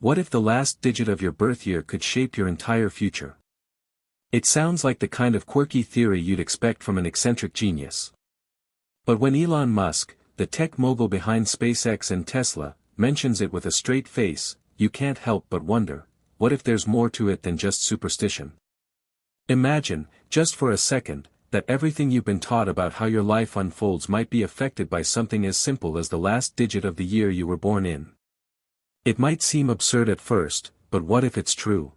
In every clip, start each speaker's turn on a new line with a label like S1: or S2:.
S1: What if the last digit of your birth year could shape your entire future? It sounds like the kind of quirky theory you'd expect from an eccentric genius. But when Elon Musk, the tech mogul behind SpaceX and Tesla, mentions it with a straight face, you can't help but wonder, what if there's more to it than just superstition? Imagine, just for a second, that everything you've been taught about how your life unfolds might be affected by something as simple as the last digit of the year you were born in. It might seem absurd at first, but what if it's true?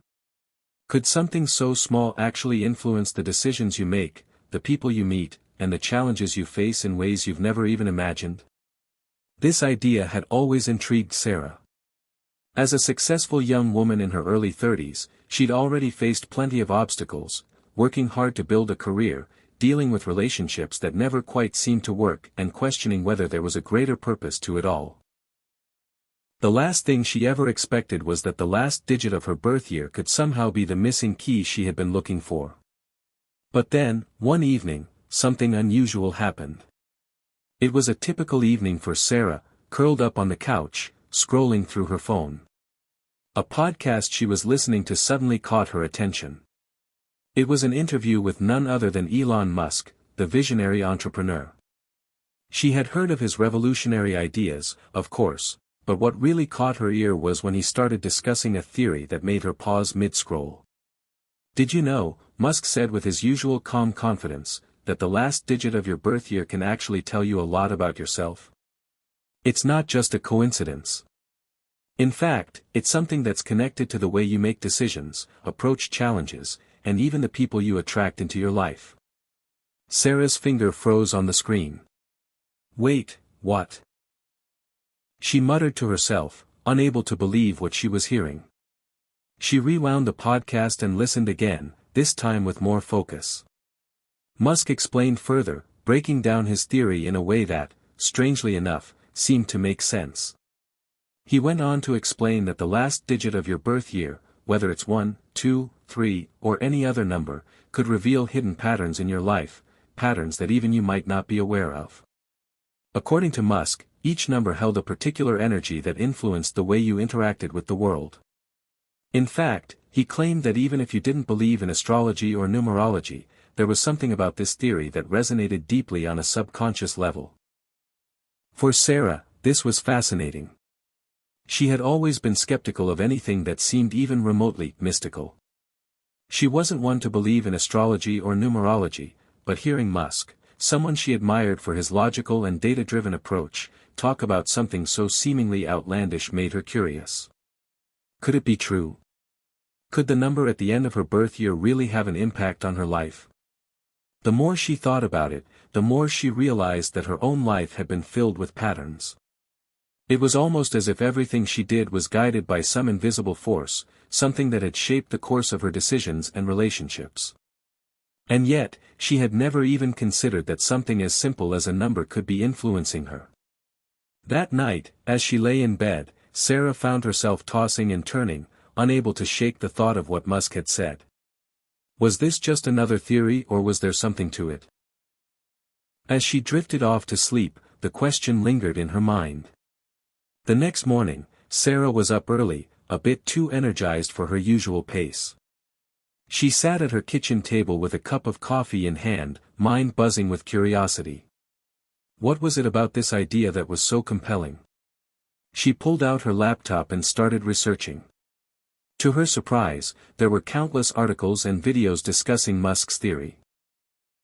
S1: Could something so small actually influence the decisions you make, the people you meet, and the challenges you face in ways you've never even imagined? This idea had always intrigued Sarah. As a successful young woman in her early 30s, she'd already faced plenty of obstacles, working hard to build a career, dealing with relationships that never quite seemed to work and questioning whether there was a greater purpose to it all. The last thing she ever expected was that the last digit of her birth year could somehow be the missing key she had been looking for. But then, one evening, something unusual happened. It was a typical evening for Sarah, curled up on the couch, scrolling through her phone. A podcast she was listening to suddenly caught her attention. It was an interview with none other than Elon Musk, the visionary entrepreneur. She had heard of his revolutionary ideas, of course, but what really caught her ear was when he started discussing a theory that made her pause mid-scroll. "Did you know," Musk said with his usual calm confidence, "that the last digit of your birth year can actually tell you a lot about yourself? It's not just a coincidence. In fact, it's something that's connected to the way you make decisions, approach challenges, and even the people you attract into your life." Sarah's finger froze on the screen. "Wait, what?" she muttered to herself, unable to believe what she was hearing. She rewound the podcast and listened again, this time with more focus. Musk explained further, breaking down his theory in a way that, strangely enough, seemed to make sense. He went on to explain that the last digit of your birth year, whether it's 1, 2, 3, or any other number, could reveal hidden patterns in your life, patterns that even you might not be aware of. According to Musk, each number held a particular energy that influenced the way you interacted with the world. In fact, he claimed that even if you didn't believe in astrology or numerology, there was something about this theory that resonated deeply on a subconscious level. For Sarah, this was fascinating. She had always been skeptical of anything that seemed even remotely mystical. She wasn't one to believe in astrology or numerology, but hearing Musk, someone she admired for his logical and data-driven approach, talk about something so seemingly outlandish made her curious. Could it be true? Could the number at the end of her birth year really have an impact on her life? The more she thought about it, the more she realized that her own life had been filled with patterns. It was almost as if everything she did was guided by some invisible force, something that had shaped the course of her decisions and relationships. And yet, she had never even considered that something as simple as a number could be influencing her. That night, as she lay in bed, Sarah found herself tossing and turning, unable to shake the thought of what Musk had said. Was this just another theory or was there something to it? As she drifted off to sleep, the question lingered in her mind. The next morning, Sarah was up early, a bit too energized for her usual pace. She sat at her kitchen table with a cup of coffee in hand, mind buzzing with curiosity. What was it about this idea that was so compelling? She pulled out her laptop and started researching. To her surprise, there were countless articles and videos discussing Musk's theory.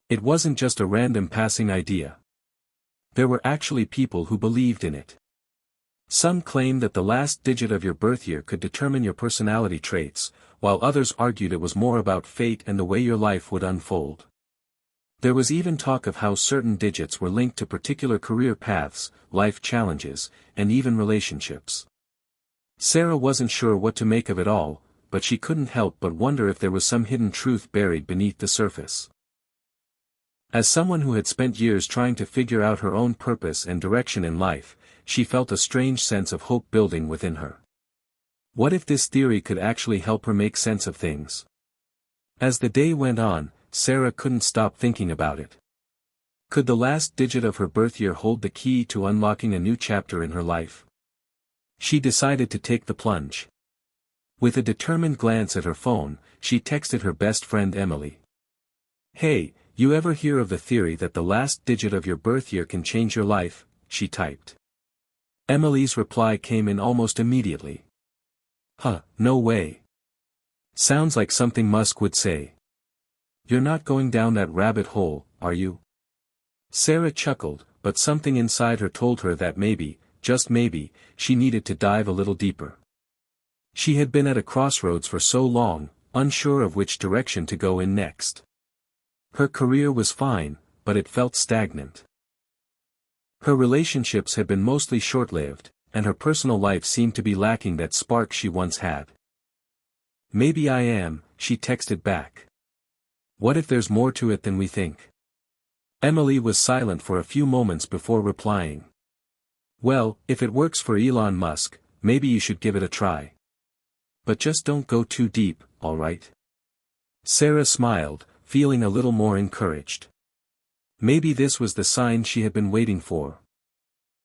S1: It wasn't just a random passing idea. There were actually people who believed in it. Some claimed that the last digit of your birth year could determine your personality traits, while others argued it was more about fate and the way your life would unfold. There was even talk of how certain digits were linked to particular career paths, life challenges, and even relationships. Sarah wasn't sure what to make of it all, but she couldn't help but wonder if there was some hidden truth buried beneath the surface. As someone who had spent years trying to figure out her own purpose and direction in life, she felt a strange sense of hope building within her. What if this theory could actually help her make sense of things? As the day went on, Sarah couldn't stop thinking about it. Could the last digit of her birth year hold the key to unlocking a new chapter in her life? She decided to take the plunge. With a determined glance at her phone, she texted her best friend Emily. "Hey, you ever hear of the theory that the last digit of your birth year can change your life?" she typed. Emily's reply came in almost immediately. "Huh, no way. Sounds like something Musk would say. You're not going down that rabbit hole, are you?" Sarah chuckled, but something inside her told her that maybe, just maybe, she needed to dive a little deeper. She had been at a crossroads for so long, unsure of which direction to go in next. Her career was fine, but it felt stagnant. Her relationships had been mostly short-lived, and her personal life seemed to be lacking that spark she once had. "Maybe I am," she texted back. "What if there's more to it than we think?" Emily was silent for a few moments before replying. "Well, if it works for Elon Musk, maybe you should give it a try. But just don't go too deep, alright?" Sarah smiled, feeling a little more encouraged. Maybe this was the sign she had been waiting for.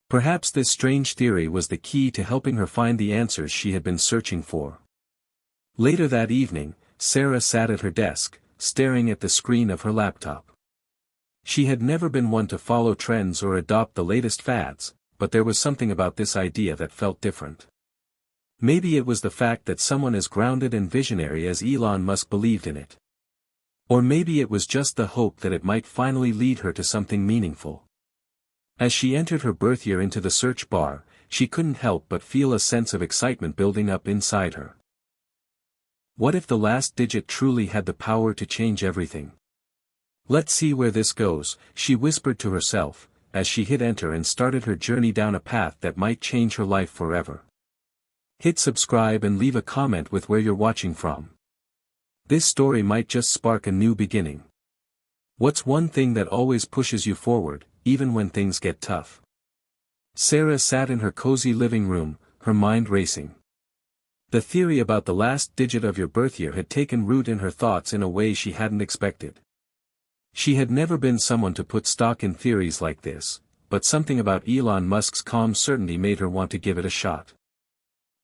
S1: Perhaps this strange theory was the key to helping her find the answers she had been searching for. Later that evening, Sarah sat at her desk, staring at the screen of her laptop. She had never been one to follow trends or adopt the latest fads, but there was something about this idea that felt different. Maybe it was the fact that someone as grounded and visionary as Elon Musk believed in it. Or maybe it was just the hope that it might finally lead her to something meaningful. As she entered her birth year into the search bar, she couldn't help but feel a sense of excitement building up inside her. What if the last digit truly had the power to change everything? "Let's see where this goes," she whispered to herself, as she hit enter and started her journey down a path that might change her life forever. Hit subscribe and leave a comment with where you're watching from. This story might just spark a new beginning. What's one thing that always pushes you forward, even when things get tough? Sarah sat in her cozy living room, her mind racing. The theory about the last digit of your birth year had taken root in her thoughts in a way she hadn't expected. She had never been someone to put stock in theories like this, but something about Elon Musk's calm certainty made her want to give it a shot.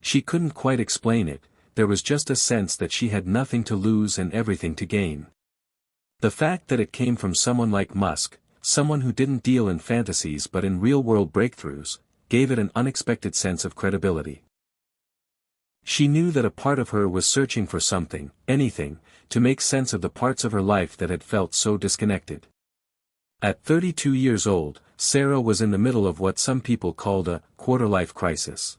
S1: She couldn't quite explain it, there was just a sense that she had nothing to lose and everything to gain. The fact that it came from someone like Musk, someone who didn't deal in fantasies but in real-world breakthroughs, gave it an unexpected sense of credibility. She knew that a part of her was searching for something, anything, to make sense of the parts of her life that had felt so disconnected. At 32 years old, Sarah was in the middle of what some people called a quarter-life crisis.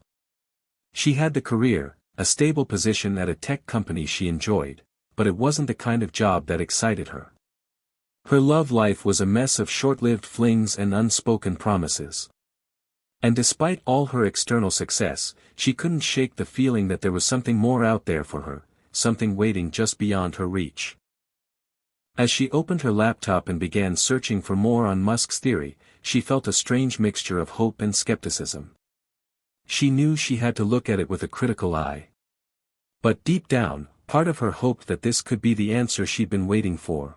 S1: She had the career, a stable position at a tech company she enjoyed, but it wasn't the kind of job that excited her. Her love life was a mess of short-lived flings and unspoken promises. And despite all her external success, she couldn't shake the feeling that there was something more out there for her, something waiting just beyond her reach. As she opened her laptop and began searching for more on Musk's theory, she felt a strange mixture of hope and skepticism. She knew she had to look at it with a critical eye. But deep down, part of her hoped that this could be the answer she'd been waiting for.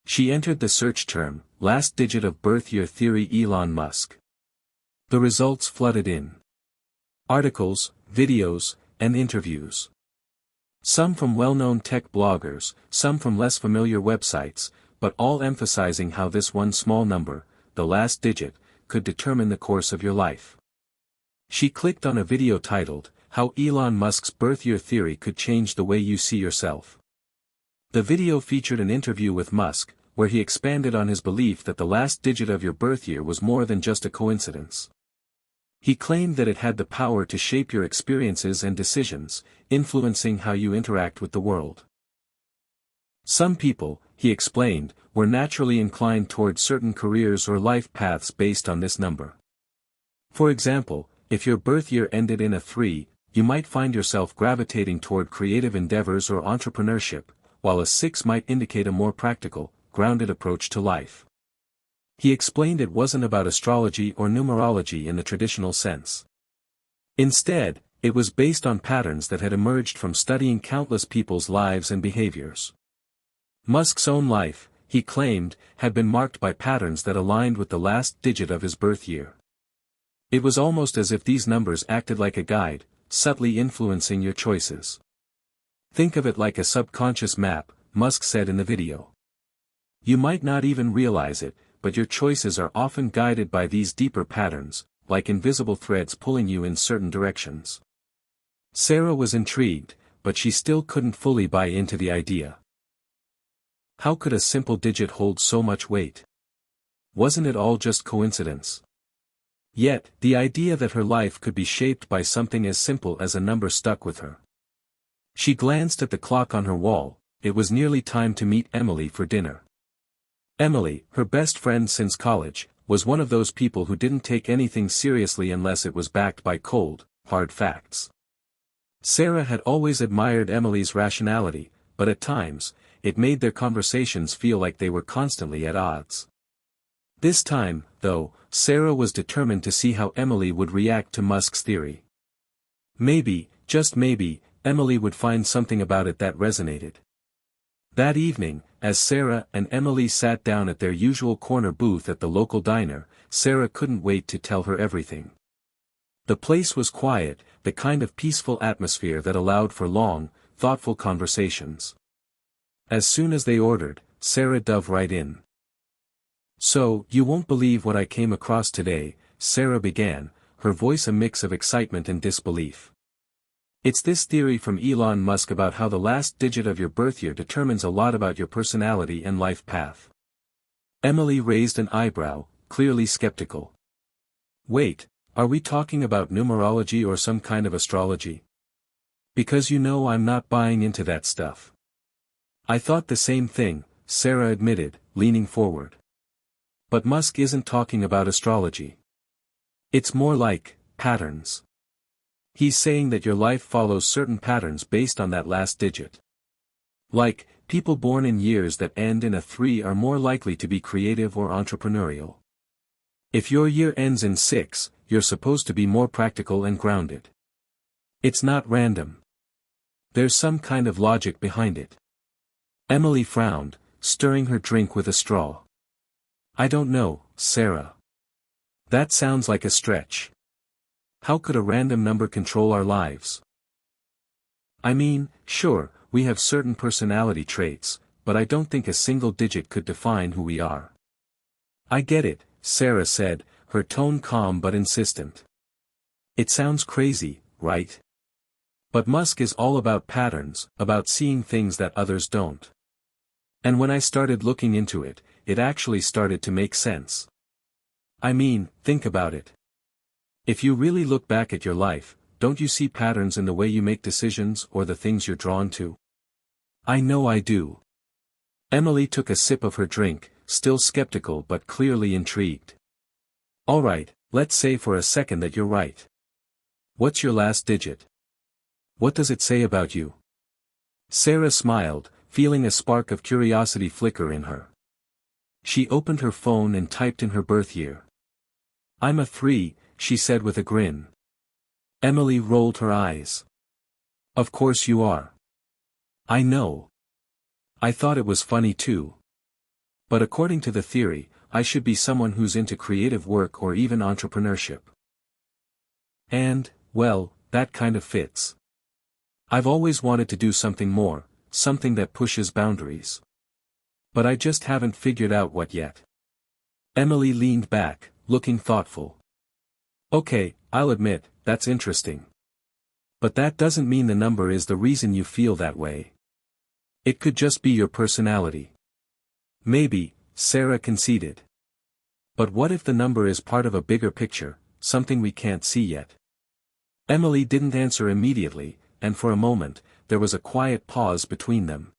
S1: She entered the search term, "last digit of birth year theory Elon Musk." The results flooded in. Articles, videos, and interviews. Some from well-known tech bloggers, some from less familiar websites, but all emphasizing how this one small number, the last digit, could determine the course of your life. She clicked on a video titled, "How Elon Musk's Birth Year Theory Could Change the Way You See Yourself." The video featured an interview with Musk, where he expanded on his belief that the last digit of your birth year was more than just a coincidence. He claimed that it had the power to shape your experiences and decisions, influencing how you interact with the world. Some people, he explained, were naturally inclined toward certain careers or life paths based on this number. For example, if your birth year ended in a 3, you might find yourself gravitating toward creative endeavors or entrepreneurship, while a 6 might indicate a more practical, grounded approach to life. He explained it wasn't about astrology or numerology in the traditional sense. Instead, it was based on patterns that had emerged from studying countless people's lives and behaviors. Musk's own life, he claimed, had been marked by patterns that aligned with the last digit of his birth year. It was almost as if these numbers acted like a guide, subtly influencing your choices. Think of it like a subconscious map, Musk said in the video. You might not even realize it, but your choices are often guided by these deeper patterns, like invisible threads pulling you in certain directions. Sarah was intrigued, but she still couldn't fully buy into the idea. How could a simple digit hold so much weight? Wasn't it all just coincidence? Yet, the idea that her life could be shaped by something as simple as a number stuck with her. She glanced at the clock on her wall. It was nearly time to meet Emily for dinner. Emily, her best friend since college, was one of those people who didn't take anything seriously unless it was backed by cold, hard facts. Sarah had always admired Emily's rationality, but at times, it made their conversations feel like they were constantly at odds. This time, though, Sarah was determined to see how Emily would react to Musk's theory. Maybe, just maybe, Emily would find something about it that resonated. That evening, as Sarah and Emily sat down at their usual corner booth at the local diner, Sarah couldn't wait to tell her everything. The place was quiet, the kind of peaceful atmosphere that allowed for long, thoughtful conversations. As soon as they ordered, Sarah dove right in. "So, you won't believe what I came across today," Sarah began, her voice a mix of excitement and disbelief. "It's this theory from Elon Musk about how the last digit of your birth year determines a lot about your personality and life path." Emily raised an eyebrow, clearly skeptical. "Wait, are we talking about numerology or some kind of astrology? Because you know I'm not buying into that stuff." "I thought the same thing," Sarah admitted, leaning forward. "But Musk isn't talking about astrology. It's more like patterns. He's saying that your life follows certain patterns based on that last digit. Like, people born in years that end in a 3 are more likely to be creative or entrepreneurial. If your year ends in 6, you're supposed to be more practical and grounded. It's not random. There's some kind of logic behind it." Emily frowned, stirring her drink with a straw. "I don't know, Sarah. That sounds like a stretch. How could a random number control our lives?" "I mean, sure, we have certain personality traits, but I don't think a single digit could define who we are." "I get it," Sarah said, her tone calm but insistent. "It sounds crazy, right? But Musk is all about patterns, about seeing things that others don't. And when I started looking into it, it actually started to make sense. I mean, think about it. If you really look back at your life, don't you see patterns in the way you make decisions or the things you're drawn to?" "I know I do." Emily took a sip of her drink, still skeptical but clearly intrigued. "All right, let's say for a second that you're right. What's your last digit? What does it say about you?" Sarah smiled, feeling a spark of curiosity flicker in her. She opened her phone and typed in her birth year. "I'm a 3, she said with a grin. Emily rolled her eyes. "Of course you are." "I know. I thought it was funny too. But according to the theory, I should be someone who's into creative work or even entrepreneurship. And, well, that kind of fits. I've always wanted to do something more, something that pushes boundaries. But I just haven't figured out what yet." Emily leaned back, looking thoughtful. "Okay, I'll admit, that's interesting. But that doesn't mean the number is the reason you feel that way. It could just be your personality." "Maybe," Sarah conceded. "But what if the number is part of a bigger picture, something we can't see yet?" Emily didn't answer immediately, and for a moment, there was a quiet pause between them.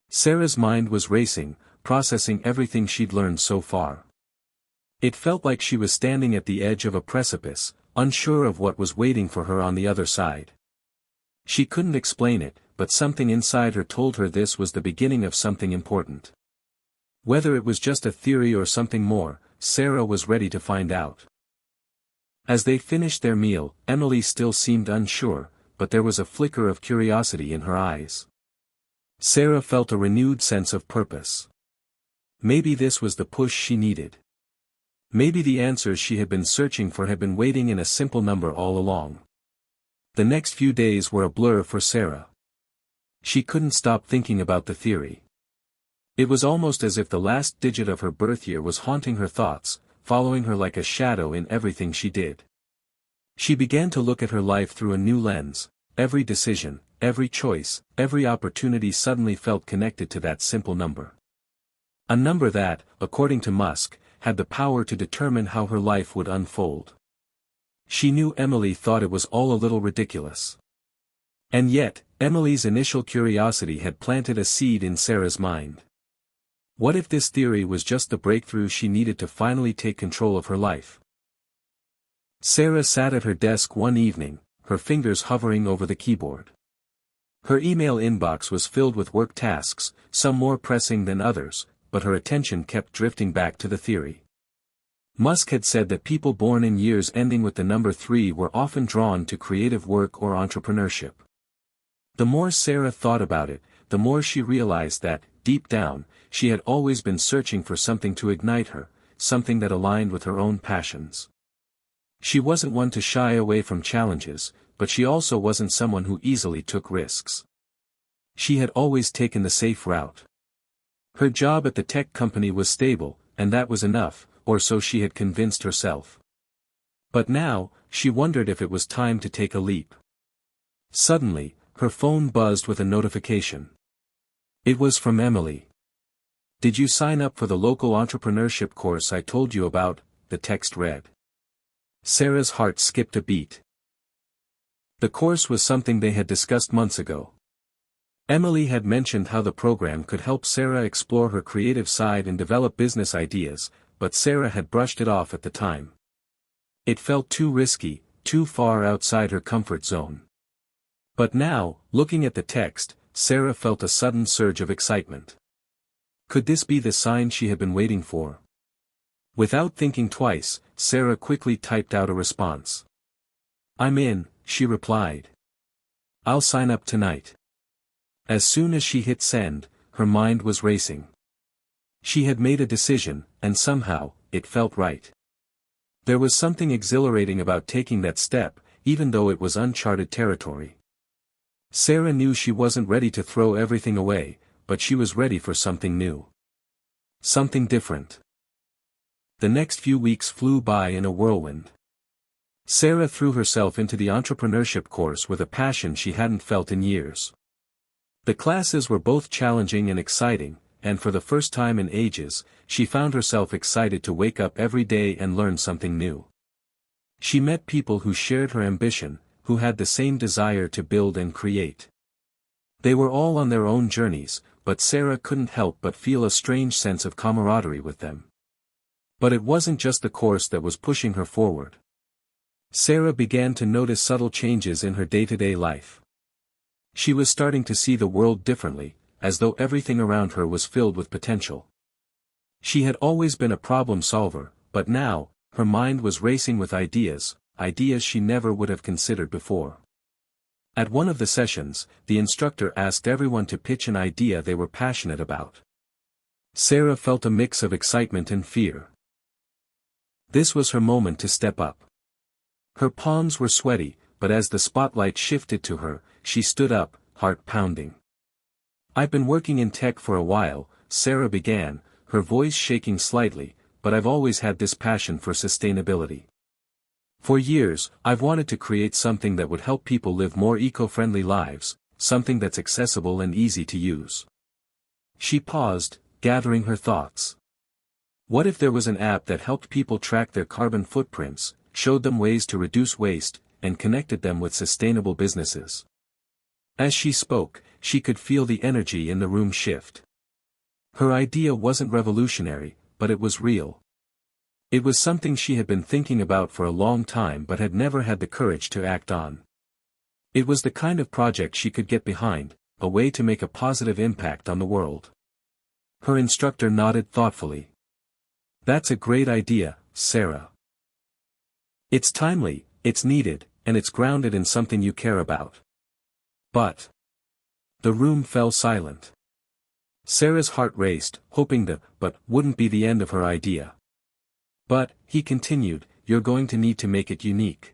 S1: Sarah's mind was racing, processing everything she'd learned so far. It felt like she was standing at the edge of a precipice, unsure of what was waiting for her on the other side. She couldn't explain it, but something inside her told her this was the beginning of something important. Whether it was just a theory or something more, Sarah was ready to find out. As they finished their meal, Emily still seemed unsure, but there was a flicker of curiosity in her eyes. Sarah felt a renewed sense of purpose. Maybe this was the push she needed. Maybe the answers she had been searching for had been waiting in a simple number all along. The next few days were a blur for Sarah. She couldn't stop thinking about the theory. It was almost as if the last digit of her birth year was haunting her thoughts, following her like a shadow in everything she did. She began to look at her life through a new lens. Every decision, every choice, every opportunity suddenly felt connected to that simple number. A number that, according to Musk, had the power to determine how her life would unfold. She knew Emily thought it was all a little ridiculous. And yet, Emily's initial curiosity had planted a seed in Sarah's mind. What if this theory was just the breakthrough she needed to finally take control of her life? Sarah sat at her desk one evening, her fingers hovering over the keyboard. Her email inbox was filled with work tasks, some more pressing than others, but her attention kept drifting back to the theory. Musk had said that people born in years ending with the number 3 were often drawn to creative work or entrepreneurship. The more Sarah thought about it, the more she realized that, deep down, she had always been searching for something to ignite her, something that aligned with her own passions. She wasn't one to shy away from challenges, but she also wasn't someone who easily took risks. She had always taken the safe route. Her job at the tech company was stable, and that was enough, or so she had convinced herself. But now, she wondered if it was time to take a leap. Suddenly, her phone buzzed with a notification. It was from Emily. "Did you sign up for the local entrepreneurship course I told you about?" the text read. Sarah's heart skipped a beat. The course was something they had discussed months ago. Emily had mentioned how the program could help Sarah explore her creative side and develop business ideas, but Sarah had brushed it off at the time. It felt too risky, too far outside her comfort zone. But now, looking at the text, Sarah felt a sudden surge of excitement. Could this be the sign she had been waiting for? Without thinking twice, Sarah quickly typed out a response. "I'm in," she replied. "I'll sign up tonight." As soon as she hit send, her mind was racing. She had made a decision, and somehow, it felt right. There was something exhilarating about taking that step, even though it was uncharted territory. Sarah knew she wasn't ready to throw everything away, but she was ready for something new. Something different. The next few weeks flew by in a whirlwind. Sarah threw herself into the entrepreneurship course with a passion she hadn't felt in years. The classes were both challenging and exciting, and for the first time in ages, she found herself excited to wake up every day and learn something new. She met people who shared her ambition, who had the same desire to build and create. They were all on their own journeys, but Sarah couldn't help but feel a strange sense of camaraderie with them. But it wasn't just the course that was pushing her forward. Sarah began to notice subtle changes in her day-to-day life. She was starting to see the world differently, as though everything around her was filled with potential. She had always been a problem solver, but now, her mind was racing with ideas she never would have considered before. At one of the sessions, the instructor asked everyone to pitch an idea they were passionate about. Sarah felt a mix of excitement and fear. This was her moment to step up. Her palms were sweaty, but as the spotlight shifted to her, she stood up, heart pounding. "I've been working in tech for a while," Sarah began, her voice shaking slightly, "but I've always had this passion for sustainability. For years, I've wanted to create something that would help people live more eco-friendly lives, something that's accessible and easy to use." She paused, gathering her thoughts. What if there was an app that helped people track their carbon footprints, showed them ways to reduce waste, and connected them with sustainable businesses? As she spoke, she could feel the energy in the room shift. Her idea wasn't revolutionary, but it was real. It was something she had been thinking about for a long time but had never had the courage to act on. It was the kind of project she could get behind, a way to make a positive impact on the world. Her instructor nodded thoughtfully. "That's a great idea, Sarah. It's timely, it's needed, and it's grounded in something you care about." But the room fell silent. Sarah's heart raced, hoping the "but" wouldn't be the end of her idea. "But," he continued, "you're going to need to make it unique.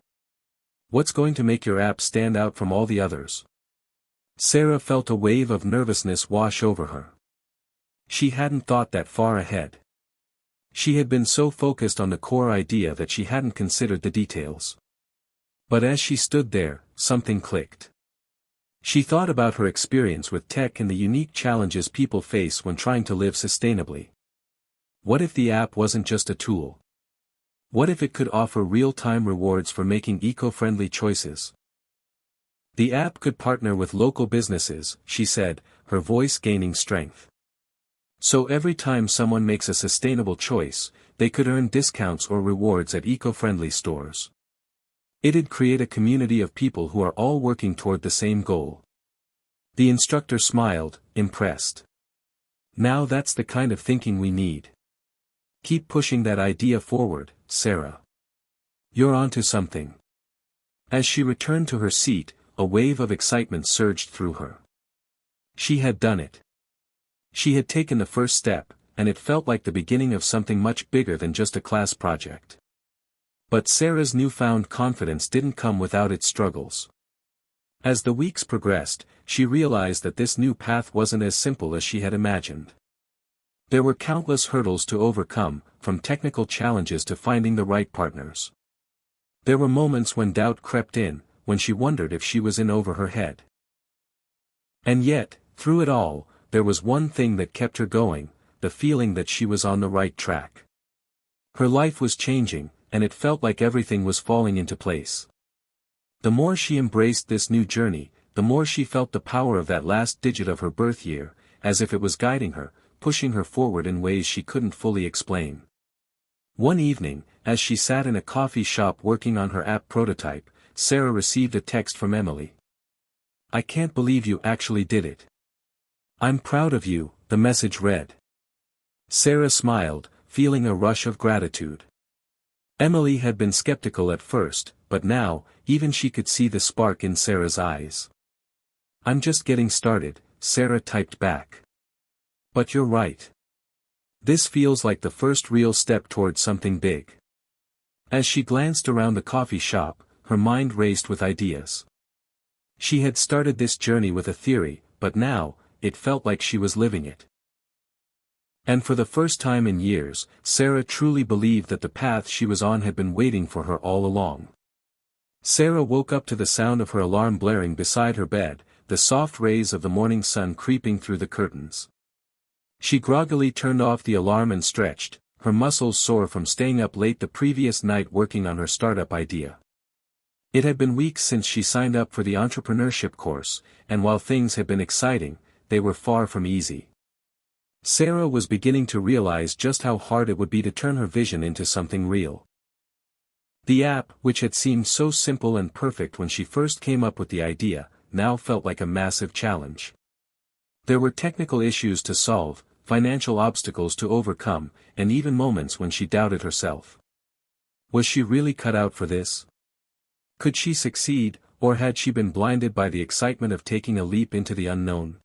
S1: What's going to make your app stand out from all the others? Sarah felt a wave of nervousness wash over her. She hadn't thought that far ahead. She had been so focused on the core idea that she hadn't considered the details. But as she stood there, something clicked. She thought about her experience with tech and the unique challenges people face when trying to live sustainably. What if the app wasn't just a tool? What if it could offer real-time rewards for making eco-friendly choices? The app could partner with local businesses, she said, her voice gaining strength. So every time someone makes a sustainable choice, they could earn discounts or rewards at eco-friendly stores. It'd create a community of people who are all working toward the same goal. The instructor smiled, impressed. Now that's the kind of thinking we need. Keep pushing that idea forward, Sarah. You're onto something. As she returned to her seat, a wave of excitement surged through her. She had done it. She had taken the first step, and it felt like the beginning of something much bigger than just a class project. But Sarah's newfound confidence didn't come without its struggles. As the weeks progressed, she realized that this new path wasn't as simple as she had imagined. There were countless hurdles to overcome, from technical challenges to finding the right partners. There were moments when doubt crept in, when she wondered if she was in over her head. And yet, through it all, there was one thing that kept her going, the feeling that she was on the right track. Her life was changing, and it felt like everything was falling into place. The more she embraced this new journey, the more she felt the power of that last digit of her birth year, as if it was guiding her, pushing her forward in ways she couldn't fully explain. One evening, as she sat in a coffee shop working on her app prototype, Sarah received a text from Emily. "I can't believe you actually did it. I'm proud of you," the message read. Sarah smiled, feeling a rush of gratitude. Emily had been skeptical at first, but now, even she could see the spark in Sarah's eyes. "I'm just getting started," Sarah typed back. "But you're right. This feels like the first real step towards something big." As she glanced around the coffee shop, her mind raced with ideas. She had started this journey with a theory, but now, it felt like she was living it. And for the first time in years, Sarah truly believed that the path she was on had been waiting for her all along. Sarah woke up to the sound of her alarm blaring beside her bed, the soft rays of the morning sun creeping through the curtains. She groggily turned off the alarm and stretched, her muscles sore from staying up late the previous night working on her startup idea. It had been weeks since she signed up for the entrepreneurship course, and while things had been exciting, they were far from easy. Sarah was beginning to realize just how hard it would be to turn her vision into something real. The app, which had seemed so simple and perfect when she first came up with the idea, now felt like a massive challenge. There were technical issues to solve, financial obstacles to overcome, and even moments when she doubted herself. Was she really cut out for this? Could she succeed, or had she been blinded by the excitement of taking a leap into the unknown?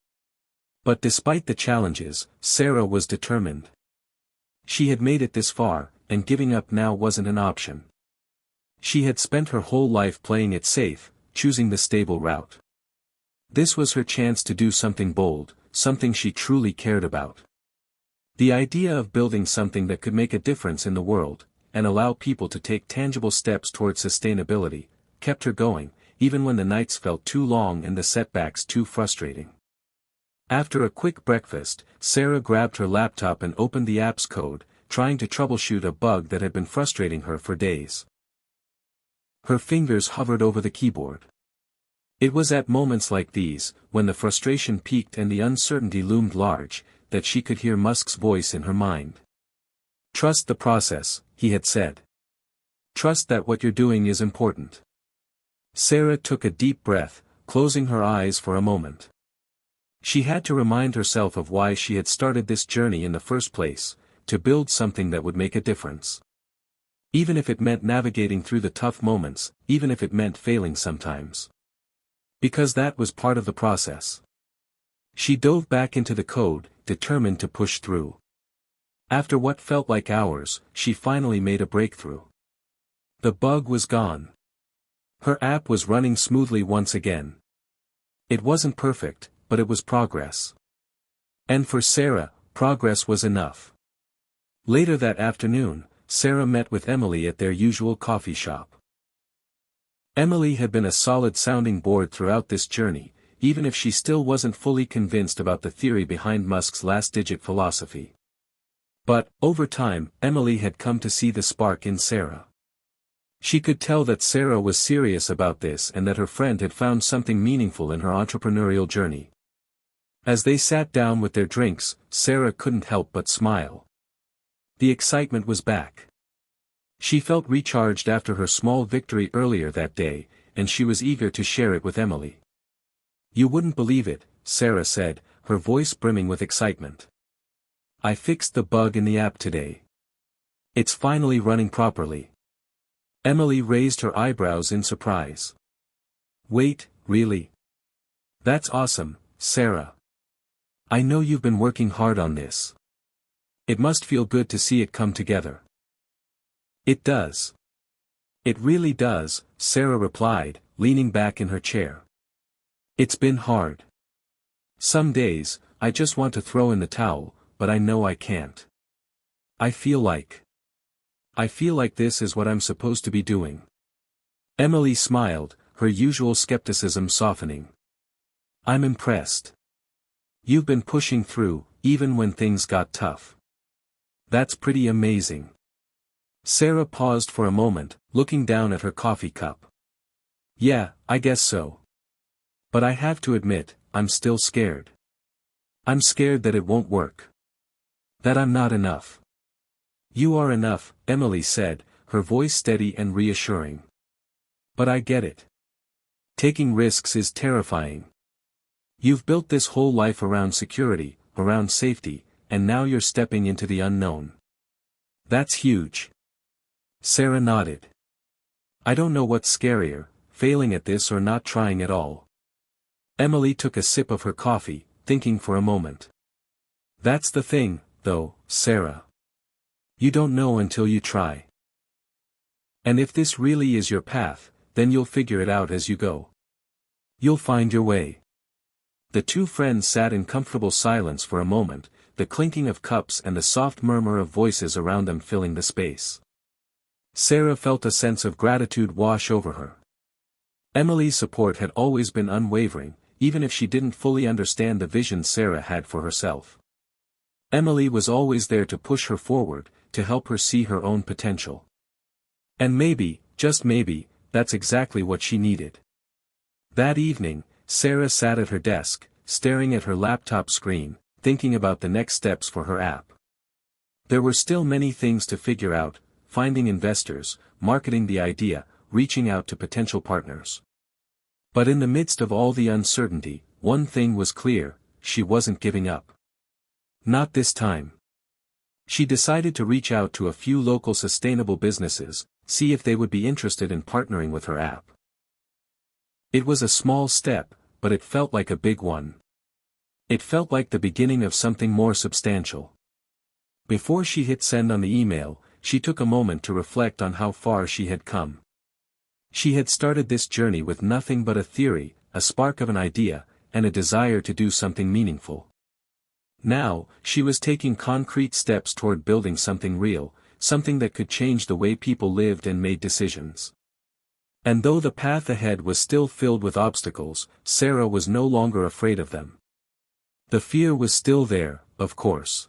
S1: But despite the challenges, Sarah was determined. She had made it this far, and giving up now wasn't an option. She had spent her whole life playing it safe, choosing the stable route. This was her chance to do something bold, something she truly cared about. The idea of building something that could make a difference in the world, and allow people to take tangible steps toward sustainability, kept her going, even when the nights felt too long and the setbacks too frustrating. After a quick breakfast, Sarah grabbed her laptop and opened the app's code, trying to troubleshoot a bug that had been frustrating her for days. Her fingers hovered over the keyboard. It was at moments like these, when the frustration peaked and the uncertainty loomed large, that she could hear Musk's voice in her mind. "Trust the process," he had said. "Trust that what you're doing is important." Sarah took a deep breath, closing her eyes for a moment. She had to remind herself of why she had started this journey in the first place, to build something that would make a difference. Even if it meant navigating through the tough moments, even if it meant failing sometimes. Because that was part of the process. She dove back into the code, determined to push through. After what felt like hours, she finally made a breakthrough. The bug was gone. Her app was running smoothly once again. It wasn't perfect, but it was progress. And for Sarah, progress was enough. Later that afternoon, Sarah met with Emily at their usual coffee shop. Emily had been a solid sounding board throughout this journey, even if she still wasn't fully convinced about the theory behind Musk's last-digit philosophy. But, over time, Emily had come to see the spark in Sarah. She could tell that Sarah was serious about this and that her friend had found something meaningful in her entrepreneurial journey. As they sat down with their drinks, Sarah couldn't help but smile. The excitement was back. She felt recharged after her small victory earlier that day, and she was eager to share it with Emily. "You wouldn't believe it," Sarah said, her voice brimming with excitement. "I fixed the bug in the app today. It's finally running properly." Emily raised her eyebrows in surprise. "Wait, really? That's awesome, Sarah. I know you've been working hard on this. It must feel good to see it come together." "It does. It really does," Sarah replied, leaning back in her chair. "It's been hard. Some days, I just want to throw in the towel, but I know I can't. I feel like this is what I'm supposed to be doing." Emily smiled, her usual skepticism softening. "I'm impressed. You've been pushing through, even when things got tough. That's pretty amazing." Sarah paused for a moment, looking down at her coffee cup. "Yeah, I guess so. But I have to admit, I'm still scared. I'm scared that it won't work. That I'm not enough." "You are enough," Emily said, her voice steady and reassuring. "But I get it. Taking risks is terrifying. You've built this whole life around security, around safety, and now you're stepping into the unknown. That's huge." Sarah nodded. "I don't know what's scarier, failing at this or not trying at all." Emily took a sip of her coffee, thinking for a moment. "That's the thing, though, Sarah. You don't know until you try. And if this really is your path, then you'll figure it out as you go. You'll find your way." The two friends sat in comfortable silence for a moment, the clinking of cups and the soft murmur of voices around them filling the space. Sarah felt a sense of gratitude wash over her. Emily's support had always been unwavering, even if she didn't fully understand the vision Sarah had for herself. Emily was always there to push her forward, to help her see her own potential. And maybe, just maybe, that's exactly what she needed. That evening, Sarah sat at her desk, staring at her laptop screen, thinking about the next steps for her app. There were still many things to figure out: finding investors, marketing the idea, reaching out to potential partners. But in the midst of all the uncertainty, one thing was clear: she wasn't giving up. Not this time. She decided to reach out to a few local sustainable businesses, see if they would be interested in partnering with her app. It was a small step, but it felt like a big one. It felt like the beginning of something more substantial. Before she hit send on the email, she took a moment to reflect on how far she had come. She had started this journey with nothing but a theory, a spark of an idea, and a desire to do something meaningful. Now, she was taking concrete steps toward building something real, something that could change the way people lived and made decisions. And though the path ahead was still filled with obstacles, Sarah was no longer afraid of them. The fear was still there, of course.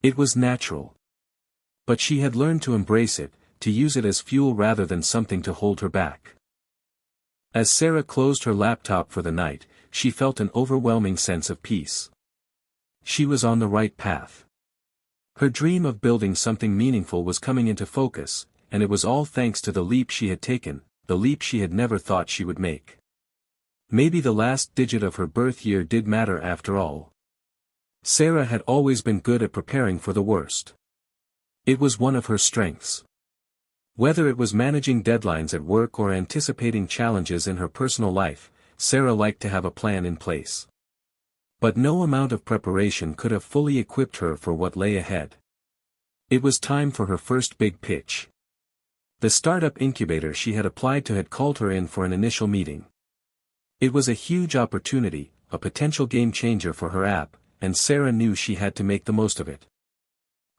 S1: It was natural. But she had learned to embrace it, to use it as fuel rather than something to hold her back. As Sarah closed her laptop for the night, she felt an overwhelming sense of peace. She was on the right path. Her dream of building something meaningful was coming into focus, and it was all thanks to the leap she had taken, the leap she had never thought she would make. Maybe the last digit of her birth year did matter after all. Sarah had always been good at preparing for the worst. It was one of her strengths. Whether it was managing deadlines at work or anticipating challenges in her personal life, Sarah liked to have a plan in place. But no amount of preparation could have fully equipped her for what lay ahead. It was time for her first big pitch. The startup incubator she had applied to had called her in for an initial meeting. It was a huge opportunity, a potential game changer for her app, and Sarah knew she had to make the most of it.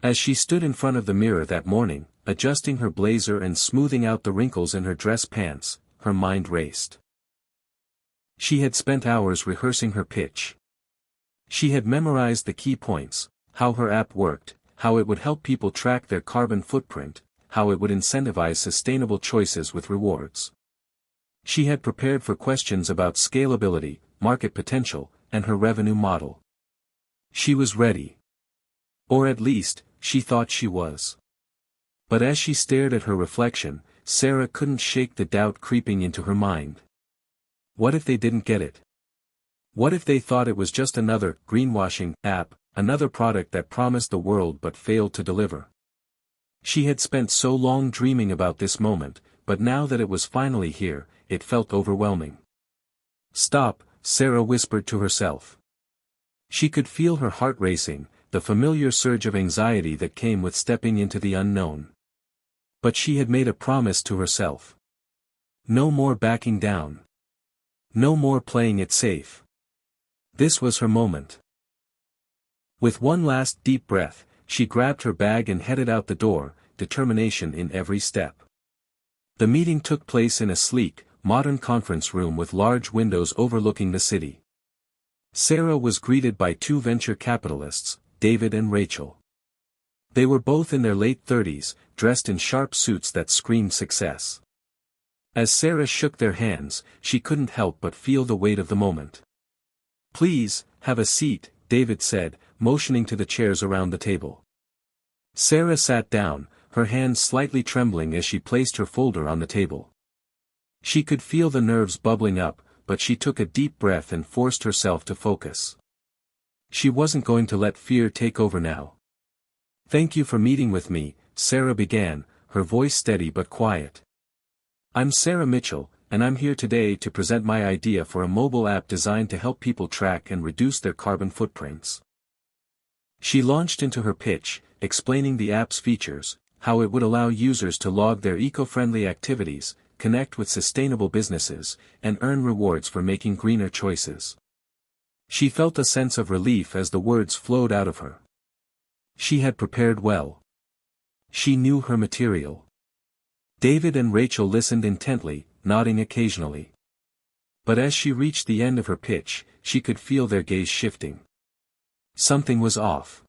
S1: As she stood in front of the mirror that morning, adjusting her blazer and smoothing out the wrinkles in her dress pants, her mind raced. She had spent hours rehearsing her pitch. She had memorized the key points, how her app worked, how it would help people track their carbon footprint, how it would incentivize sustainable choices with rewards. She had prepared for questions about scalability, market potential, and her revenue model. She was ready. Or at least, she thought she was. But as she stared at her reflection, Sarah couldn't shake the doubt creeping into her mind. What if they didn't get it? What if they thought it was just another greenwashing app, another product that promised the world but failed to deliver? She had spent so long dreaming about this moment, but now that it was finally here, it felt overwhelming. Stop, Sarah whispered to herself. She could feel her heart racing, the familiar surge of anxiety that came with stepping into the unknown. But she had made a promise to herself. No more backing down. No more playing it safe. This was her moment. With one last deep breath, she grabbed her bag and headed out the door, determination in every step. The meeting took place in a sleek, modern conference room with large windows overlooking the city. Sarah was greeted by two venture capitalists, David and Rachel. They were both in their late 30s, dressed in sharp suits that screamed success. As Sarah shook their hands, she couldn't help but feel the weight of the moment. "Please, have a seat," David said, motioning to the chairs around the table. Sarah sat down, her hands slightly trembling as she placed her folder on the table. She could feel the nerves bubbling up, but she took a deep breath and forced herself to focus. She wasn't going to let fear take over now. "Thank you for meeting with me," Sarah began, her voice steady but quiet. "I'm Sarah Mitchell, and I'm here today to present my idea for a mobile app designed to help people track and reduce their carbon footprints." She launched into her pitch, explaining the app's features, how it would allow users to log their eco-friendly activities, connect with sustainable businesses, and earn rewards for making greener choices. She felt a sense of relief as the words flowed out of her. She had prepared well. She knew her material. David and Rachel listened intently, nodding occasionally. But as she reached the end of her pitch, she could feel their gaze shifting. Something was off.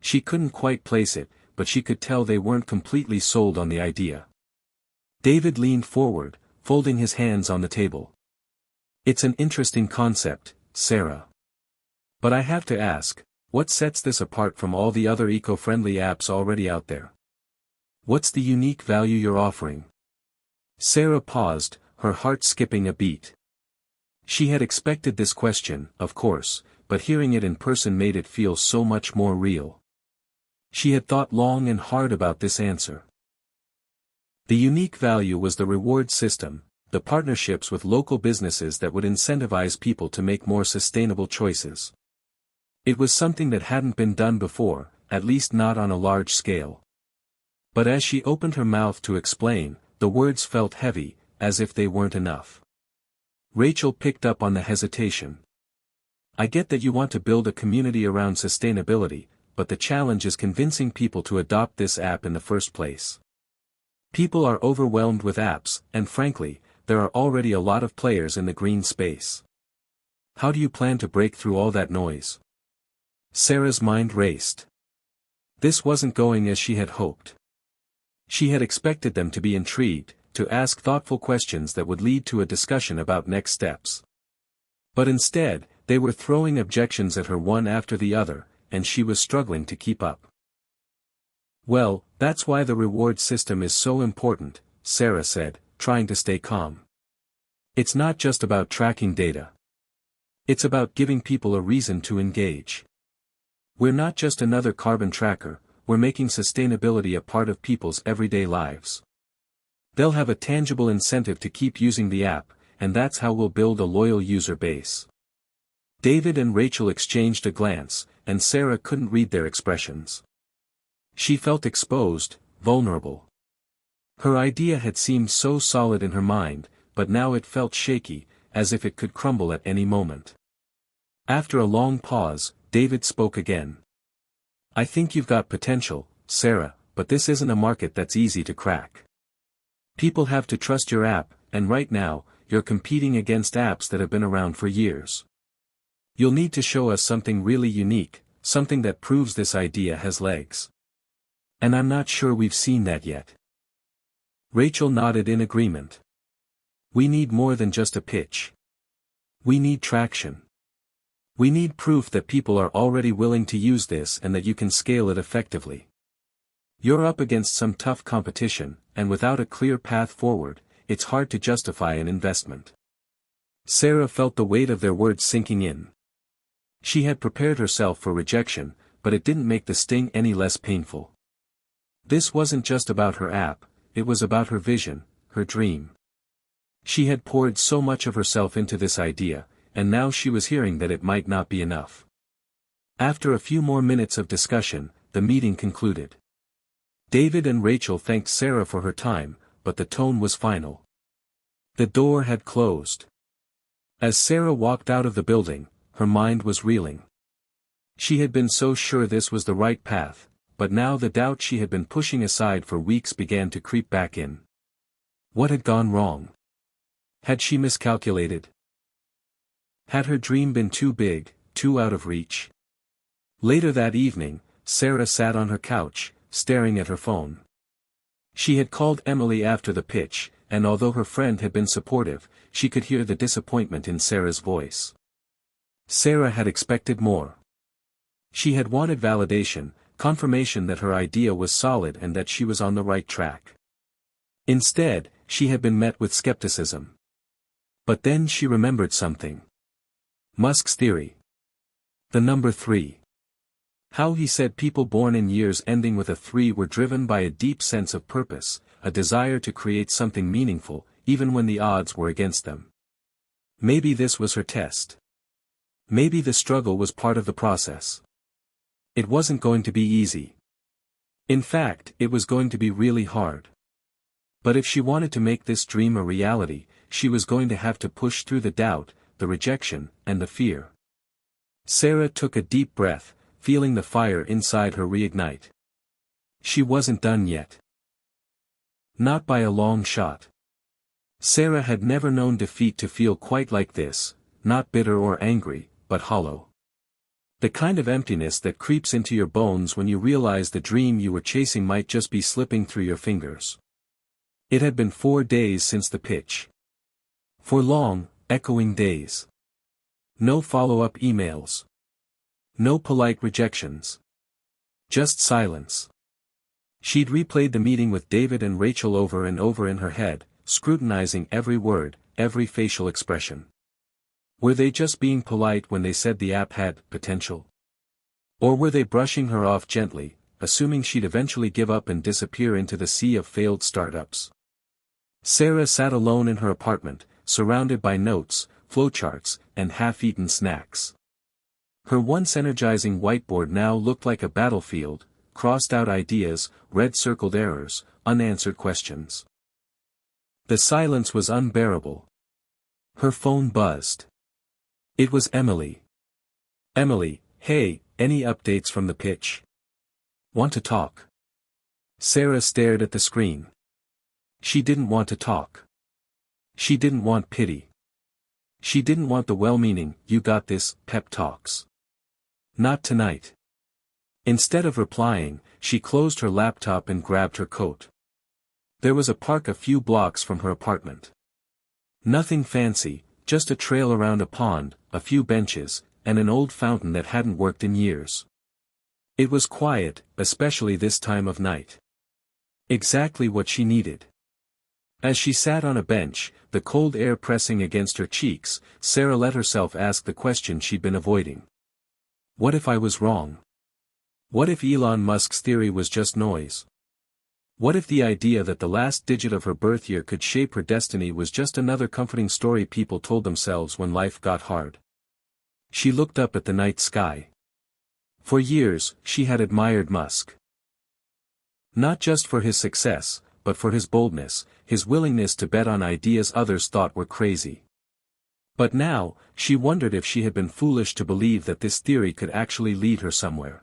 S1: She couldn't quite place it, but she could tell they weren't completely sold on the idea. David leaned forward, folding his hands on the table. "It's an interesting concept, Sarah. But I have to ask, what sets this apart from all the other eco-friendly apps already out there? What's the unique value you're offering?" Sarah paused, her heart skipping a beat. She had expected this question, of course, but hearing it in person made it feel so much more real. She had thought long and hard about this answer. The unique value was the reward system, the partnerships with local businesses that would incentivize people to make more sustainable choices. It was something that hadn't been done before, at least not on a large scale. But as she opened her mouth to explain, the words felt heavy, as if they weren't enough. Rachel picked up on the hesitation. "I get that you want to build a community around sustainability, but the challenge is convincing people to adopt this app in the first place. People are overwhelmed with apps, and frankly, there are already a lot of players in the green space. How do you plan to break through all that noise?" Sarah's mind raced. This wasn't going as she had hoped. She had expected them to be intrigued, to ask thoughtful questions that would lead to a discussion about next steps. But instead, they were throwing objections at her one after the other, and she was struggling to keep up. "Well, that's why the reward system is so important," Sarah said, trying to stay calm. "It's not just about tracking data. It's about giving people a reason to engage. We're not just another carbon tracker, we're making sustainability a part of people's everyday lives. They'll have a tangible incentive to keep using the app, and that's how we'll build a loyal user base." David and Rachel exchanged a glance, and Sarah couldn't read their expressions. She felt exposed, vulnerable. Her idea had seemed so solid in her mind, but now it felt shaky, as if it could crumble at any moment. After a long pause, David spoke again. I think you've got potential, Sarah, but this isn't a market that's easy to crack. People have to trust your app, and right now, you're competing against apps that have been around for years. You'll need to show us something really unique, something that proves this idea has legs. And I'm not sure we've seen that yet. Rachel nodded in agreement. We need more than just a pitch. We need traction. We need proof that people are already willing to use this and that you can scale it effectively. You're up against some tough competition, and without a clear path forward, it's hard to justify an investment. Sarah felt the weight of their words sinking in. She had prepared herself for rejection, but it didn't make the sting any less painful. This wasn't just about her app, it was about her vision, her dream. She had poured so much of herself into this idea, and now she was hearing that it might not be enough. After a few more minutes of discussion, the meeting concluded. David and Rachel thanked Sarah for her time, but the tone was final. The door had closed. As Sarah walked out of the building, her mind was reeling. She had been so sure this was the right path, but now the doubt she had been pushing aside for weeks began to creep back in. What had gone wrong? Had she miscalculated? Had her dream been too big, too out of reach? Later that evening, Sarah sat on her couch, staring at her phone. She had called Emily after the pitch, and although her friend had been supportive, she could hear the disappointment in Sarah's voice. Sarah had expected more. She had wanted validation, confirmation that her idea was solid and that she was on the right track. Instead, she had been met with skepticism. But then she remembered something. Musk's theory. The number 3. How he said people born in years ending with a 3 were driven by a deep sense of purpose, a desire to create something meaningful, even when the odds were against them. Maybe this was her test. Maybe the struggle was part of the process. It wasn't going to be easy. In fact, it was going to be really hard. But if she wanted to make this dream a reality, she was going to have to push through the doubt, the rejection, and the fear. Sarah took a deep breath, feeling the fire inside her reignite. She wasn't done yet. Not by a long shot. Sarah had never known defeat to feel quite like this, not bitter or angry, but hollow. The kind of emptiness that creeps into your bones when you realize the dream you were chasing might just be slipping through your fingers. It had been 4 days since the pitch. 4 long, echoing days. No follow-up emails. No polite rejections. Just silence. She'd replayed the meeting with David and Rachel over and over in her head, scrutinizing every word, every facial expression. Were they just being polite when they said the app had potential? Or were they brushing her off gently, assuming she'd eventually give up and disappear into the sea of failed startups? Sarah sat alone in her apartment, surrounded by notes, flowcharts, and half-eaten snacks. Her once energizing whiteboard now looked like a battlefield, crossed-out ideas, red-circled errors, unanswered questions. The silence was unbearable. Her phone buzzed. It was Emily. Emily, hey, any updates from the pitch? Want to talk? Sarah stared at the screen. She didn't want to talk. She didn't want pity. She didn't want the well-meaning, you got this, pep talks. Not tonight. Instead of replying, she closed her laptop and grabbed her coat. There was a park a few blocks from her apartment. Nothing fancy, just a trail around a pond, a few benches, and an old fountain that hadn't worked in years. It was quiet, especially this time of night. Exactly what she needed. As she sat on a bench, the cold air pressing against her cheeks, Sarah let herself ask the question she'd been avoiding. What if I was wrong? What if Elon Musk's theory was just noise? What if the idea that the last digit of her birth year could shape her destiny was just another comforting story people told themselves when life got hard? She looked up at the night sky. For years, she had admired Musk. Not just for his success, but for his boldness, his willingness to bet on ideas others thought were crazy. But now, she wondered if she had been foolish to believe that this theory could actually lead her somewhere.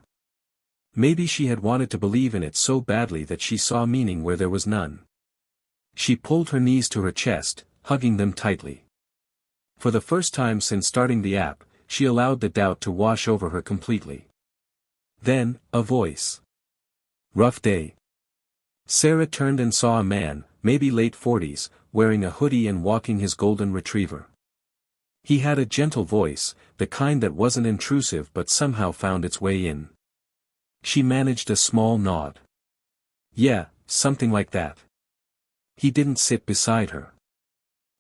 S1: Maybe she had wanted to believe in it so badly that she saw meaning where there was none. She pulled her knees to her chest, hugging them tightly. For the first time since starting the app, she allowed the doubt to wash over her completely. Then, a voice. Rough day. Sarah turned and saw a man, maybe late 40s, wearing a hoodie and walking his golden retriever. He had a gentle voice, the kind that wasn't intrusive but somehow found its way in. She managed a small nod. Yeah, something like that. He didn't sit beside her.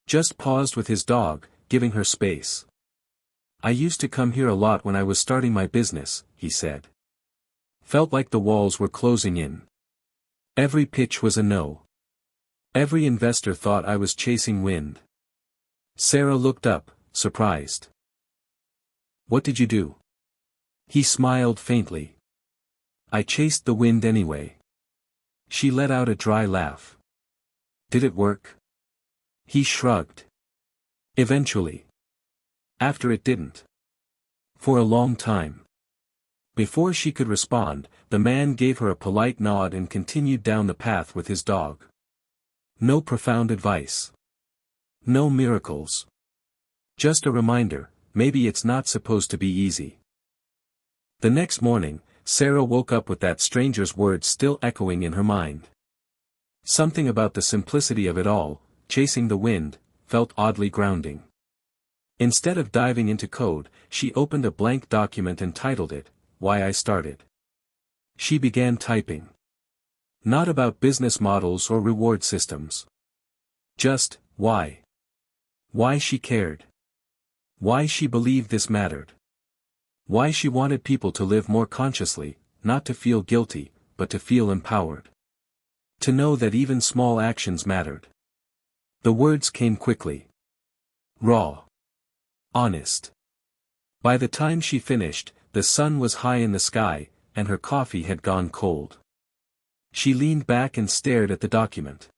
S1: Just paused with his dog, giving her space. I used to come here a lot when I was starting my business, he said. Felt like the walls were closing in. Every pitch was a no. Every investor thought I was chasing wind. Sarah looked up, surprised. What did you do? He smiled faintly. I chased the wind anyway. She let out a dry laugh. Did it work? He shrugged. Eventually. After it didn't. For a long time. Before she could respond, the man gave her a polite nod and continued down the path with his dog. No profound advice. No miracles. Just a reminder, maybe it's not supposed to be easy. The next morning, Sarah woke up with that stranger's words still echoing in her mind. Something about the simplicity of it all, chasing the wind, felt oddly grounding. Instead of diving into code, she opened a blank document and titled it, Why I Started. She began typing. Not about business models or reward systems. Just, why. Why she cared. Why she believed this mattered. Why she wanted people to live more consciously, not to feel guilty, but to feel empowered. To know that even small actions mattered. The words came quickly. Raw. Honest. By the time she finished, the sun was high in the sky, and her coffee had gone cold. She leaned back and stared at the document.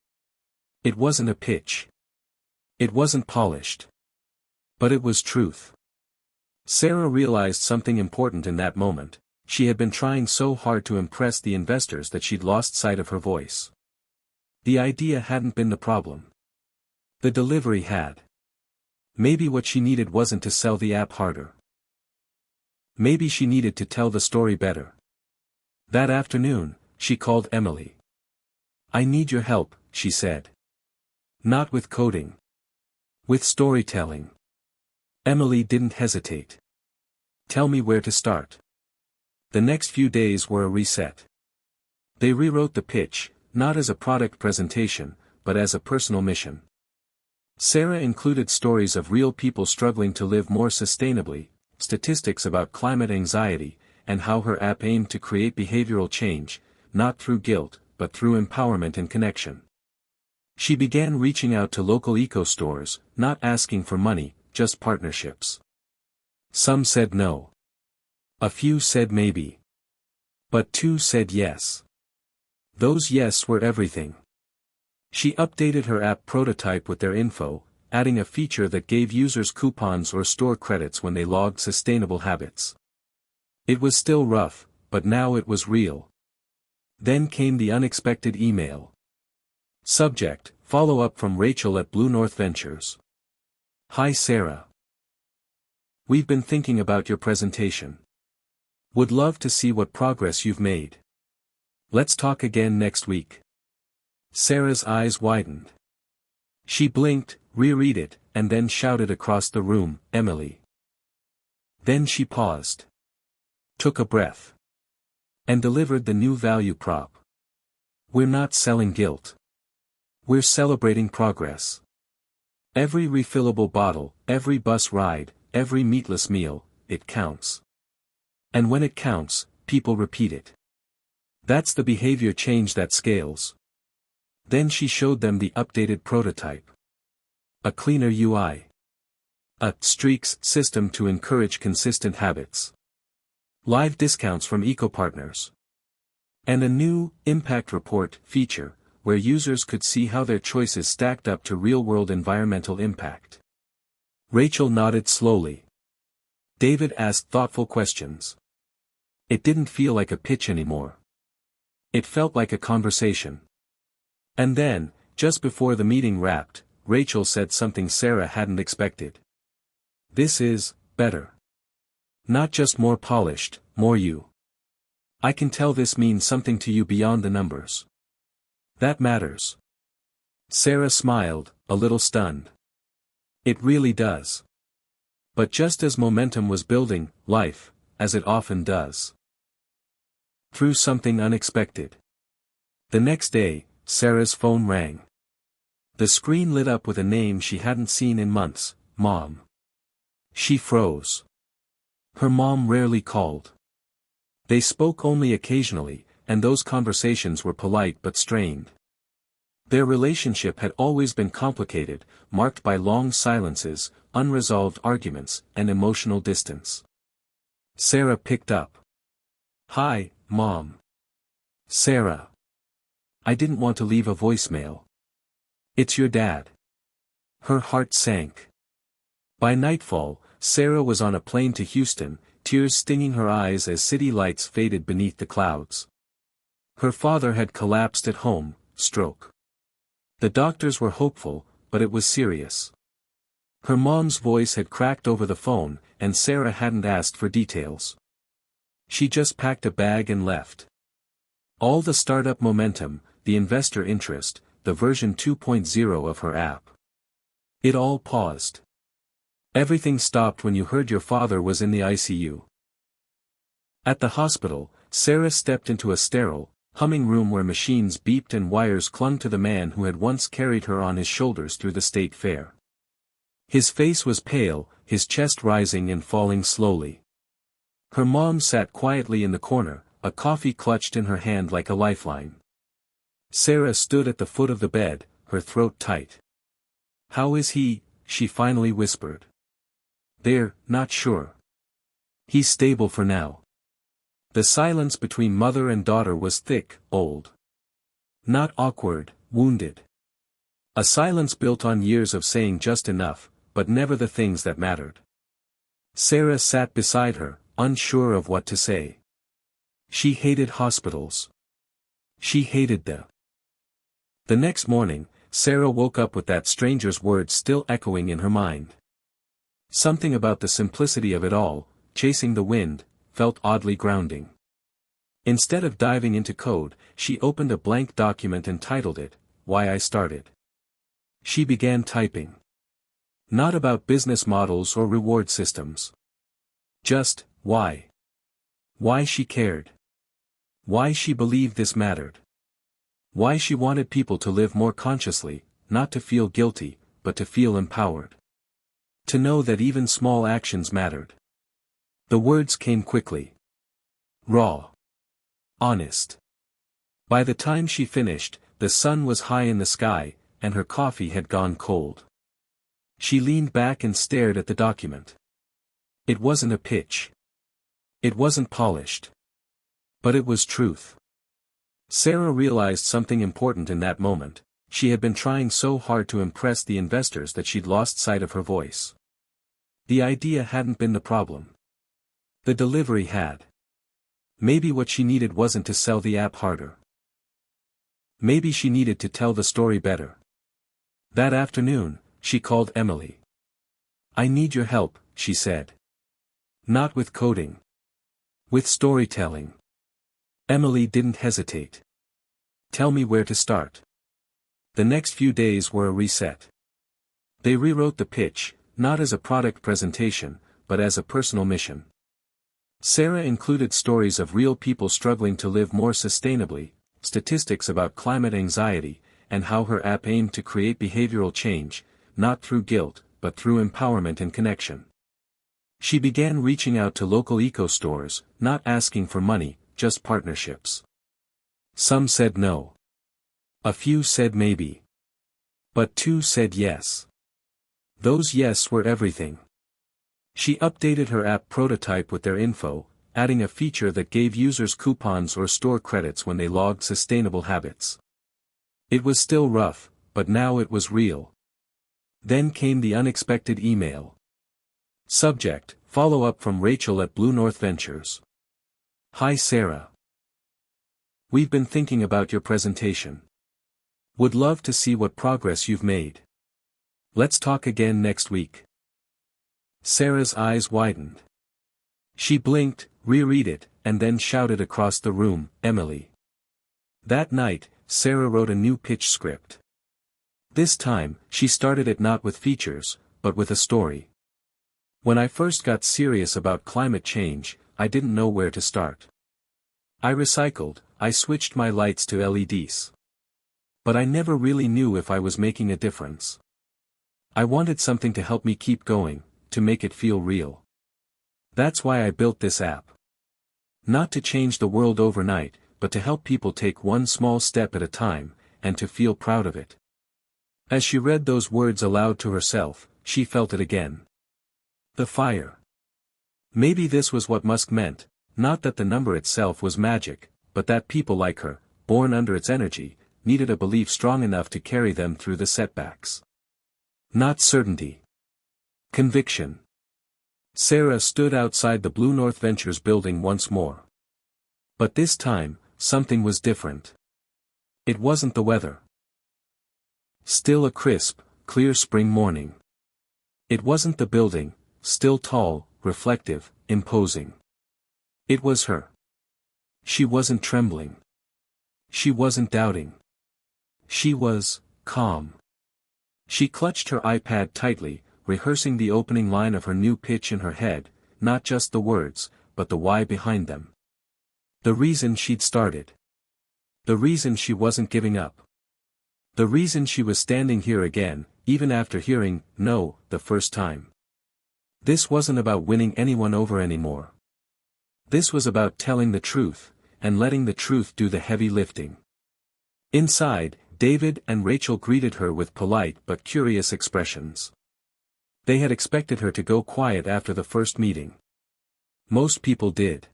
S1: It wasn't a pitch. It wasn't polished. But it was truth. Sarah realized something important in that moment. She had been trying so hard to impress the investors that she'd lost sight of her voice. The idea hadn't been the problem. The delivery had. Maybe what she needed wasn't to sell the app harder. Maybe she needed to tell the story better. That afternoon, she called Emily. I need your help, she said. Not with coding. With storytelling. Emily didn't hesitate. Tell me where to start. The next few days were a reset. They rewrote the pitch, not as a product presentation, but as a personal mission. Sarah included stories of real people struggling to live more sustainably, statistics about climate anxiety, and how her app aimed to create behavioral change, not through guilt, but through empowerment and connection. She began reaching out to local eco-stores, not asking for money, just partnerships. Some said no. A few said maybe. But 2 said yes. Those yes were everything. She updated her app prototype with their info, adding a feature that gave users coupons or store credits when they logged sustainable habits. It was still rough, but now it was real. Then came the unexpected email. Subject, follow-up from Rachel at Blue North Ventures. Hi Sarah. We've been thinking about your presentation. Would love to see what progress you've made. Let's talk again next week. Sarah's eyes widened. She blinked, reread it, and then shouted across the room, Emily. Then she paused. Took a breath. And delivered the new value prop. We're not selling guilt. We're celebrating progress. Every refillable bottle, every bus ride, every meatless meal, it counts. And when it counts, people repeat it. That's the behavior change that scales. Then she showed them the updated prototype. A cleaner UI. A streaks system to encourage consistent habits. Live discounts from eco-partners. And a new impact report feature, where users could see how their choices stacked up to real-world environmental impact. Rachel nodded slowly. David asked thoughtful questions. It didn't feel like a pitch anymore. It felt like a conversation. And then, just before the meeting wrapped, Rachel said something Sarah hadn't expected. This is better. Not just more polished, more you. I can tell this means something to you beyond the numbers. That matters. Sarah smiled, a little stunned. It really does. But just as momentum was building, life, as it often does, threw something unexpected. The next day, Sarah's phone rang. The screen lit up with a name she hadn't seen in months, Mom. She froze. Her mom rarely called. They spoke only occasionally, and those conversations were polite but strained. Their relationship had always been complicated, marked by long silences, unresolved arguments, and emotional distance. Sarah picked up. Hi, Mom. Sarah. I didn't want to leave a voicemail. It's your dad. Her heart sank. By nightfall, Sarah was on a plane to Houston, tears stinging her eyes as city lights faded beneath the clouds. Her father had collapsed at home, stroke. The doctors were hopeful, but it was serious. Her mom's voice had cracked over the phone, and Sarah hadn't asked for details. She just packed a bag and left. All the startup momentum, the investor interest, the version 2.0 of her app. It all paused. Everything stopped when you heard your father was in the ICU. At the hospital, Sarah stepped into a sterile, humming room where machines beeped and wires clung to the man who had once carried her on his shoulders through the state fair. His face was pale, his chest rising and falling slowly. Her mom sat quietly in the corner, a coffee clutched in her hand like a lifeline. Sarah stood at the foot of the bed, her throat tight. How is he? She finally whispered. They're not sure. He's stable for now. The silence between mother and daughter was thick, old. Not awkward, wounded. A silence built on years of saying just enough, but never the things that mattered. Sarah sat beside her, unsure of what to say. She hated hospitals. She hated The next morning, Sarah woke up with that stranger's words still echoing in her mind. Something about the simplicity of it all, chasing the wind, felt oddly grounding. Instead of diving into code, she opened a blank document and titled it, Why I Started. She began typing. Not about business models or reward systems. Just, why. Why she cared. Why she believed this mattered. Why she wanted people to live more consciously, not to feel guilty, but to feel empowered. To know that even small actions mattered. The words came quickly. Raw. Honest. By the time she finished, the sun was high in the sky, and her coffee had gone cold. She leaned back and stared at the document. It wasn't a pitch. It wasn't polished. But it was truth. Sarah realized something important in that moment. She had been trying so hard to impress the investors that she'd lost sight of her voice. The idea hadn't been the problem. The delivery had. Maybe what she needed wasn't to sell the app harder. Maybe she needed to tell the story better. That afternoon, she called Emily. I need your help, she said. Not with coding. With storytelling. Emily didn't hesitate. Tell me where to start. The next few days were a reset. They rewrote the pitch, not as a product presentation, but as a personal mission. Sarah included stories of real people struggling to live more sustainably, statistics about climate anxiety, and how her app aimed to create behavioral change, not through guilt, but through empowerment and connection. She began reaching out to local eco-stores, not asking for money, just partnerships. Some said no. A few said maybe. But 2 said yes. Those yes were everything. She updated her app prototype with their info, adding a feature that gave users coupons or store credits when they logged sustainable habits. It was still rough, but now it was real. Then came the unexpected email. Subject: follow-up from Rachel at Blue North Ventures. Hi Sarah. We've been thinking about your presentation. Would love to see what progress you've made. Let's talk again next week. Sarah's eyes widened. She blinked, reread it, and then shouted across the room, Emily. That night, Sarah wrote a new pitch script. This time, she started it not with features, but with a story. When I first got serious about climate change, I didn't know where to start. I recycled, I switched my lights to LEDs. But I never really knew if I was making a difference. I wanted something to help me keep going, to make it feel real. That's why I built this app. Not to change the world overnight, but to help people take one small step at a time, and to feel proud of it. As she read those words aloud to herself, she felt it again. The fire. Maybe this was what Musk meant, not that the number itself was magic, but that people like her, born under its energy, needed a belief strong enough to carry them through the setbacks. Not certainty. Conviction. Sarah stood outside the Blue North Ventures building once more. But this time, something was different. It wasn't the weather. Still a crisp, clear spring morning. It wasn't the building, still tall, reflective, imposing. It was her. She wasn't trembling. She wasn't doubting. She was calm. She clutched her iPad tightly, rehearsing the opening line of her new pitch in her head, not just the words, but the why behind them. The reason she'd started. The reason she wasn't giving up. The reason she was standing here again, even after hearing no the first time. This wasn't about winning anyone over anymore. This was about telling the truth, and letting the truth do the heavy lifting. Inside, David and Rachel greeted her with polite but curious expressions. They had expected her to go quiet after the first meeting. Most people did.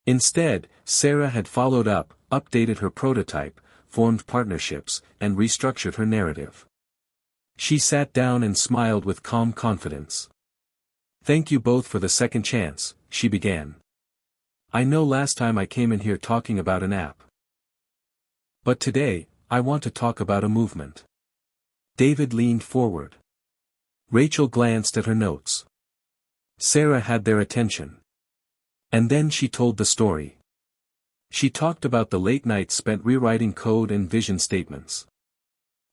S1: Instead, Sarah had followed up, updated her prototype, formed partnerships, and restructured her narrative. She sat down and smiled with calm confidence. Thank you both for the second chance, she began. I know last time I came in here talking about an app. But today, I want to talk about a movement. David leaned forward. Rachel glanced at her notes. Sarah had their attention. And then she told the story. She talked about the late nights spent rewriting code and vision statements.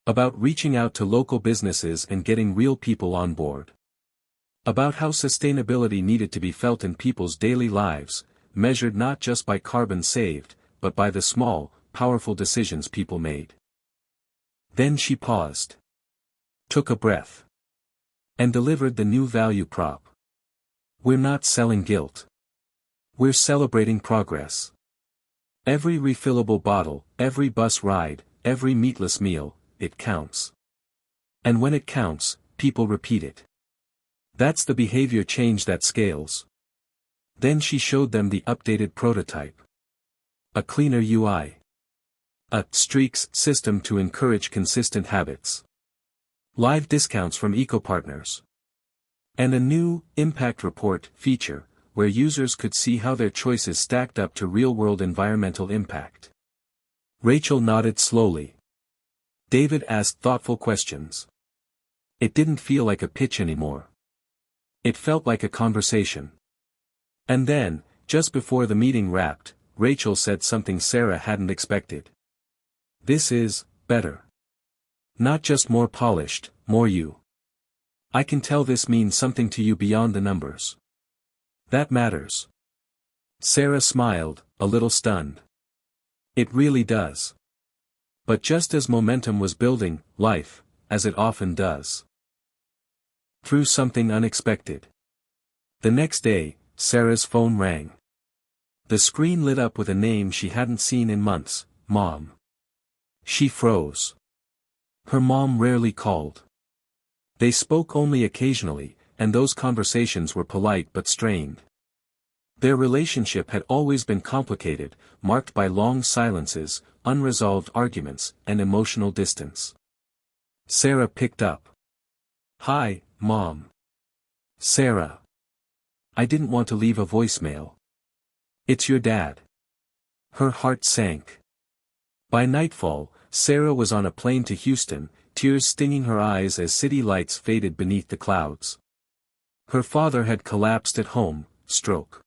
S1: About reaching out to local businesses and getting real people on board. About how sustainability needed to be felt in people's daily lives, measured not just by carbon saved, but by the small, powerful decisions people made. Then she paused. Took a breath. And delivered the new value prop. We're not selling guilt. We're celebrating progress. Every refillable bottle, every bus ride, every meatless meal, it counts. And when it counts, people repeat it. That's the behavior change that scales. Then she showed them the updated prototype. A cleaner UI. A streaks system to encourage consistent habits. Live discounts from eco-partners. And a new impact report feature, where users could see how their choices stacked up to real-world environmental impact. Rachel nodded slowly. David asked thoughtful questions. It didn't feel like a pitch anymore. It felt like a conversation. And then, just before the meeting wrapped, Rachel said something Sarah hadn't expected. This is better. Not just more polished, more you. I can tell this means something to you beyond the numbers. That matters. Sarah smiled, a little stunned. It really does. But just as momentum was building, life, as it often does, threw something unexpected. The next day, Sarah's phone rang. The screen lit up with a name she hadn't seen in months, Mom. She froze. Her mom rarely called. They spoke only occasionally, and those conversations were polite but strained. Their relationship had always been complicated, marked by long silences, unresolved arguments, and emotional distance. Sarah picked up. "Hi, Mom." "Sarah. I didn't want to leave a voicemail. It's your dad." Her heart sank. By nightfall, Sarah was on a plane to Houston, tears stinging her eyes as city lights faded beneath the clouds. Her father had collapsed at home, stroke.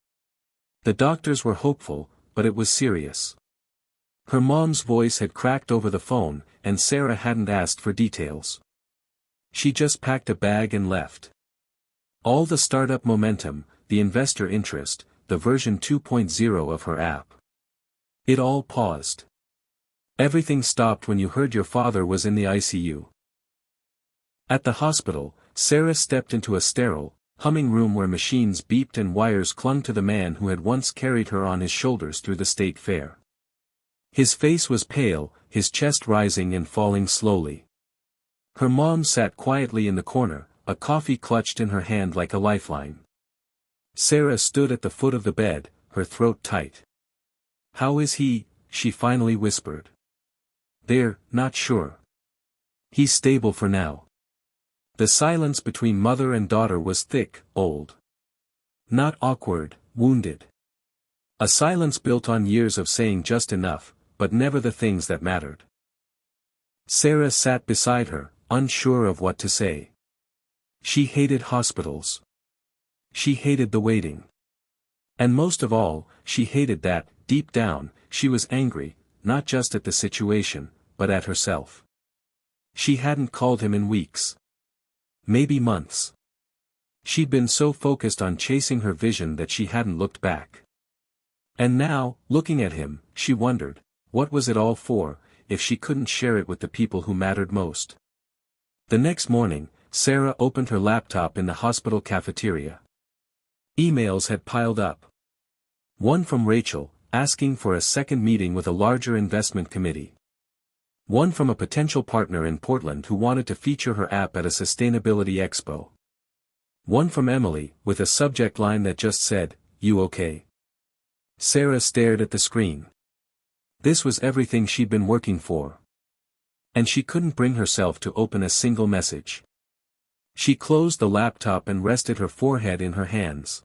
S1: The doctors were hopeful, but it was serious. Her mom's voice had cracked over the phone, and Sarah hadn't asked for details. She just packed a bag and left. All the startup momentum, the investor interest, the version 2.0 of her app. It all paused. Everything stopped when you heard your father was in the ICU. At the hospital, Sarah stepped into a sterile, humming room where machines beeped and wires clung to the man who had once carried her on his shoulders through the state fair. His face was pale, his chest rising and falling slowly. Her mom sat quietly in the corner, a coffee clutched in her hand like a lifeline. Sarah stood at the foot of the bed, her throat tight. "How is he?" she finally whispered. "They're not sure. He's stable for now." The silence between mother and daughter was thick, old. Not awkward, wounded. A silence built on years of saying just enough, but never the things that mattered. Sarah sat beside her, unsure of what to say. She hated hospitals. She hated the waiting. And most of all, she hated that, deep down, she was angry, not just at the situation, but at herself. She hadn't called him in weeks. Maybe months. She'd been so focused on chasing her vision that she hadn't looked back. And now, looking at him, she wondered, what was it all for, if she couldn't share it with the people who mattered most? The next morning, Sarah opened her laptop in the hospital cafeteria. Emails had piled up. One from Rachel, asking for a second meeting with a larger investment committee. One from a potential partner in Portland who wanted to feature her app at a sustainability expo. One from Emily, with a subject line that just said, "You okay?" Sarah stared at the screen. This was everything she'd been working for. And she couldn't bring herself to open a single message. She closed the laptop and rested her forehead in her hands.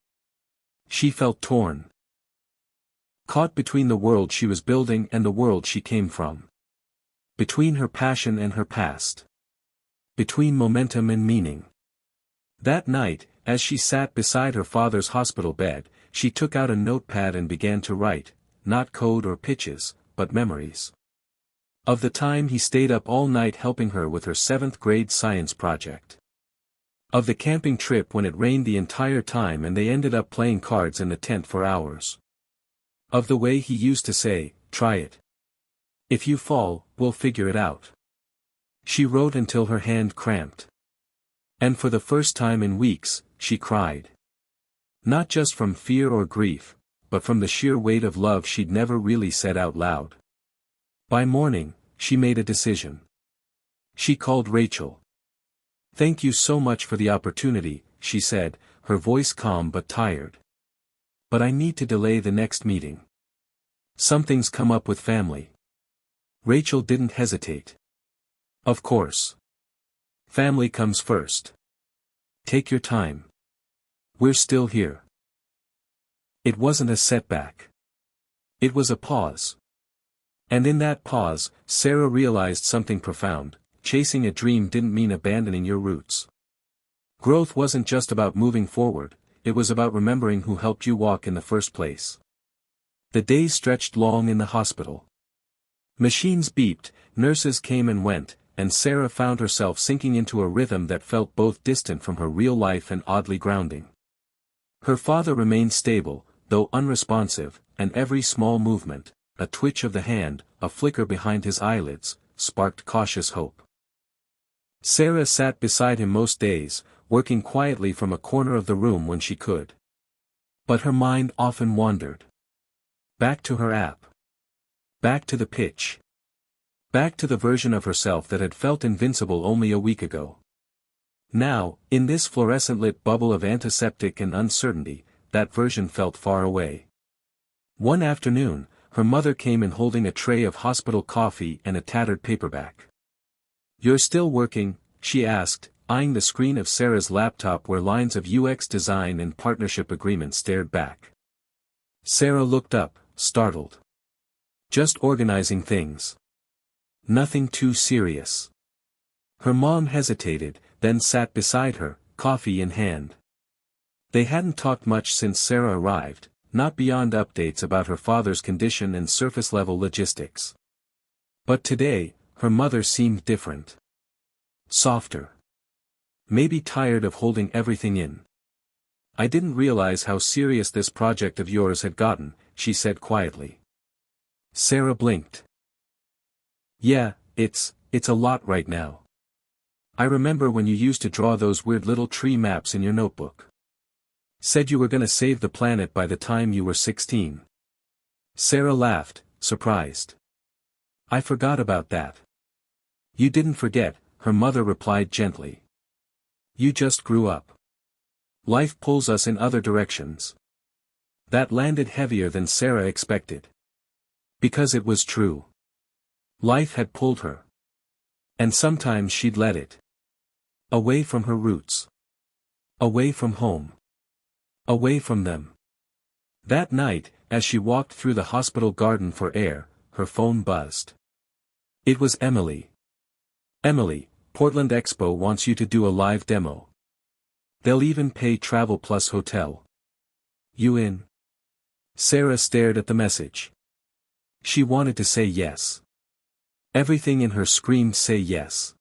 S1: She felt torn. Caught between the world she was building and the world she came from. Between her passion and her past. Between momentum and meaning. That night, as she sat beside her father's hospital bed, she took out a notepad and began to write, not code or pitches, but memories. Of the time he stayed up all night helping her with her 7th grade science project. Of the camping trip when it rained the entire time and they ended up playing cards in the tent for hours. Of the way he used to say, "Try it. If you fall, we'll figure it out." She wrote until her hand cramped. And for the first time in weeks, she cried. Not just from fear or grief, but from the sheer weight of love she'd never really said out loud. By morning, she made a decision. She called Rachel. "Thank you so much for the opportunity," she said, her voice calm but tired. "But I need to delay the next meeting. Something's come up with family." Rachel didn't hesitate. "Of course. Family comes first. Take your time. We're still here." It wasn't a setback. It was a pause. And in that pause, Sarah realized something profound: chasing a dream didn't mean abandoning your roots. Growth wasn't just about moving forward, it was about remembering who helped you walk in the first place. The days stretched long in the hospital. Machines beeped, nurses came and went, and Sarah found herself sinking into a rhythm that felt both distant from her real life and oddly grounding. Her father remained stable, though unresponsive, and every small movement, a twitch of the hand, a flicker behind his eyelids, sparked cautious hope. Sarah sat beside him most days, working quietly from a corner of the room when she could. But her mind often wandered. Back to her app. Back to the pitch. Back to the version of herself that had felt invincible only a week ago. Now, in this fluorescent-lit bubble of antiseptic and uncertainty, that version felt far away. One afternoon, her mother came in holding a tray of hospital coffee and a tattered paperback. "You're still working?" she asked, eyeing the screen of Sarah's laptop where lines of UX design and partnership agreements stared back. Sarah looked up, startled. "Just organizing things. Nothing too serious." Her mom hesitated, then sat beside her, coffee in hand. They hadn't talked much since Sarah arrived, not beyond updates about her father's condition and surface-level logistics. But today, her mother seemed different. Softer. Maybe tired of holding everything in. "I didn't realize how serious this project of yours had gotten," she said quietly. Sarah blinked. "Yeah, it's a lot right now. I remember when you used to draw those weird little tree maps in your notebook. Said you were gonna save the planet by the time you were 16. Sarah laughed, surprised. "I forgot about that." "You didn't forget," her mother replied gently. "You just grew up. Life pulls us in other directions." That landed heavier than Sarah expected. Because it was true. Life had pulled her. And sometimes she'd let it. Away from her roots. Away from home. Away from them. That night, as she walked through the hospital garden for air, her phone buzzed. It was Emily. "Emily, Portland Expo wants you to do a live demo. They'll even pay travel plus hotel. You in?" Sarah stared at the message. She wanted to say yes. Everything in her screamed say yes.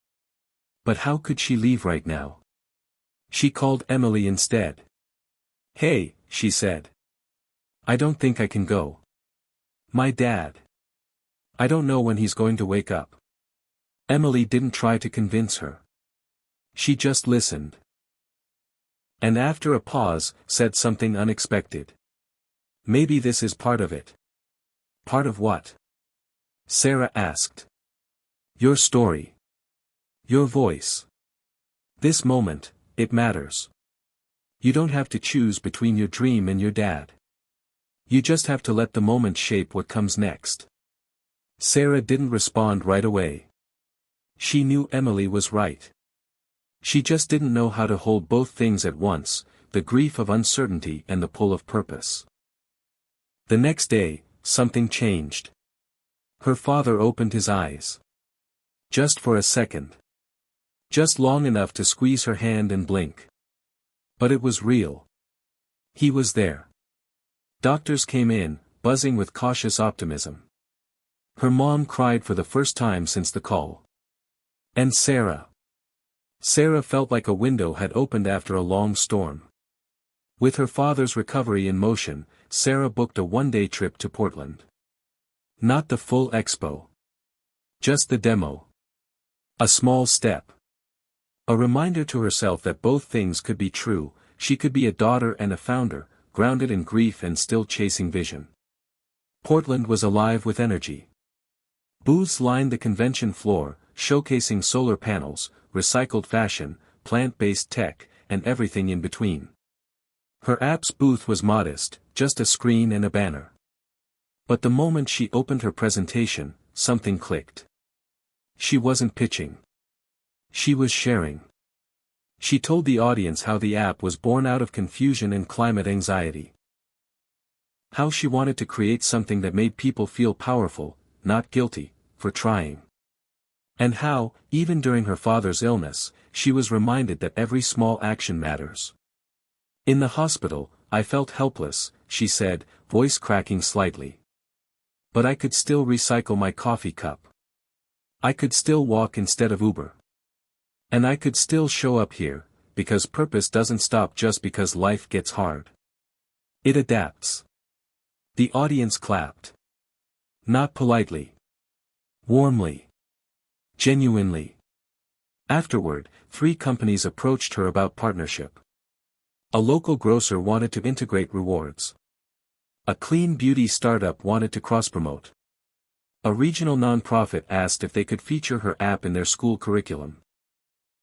S1: But how could she leave right now? She called Emily instead. "Hey," she said. "I don't think I can go. My dad. I don't know when he's going to wake up." Emily didn't try to convince her. She just listened. And after a pause, said something unexpected. "Maybe this is part of it." "Part of what?" Sarah asked. "Your story. Your voice. This moment, it matters. You don't have to choose between your dream and your dad. You just have to let the moment shape what comes next." Sarah didn't respond right away. She knew Emily was right. She just didn't know how to hold both things at once, the grief of uncertainty and the pull of purpose. The next day, something changed. Her father opened his eyes. Just for a second. Just long enough to squeeze her hand and blink. But it was real. He was there. Doctors came in, buzzing with cautious optimism. Her mom cried for the first time since the call. And Sarah. Sarah felt like a window had opened after a long storm. With her father's recovery in motion, Sarah booked a one-day trip to Portland. Not the full expo. Just the demo. A small step. A reminder to herself that both things could be true, she could be a daughter and a founder, grounded in grief and still chasing vision. Portland was alive with energy. Booths lined the convention floor, showcasing solar panels, recycled fashion, plant-based tech, and everything in between. Her app's booth was modest, just a screen and a banner. But the moment she opened her presentation, something clicked. She wasn't pitching. She was sharing. She told the audience how the app was born out of confusion and climate anxiety. How she wanted to create something that made people feel powerful, not guilty, for trying. And how, even during her father's illness, she was reminded that every small action matters. "In the hospital, I felt helpless," she said, voice cracking slightly. "But I could still recycle my coffee cup. I could still walk instead of Uber. And I could still show up here, because purpose doesn't stop just because life gets hard. It adapts." The audience clapped. Not politely. Warmly. Genuinely. Afterward, 3 companies approached her about partnership. A local grocer wanted to integrate rewards. A clean beauty startup wanted to cross-promote. A regional nonprofit asked if they could feature her app in their school curriculum.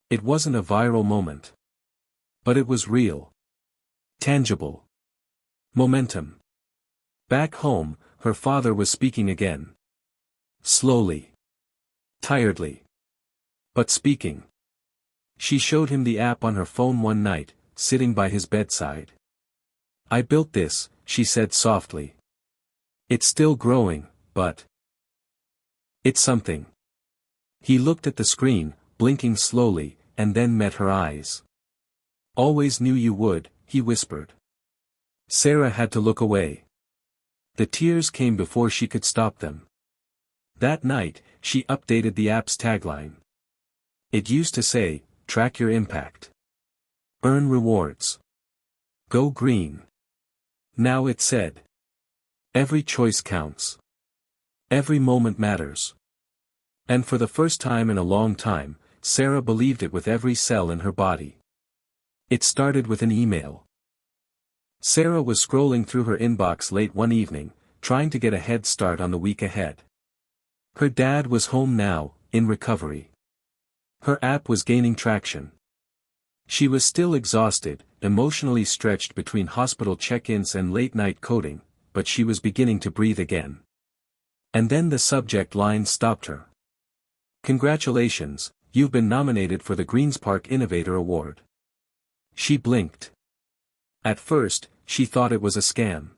S1: It wasn't a viral moment. But it was real. Tangible. Momentum. Back home, her father was speaking again. Slowly. Tiredly. But speaking. She showed him the app on her phone one night, sitting by his bedside. "I built this," she said softly. "It's still growing, but it's something." He looked at the screen, blinking slowly, and then met her eyes. "Always knew you would," he whispered. Sarah had to look away. The tears came before she could stop them. That night, she updated the app's tagline. It used to say, "Track your impact. Earn rewards. Go green." Now it said, "Every choice counts. Every moment matters." And for the first time in a long time, Sarah believed it with every cell in her body. It started with an email. Sarah was scrolling through her inbox late one evening, trying to get a head start on the week ahead. Her dad was home now, in recovery. Her app was gaining traction. She was still exhausted, emotionally stretched between hospital check-ins and late-night coding, but she was beginning to breathe again. And then the subject line stopped her. "Congratulations, you've been nominated for the Greens Park Innovator Award." She blinked. At first, she thought it was a scam.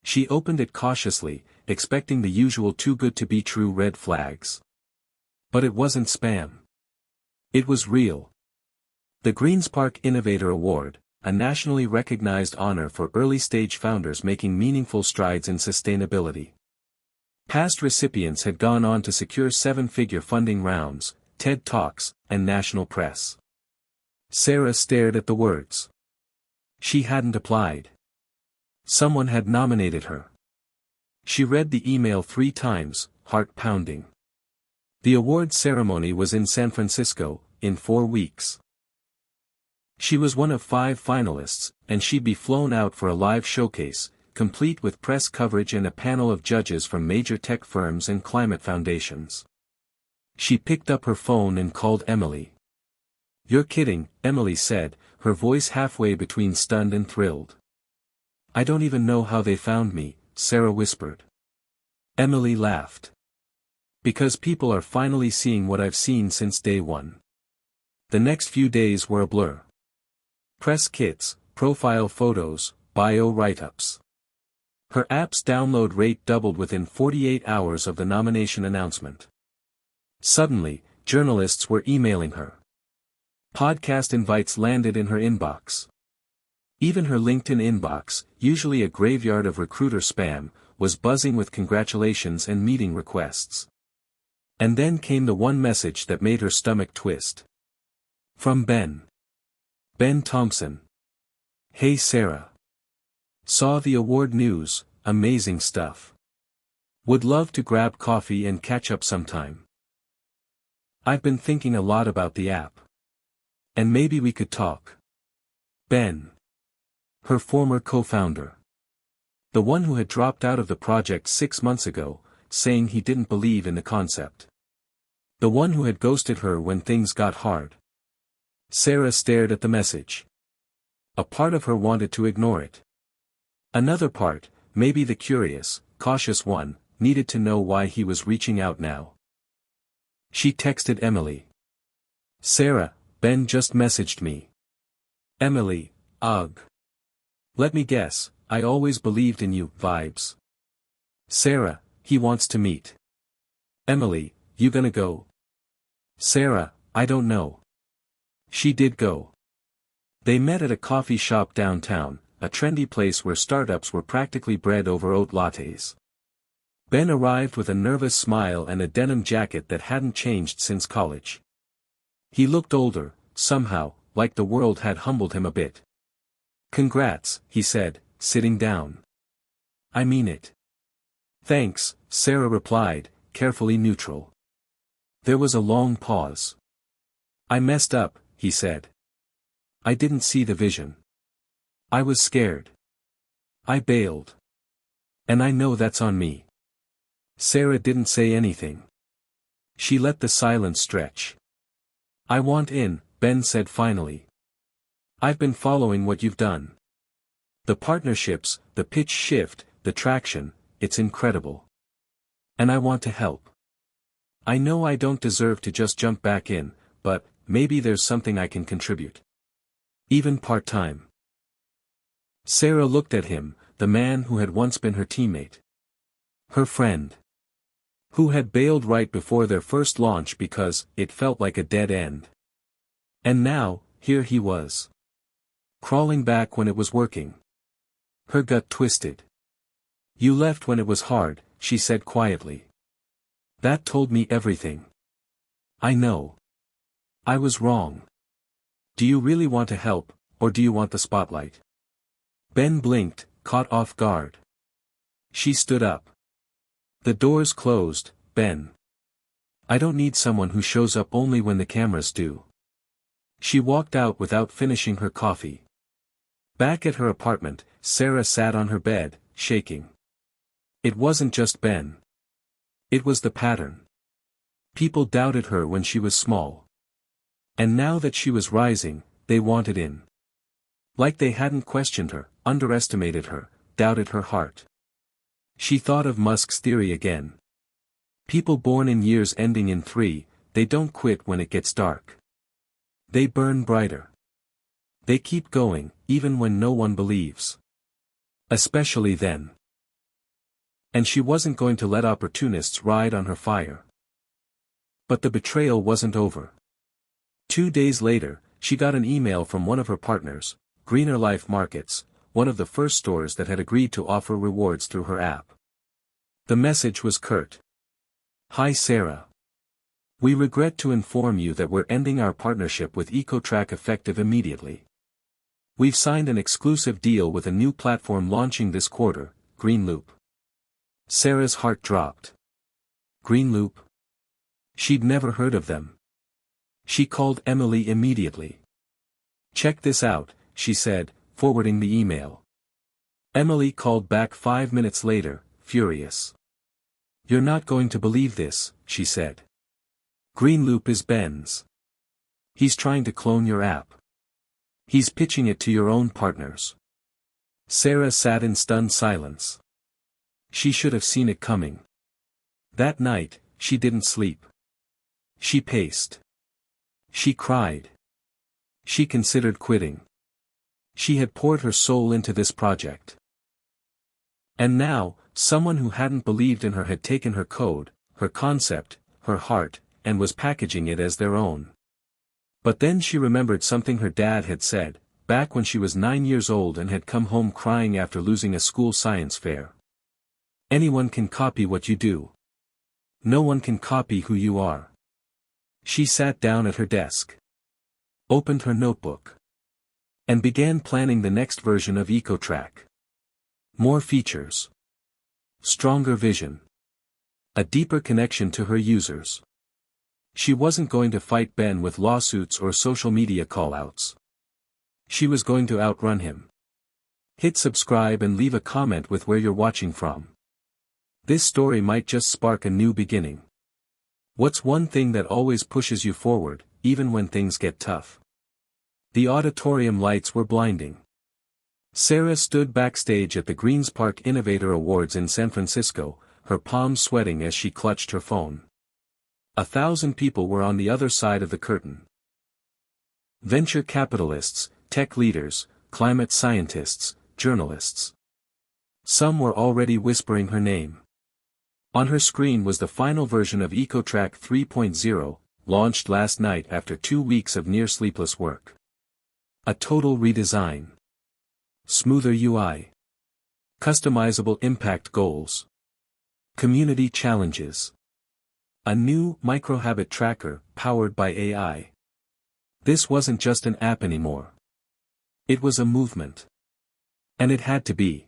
S1: She opened it cautiously, expecting the usual too-good-to-be-true red flags. But it wasn't spam. It was real. The Greens Park Innovator Award, a nationally recognized honor for early-stage founders making meaningful strides in sustainability. Past recipients had gone on to secure seven-figure funding rounds, TED Talks, and national press. Sarah stared at the words. She hadn't applied. Someone had nominated her. She read the email 3 times, heart pounding. The award ceremony was in San Francisco, in 4 weeks. She was one of 5 finalists, and she'd be flown out for a live showcase, complete with press coverage and a panel of judges from major tech firms and climate foundations. She picked up her phone and called Emily. "You're kidding," Emily said, her voice halfway between stunned and thrilled. "I don't even know how they found me," Sarah whispered. Emily laughed. "Because people are finally seeing what I've seen since day one." The next few days were a blur. Press kits, profile photos, bio write-ups. Her app's download rate doubled within 48 hours of the nomination announcement. Suddenly, journalists were emailing her. Podcast invites landed in her inbox. Even her LinkedIn inbox, usually a graveyard of recruiter spam, was buzzing with congratulations and meeting requests. And then came the one message that made her stomach twist. From Ben. Ben Thompson. "Hey Sarah. Saw the award news, amazing stuff. Would love to grab coffee and catch up sometime. I've been thinking a lot about the app. And maybe we could talk." Ben. Her former co-founder. The one who had dropped out of the project 6 months ago, saying he didn't believe in the concept. The one who had ghosted her when things got hard. Sarah stared at the message. A part of her wanted to ignore it. Another part, maybe the curious, cautious one, needed to know why he was reaching out now. She texted Emily. "Sarah, Ben just messaged me." Emily, "Ugh. Let me guess, I always believed in you, vibes." Sarah, "He wants to meet." Emily, "You gonna go?" Sarah, "I don't know." She did go. They met at a coffee shop downtown, a trendy place where startups were practically bred over oat lattes. Ben arrived with a nervous smile and a denim jacket that hadn't changed since college. He looked older, somehow, like the world had humbled him a bit. "Congrats," he said, sitting down. "I mean it." "Thanks," Sarah replied, carefully neutral. There was a long pause. "I messed up," he said. "I didn't see the vision. I was scared. I bailed. And I know that's on me." Sarah didn't say anything. She let the silence stretch. "I want in," Ben said finally. "I've been following what you've done. The partnerships, the pitch shift, the the traction, it's incredible. And I want to help. I know I don't deserve to just jump back in, but maybe there's something I can contribute. Even part-time. Sarah looked at him, the man who had once been her teammate. Her friend. Who had bailed right before their first launch because it felt like a dead end. And now, here he was. Crawling back when it was working. Her gut twisted. You left when it was hard, she said quietly. That told me everything. I know. I was wrong. Do you really want to help, or do you want the spotlight? Ben blinked, caught off guard. She stood up. The doors closed, Ben. I don't need someone who shows up only when the cameras do. She walked out without finishing her coffee. Back at her apartment, Sarah sat on her bed, shaking. It wasn't just Ben. It was the pattern. People doubted her when she was small. And now that she was rising, they wanted in. Like they hadn't questioned her, underestimated her, doubted her heart. She thought of Musk's theory again. People born in years ending in 3, they don't quit when it gets dark. They burn brighter. They keep going, even when no one believes. Especially then. And she wasn't going to let opportunists ride on her fire. But the betrayal wasn't over. 2 days later, she got an email from one of her partners, Greener Life Markets, one of the first stores that had agreed to offer rewards through her app. The message was curt. Hi Sarah. We regret to inform you that we're ending our partnership with EcoTrack effective immediately. We've signed an exclusive deal with a new platform launching this quarter, Greenloop. Sarah's heart dropped. Greenloop? She'd never heard of them. She called Emily immediately. Check this out, she said, forwarding the email. Emily called back 5 minutes later, furious. You're not going to believe this, she said. Greenloop is Ben's. He's trying to clone your app. He's pitching it to your own partners. Sarah sat in stunned silence. She should have seen it coming. That night, she didn't sleep. She paced. She cried. She considered quitting. She had poured her soul into this project. And now, someone who hadn't believed in her had taken her code, her concept, her heart, and was packaging it as their own. But then she remembered something her dad had said, back when she was 9 years old and had come home crying after losing a school science fair. Anyone can copy what you do. No one can copy who you are. She sat down at her desk. Opened her notebook. And began planning the next version of EcoTrack. More features. Stronger vision. A deeper connection to her users. She wasn't going to fight Ben with lawsuits or social media callouts. She was going to outrun him. Hit subscribe and leave a comment with where you're watching from. This story might just spark a new beginning. What's one thing that always pushes you forward, even when things get tough? The auditorium lights were blinding. Sarah stood backstage at the Greens Park Innovator Awards in San Francisco, her palms sweating as she clutched her phone. 1,000 people were on the other side of the curtain. Venture capitalists, tech leaders, climate scientists, journalists. Some were already whispering her name. On her screen was the final version of EcoTrack 3.0, launched last night after 2 weeks of near-sleepless work. A total redesign. Smoother UI. Customizable impact goals. Community challenges. A new microhabit tracker, powered by AI. This wasn't just an app anymore. It was a movement. And it had to be.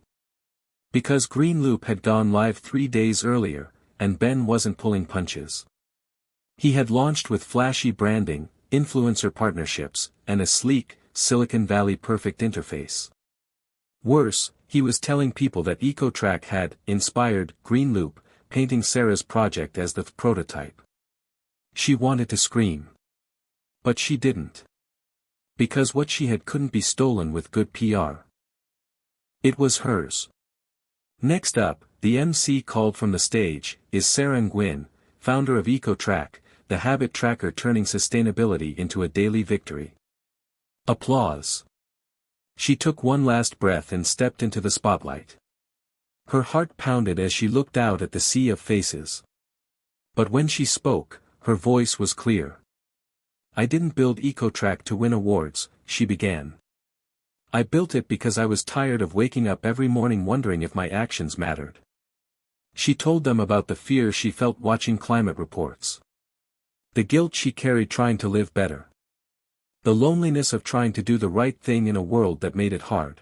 S1: Because Greenloop had gone live 3 days earlier, and Ben wasn't pulling punches. He had launched with flashy branding, influencer partnerships, and a sleek, Silicon Valley perfect interface. Worse, he was telling people that EcoTrack had inspired Greenloop, painting Sarah's project as the prototype. She wanted to scream. But she didn't. Because what she had couldn't be stolen with good PR. It was hers. Next up, the MC called from the stage, is Sarah Nguyen, founder of EcoTrack, the habit tracker turning sustainability into a daily victory. Applause. She took one last breath and stepped into the spotlight. Her heart pounded as she looked out at the sea of faces. But when she spoke, her voice was clear. I didn't build EcoTrack to win awards, she began. I built it because I was tired of waking up every morning wondering if my actions mattered. She told them about the fear she felt watching climate reports. The guilt she carried trying to live better. The loneliness of trying to do the right thing in a world that made it hard.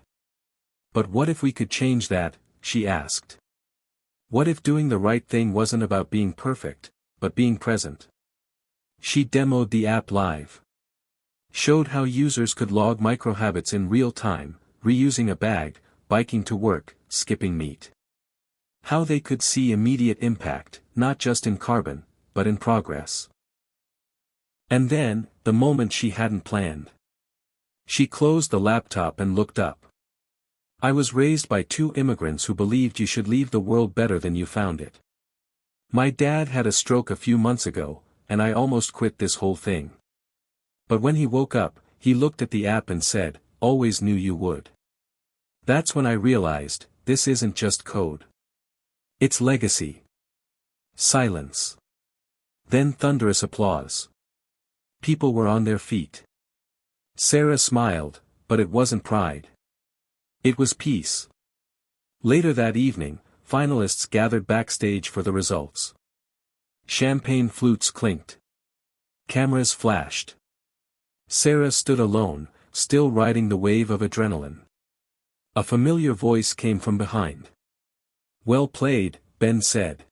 S1: But what if we could change that, she asked. What if doing the right thing wasn't about being perfect, but being present? She demoed the app live. Showed how users could log microhabits in real time, reusing a bag, biking to work, skipping meat. How they could see immediate impact, not just in carbon, but in progress. And then, the moment she hadn't planned. She closed the laptop and looked up. I was raised by two immigrants who believed you should leave the world better than you found it. My dad had a stroke a few months ago, and I almost quit this whole thing. But when he woke up, he looked at the app and said, always knew you would. That's when I realized, this isn't just code. It's legacy. Silence. Then thunderous applause. People were on their feet. Sarah smiled, but it wasn't pride. It was peace. Later that evening, finalists gathered backstage for the results. Champagne flutes clinked. Cameras flashed. Sarah stood alone, still riding the wave of adrenaline. A familiar voice came from behind. Well played, Ben said.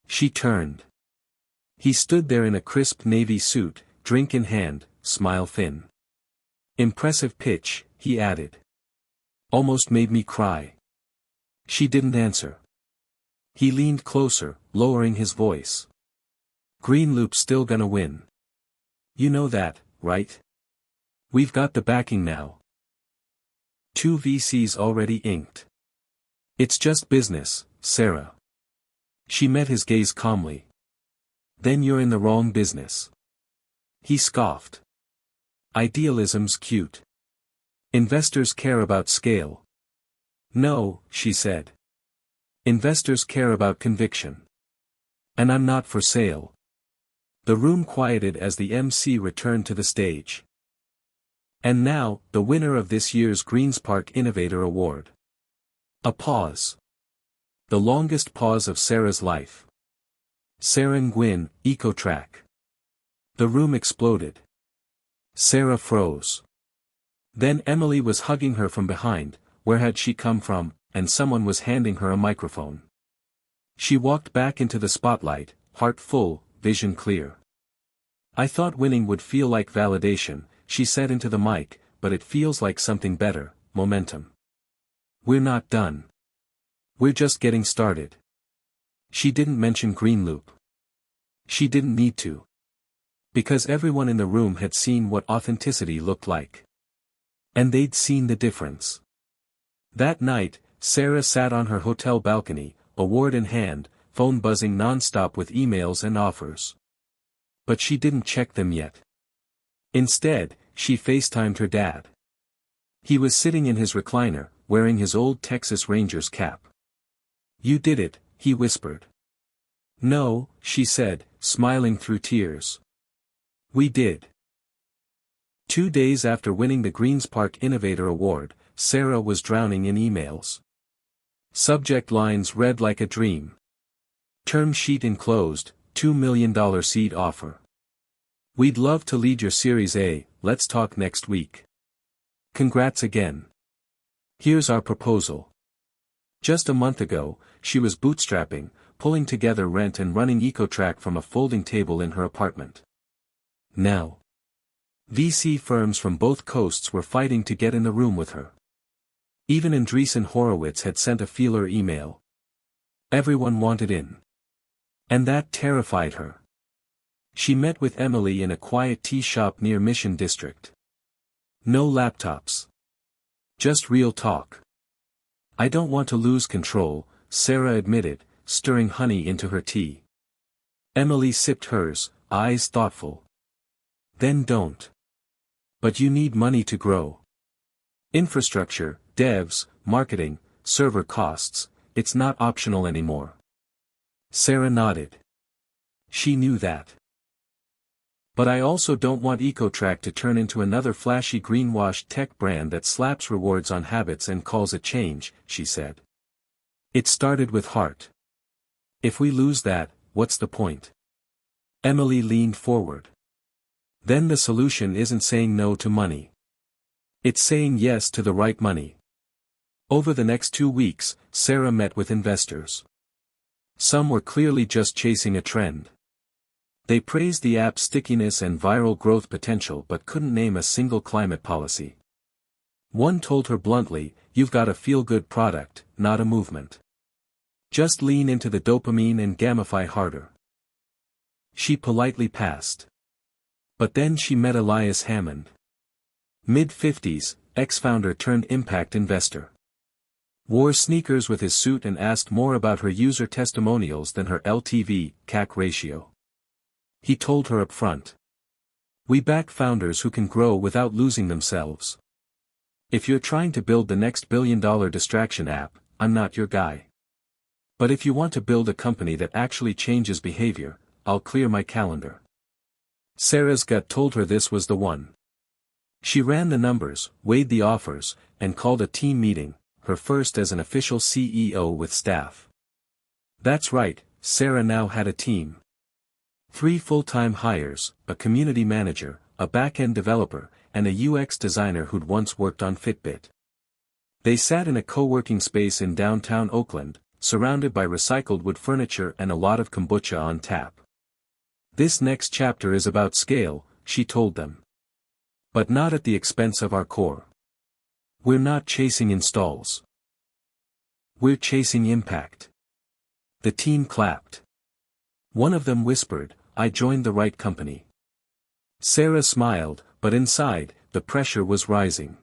S1: She turned. He stood there in a crisp navy suit, drink in hand, smile thin. Impressive pitch, he added. Almost made me cry. She didn't answer. He leaned closer, lowering his voice. Green Loop's still gonna win. You know that, right? We've got the backing now. 2 VCs already inked. It's just business, Sarah. She met his gaze calmly. Then you're in the wrong business. He scoffed. Idealism's cute. Investors care about scale. No, she said. Investors care about conviction. And I'm not for sale. The room quieted as the MC returned to the stage. And now, the winner of this year's Greens Park Innovator Award. A pause. The longest pause of Sarah's life. Sarah Nguyen, EcoTrack. The room exploded. Sarah froze. Then Emily was hugging her from behind, where had she come from, and someone was handing her a microphone. She walked back into the spotlight, heart full, vision clear. I thought winning would feel like validation, she said into the mic, but it feels like something better, momentum. We're not done. We're just getting started. She didn't mention Green Loop. She didn't need to. Because everyone in the room had seen what authenticity looked like. And they'd seen the difference. That night, Sarah sat on her hotel balcony, award in hand, phone buzzing non-stop with emails and offers. But she didn't check them yet. Instead, she FaceTimed her dad. He was sitting in his recliner, wearing his old Texas Rangers cap. You did it, he whispered. No, she said, smiling through tears. We did. 2 days after winning the Greens Park Innovator Award, Sarah was drowning in emails. Subject lines read like a dream. Term sheet enclosed, $2 million seed offer. We'd love to lead your Series A, let's talk next week. Congrats again. Here's our proposal. Just a month ago, she was bootstrapping, pulling together rent and running EcoTrack from a folding table in her apartment. Now, VC firms from both coasts were fighting to get in the room with her. Even Andreessen Horowitz had sent a feeler email. Everyone wanted in. And that terrified her. She met with Emily in a quiet tea shop near Mission District. No laptops. Just real talk. I don't want to lose control, Sarah admitted, stirring honey into her tea. Emily sipped hers, eyes thoughtful. Then don't. But you need money to grow. Infrastructure, devs, marketing, server costs, it's not optional anymore. Sarah nodded. She knew that. But I also don't want EcoTrack to turn into another flashy greenwashed tech brand that slaps rewards on habits and calls it change, she said. It started with heart. If we lose that, what's the point? Emily leaned forward. Then the solution isn't saying no to money. It's saying yes to the right money. Over the next 2 weeks, Sarah met with investors. Some were clearly just chasing a trend. They praised the app's stickiness and viral growth potential but couldn't name a single climate policy. One told her bluntly, "You've got a feel-good product, not a movement. Just lean into the dopamine and gamify harder." She politely passed. But then she met Elias Hammond. Mid-50s, ex-founder turned impact investor. Wore sneakers with his suit and asked more about her user testimonials than her LTV/CAC ratio. He told her up front. "We back founders who can grow without losing themselves. If you're trying to build the next billion-dollar distraction app, I'm not your guy. But if you want to build a company that actually changes behavior, I'll clear my calendar." Sarah's gut told her this was the one. She ran the numbers, weighed the offers, and called a team meeting, her first as an official CEO with staff. That's right, Sarah now had a team. 3 full-time hires, a community manager, a back-end developer, and a UX designer who'd once worked on Fitbit. They sat in a co-working space in downtown Oakland, surrounded by recycled wood furniture and a lot of kombucha on tap. "This next chapter is about scale," she told them. "But not at the expense of our core. We're not chasing installs. We're chasing impact." The team clapped. One of them whispered, "I joined the right company." Sarah smiled, but inside, the pressure was rising.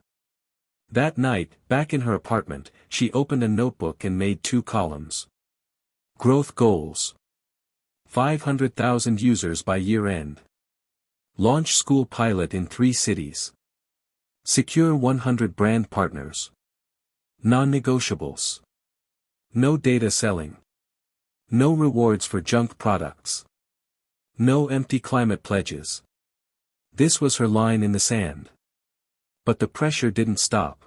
S1: That night, back in her apartment, she opened a notebook and made 2 columns. Growth goals. 500,000 users by year-end. Launch school pilot in 3 cities. Secure 100 brand partners. Non-negotiables. No data selling. No rewards for junk products. No empty climate pledges. This was her line in the sand. But the pressure didn't stop.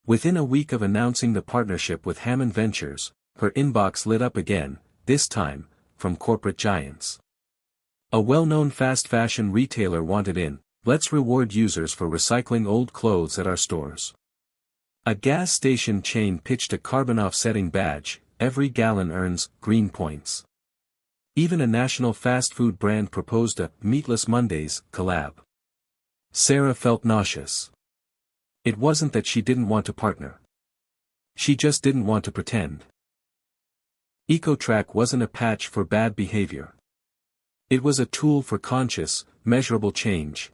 S1: Within a week of announcing the partnership with Hammond Ventures, her inbox lit up again, this time, from corporate giants. A well-known fast fashion retailer wanted in, "Let's reward users for recycling old clothes at our stores." A gas station chain pitched a carbon offsetting badge, "Every gallon earns green points." Even a national fast food brand proposed a Meatless Mondays collab. Sarah felt nauseous. It wasn't that she didn't want to partner. She just didn't want to pretend. EcoTrack wasn't a patch for bad behavior. It was a tool for conscious, measurable change.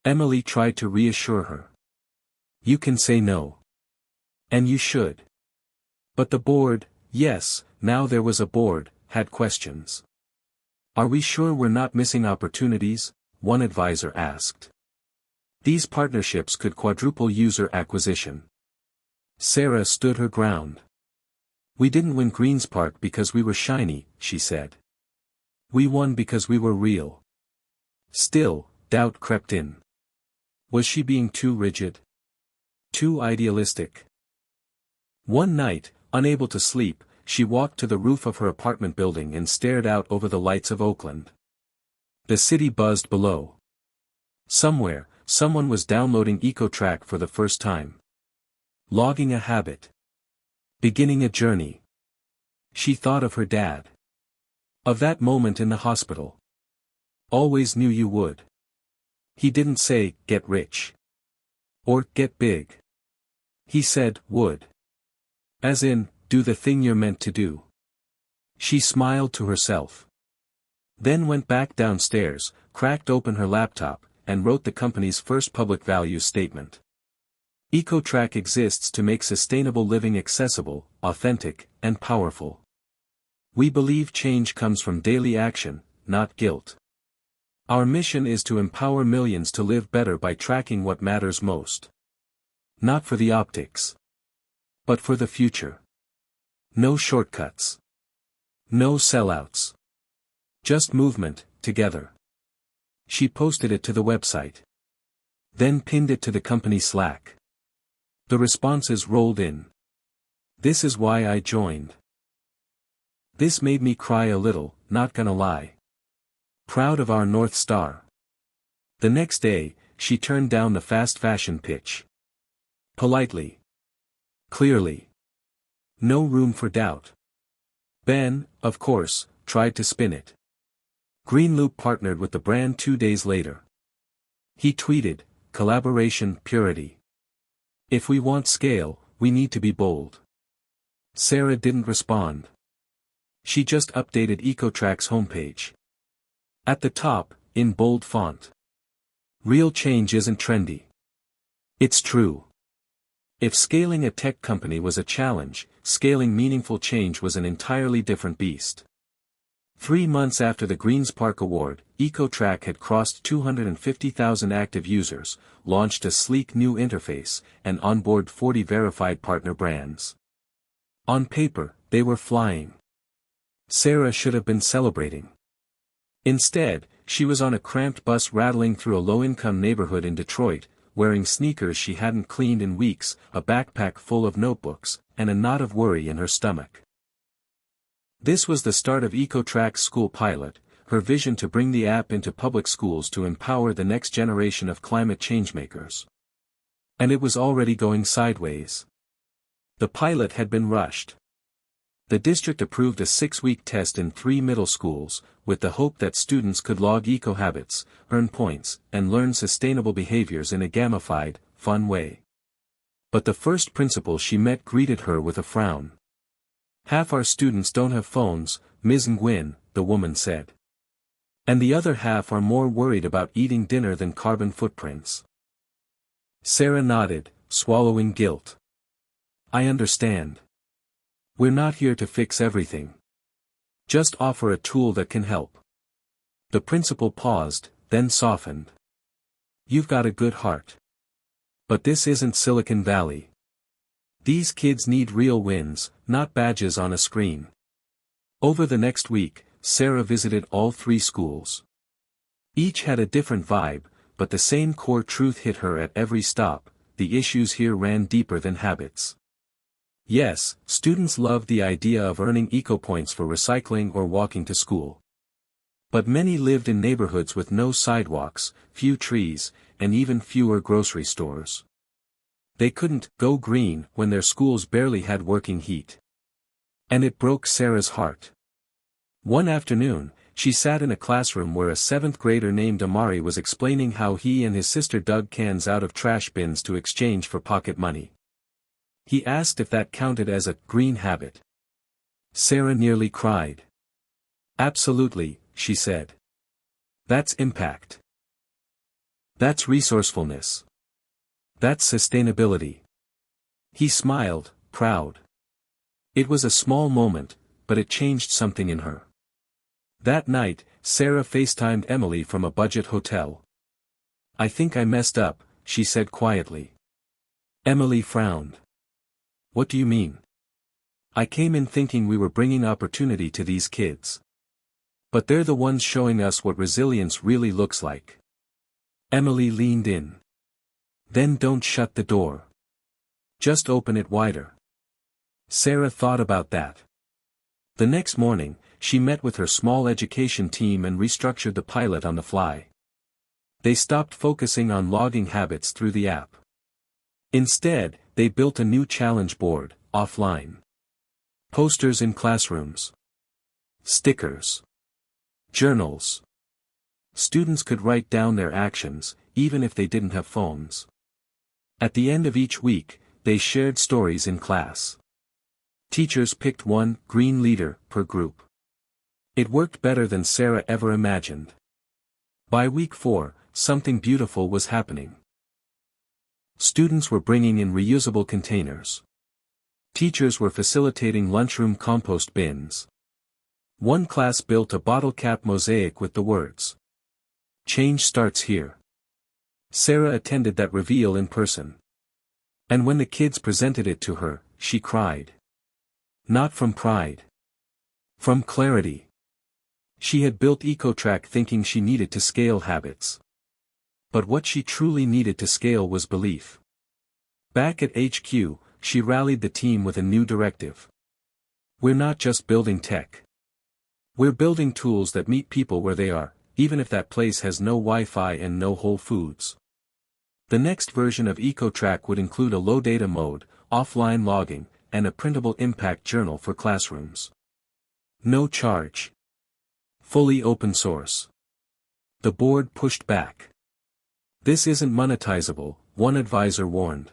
S1: Emily tried to reassure her. "You can say no. And you should." But the board, yes, now there was a board, had questions. "Are we sure we're not missing opportunities?" one advisor asked. "These partnerships could quadruple user acquisition." Sarah stood her ground. "We didn't win Greenspark because we were shiny," she said. "We won because we were real." Still, doubt crept in. Was she being too rigid? Too idealistic? One night, unable to sleep, she walked to the roof of her apartment building and stared out over the lights of Oakland. The city buzzed below. Somewhere, someone was downloading EcoTrack for the first time. Logging a habit. Beginning a journey. She thought of her dad. Of that moment in the hospital. "Always knew you would." He didn't say, "Get rich." Or, "Get big." He said, "Would." As in, do the thing you're meant to do. She smiled to herself. Then went back downstairs, cracked open her laptop, and wrote the company's first public values statement. EcoTrack exists to make sustainable living accessible, authentic, and powerful. We believe change comes from daily action, not guilt. Our mission is to empower millions to live better by tracking what matters most. Not for the optics, but for the future. No shortcuts. No sellouts. Just movement, together. She posted it to the website. Then pinned it to the company Slack. The responses rolled in. This is why I joined. This made me cry a little, not gonna lie. Proud of our North Star. The next day, she turned down the fast fashion pitch. Politely. Clearly. No room for doubt. Ben, of course, tried to spin it. Greenloop partnered with the brand 2 days later. He tweeted, "Collaboration purity. If we want scale, we need to be bold." Sarah didn't respond. She just updated EcoTrack's homepage. At the top, in bold font. Real change isn't trendy. It's true. If scaling a tech company was a challenge, scaling meaningful change was an entirely different beast. 3 months after the Green Spark Award, EcoTrack had crossed 250,000 active users, launched a sleek new interface, and onboarded 40 verified partner brands. On paper, they were flying. Sarah should have been celebrating. Instead, she was on a cramped bus rattling through a low-income neighborhood in Detroit, wearing sneakers she hadn't cleaned in weeks, a backpack full of notebooks, and a knot of worry in her stomach. This was the start of EcoTrack's school pilot, her vision to bring the app into public schools to empower the next generation of climate changemakers. And it was already going sideways. The pilot had been rushed. The district approved a 6-week test in 3 middle schools, with the hope that students could log eco-habits, earn points, and learn sustainable behaviors in a gamified, fun way. But the first principal she met greeted her with a frown. "Half our students don't have phones, Ms. Nguyen," the woman said. "And the other half are more worried about eating dinner than carbon footprints." Sarah nodded, swallowing guilt. "I understand. We're not here to fix everything. Just offer a tool that can help." The principal paused, then softened. "You've got a good heart. But this isn't Silicon Valley. These kids need real wins, not badges on a screen." Over the next week, Sarah visited all 3 schools. Each had a different vibe, but the same core truth hit her at every stop: the issues here ran deeper than habits. Yes, students loved the idea of earning eco-points for recycling or walking to school. But many lived in neighborhoods with no sidewalks, few trees, and even fewer grocery stores. They couldn't go green when their schools barely had working heat. And it broke Sarah's heart. One afternoon, she sat in a classroom where a 7th grader named Amari was explaining how he and his sister dug cans out of trash bins to exchange for pocket money. He asked if that counted as a green habit. Sarah nearly cried. "Absolutely," she said. "That's impact. That's resourcefulness. That's sustainability." He smiled, proud. It was a small moment, but it changed something in her. That night, Sarah FaceTimed Emily from a budget hotel. "I think I messed up," she said quietly. Emily frowned. "What do you mean?" "I came in thinking we were bringing opportunity to these kids. But they're the ones showing us what resilience really looks like." Emily leaned in. "Then don't shut the door. Just open it wider." Sarah thought about that. The next morning, she met with her small education team and restructured the pilot on the fly. They stopped focusing on logging habits through the app. Instead, they built a new challenge board, offline. Posters in classrooms. Stickers. Journals. Students could write down their actions, even if they didn't have phones. At the end of each week, they shared stories in class. Teachers picked one green leader per group. It worked better than Sarah ever imagined. By week 4, something beautiful was happening. Students were bringing in reusable containers. Teachers were facilitating lunchroom compost bins. One class built a bottle cap mosaic with the words, "Change starts here." Sarah attended that reveal in person. And when the kids presented it to her, she cried. Not from pride. From clarity. She had built EcoTrack thinking she needed to scale habits. But what she truly needed to scale was belief. Back at HQ, she rallied the team with a new directive. We're not just building tech. We're building tools that meet people where they are, even if that place has no Wi-Fi and no Whole Foods. The next version of EcoTrack would include a low data mode, offline logging, and a printable impact journal for classrooms. No charge. Fully open source. The board pushed back. This isn't monetizable, one advisor warned.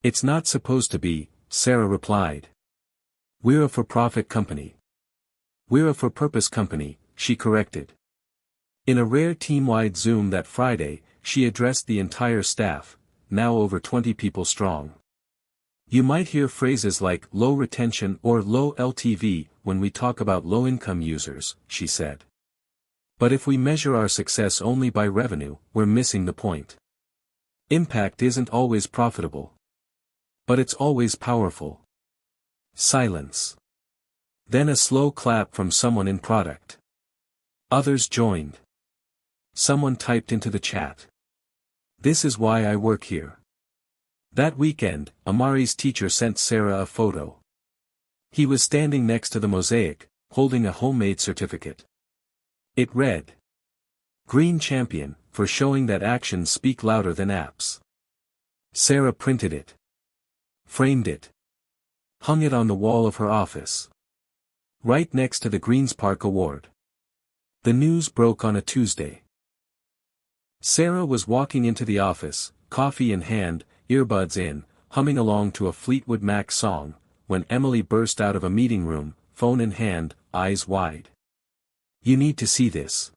S1: It's not supposed to be, Sarah replied. We're a for-profit company. We're a for-purpose company, she corrected. In a rare team-wide Zoom that Friday, she addressed the entire staff, now over 20 people strong. You might hear phrases like low retention or low LTV when we talk about low-income users, she said. But if we measure our success only by revenue, we're missing the point. Impact isn't always profitable. But it's always powerful. Silence. Then a slow clap from someone in product. Others joined. Someone typed into the chat. This is why I work here. That weekend, Amari's teacher sent Sarah a photo. He was standing next to the mosaic, holding a homemade certificate. It read, Green Champion, for showing that actions speak louder than apps. Sarah printed it. Framed it. Hung it on the wall of her office. Right next to the Greens Park Award. The news broke on a Tuesday. Sarah was walking into the office, coffee in hand, earbuds in, humming along to a Fleetwood Mac song, when Emily burst out of a meeting room, phone in hand, eyes wide. You need to see this.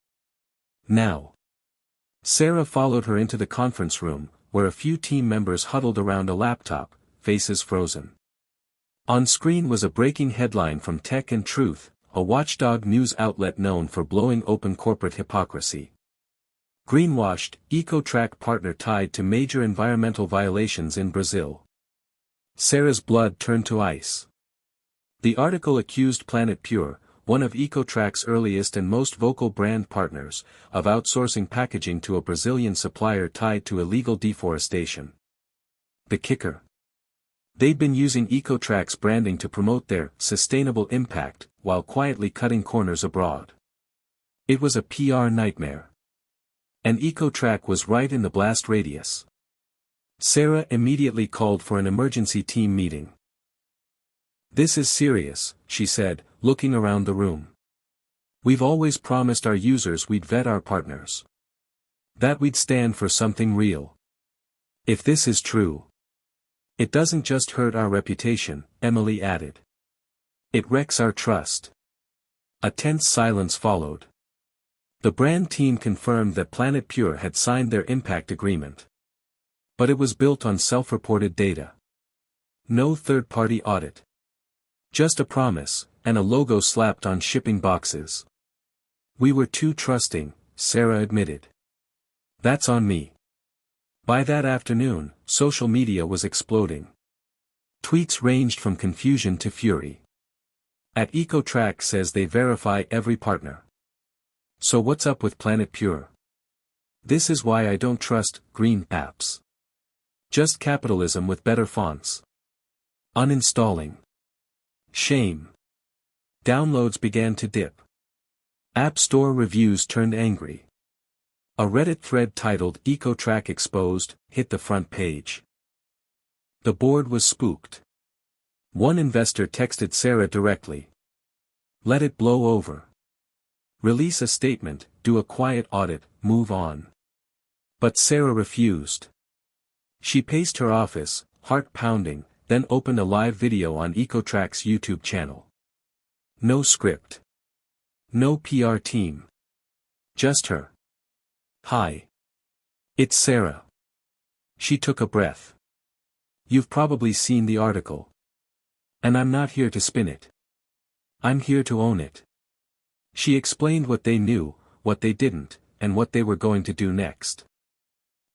S1: Now. Sarah followed her into the conference room, where a few team members huddled around a laptop, faces frozen. On screen was a breaking headline from Tech and Truth, a watchdog news outlet known for blowing open corporate hypocrisy. Greenwashed, EcoTrack partner tied to major environmental violations in Brazil. Sarah's blood turned to ice. The article accused Planet Pure, one of EcoTrack's earliest and most vocal brand partners, of outsourcing packaging to a Brazilian supplier tied to illegal deforestation. The kicker. They'd been using EcoTrack's branding to promote their sustainable impact, while quietly cutting corners abroad. It was a PR nightmare. And EcoTrack was right in the blast radius. Sarah immediately called for an emergency team meeting. This is serious, she said, looking around the room. We've always promised our users we'd vet our partners. That we'd stand for something real. If this is true, it doesn't just hurt our reputation, Emily added. It wrecks our trust. A tense silence followed. The brand team confirmed that Planet Pure had signed their impact agreement. But it was built on self-reported data. No third-party audit. Just a promise, and a logo slapped on shipping boxes. We were too trusting, Sarah admitted. That's on me. By that afternoon, social media was exploding. Tweets ranged from confusion to fury. At EcoTrack says they verify every partner. So what's up with Planet Pure? This is why I don't trust green apps. Just capitalism with better fonts. Uninstalling. Shame. Downloads began to dip. App Store reviews turned angry. A Reddit thread titled EcoTrack Exposed hit the front page. The board was spooked. One investor texted Sarah directly. Let it blow over. Release a statement, do a quiet audit, move on. But Sarah refused. She paced her office, heart pounding, then opened a live video on EcoTrack's YouTube channel. No script. No PR team. Just her. Hi. It's Sarah. She took a breath. You've probably seen the article. And I'm not here to spin it. I'm here to own it. She explained what they knew, what they didn't, and what they were going to do next.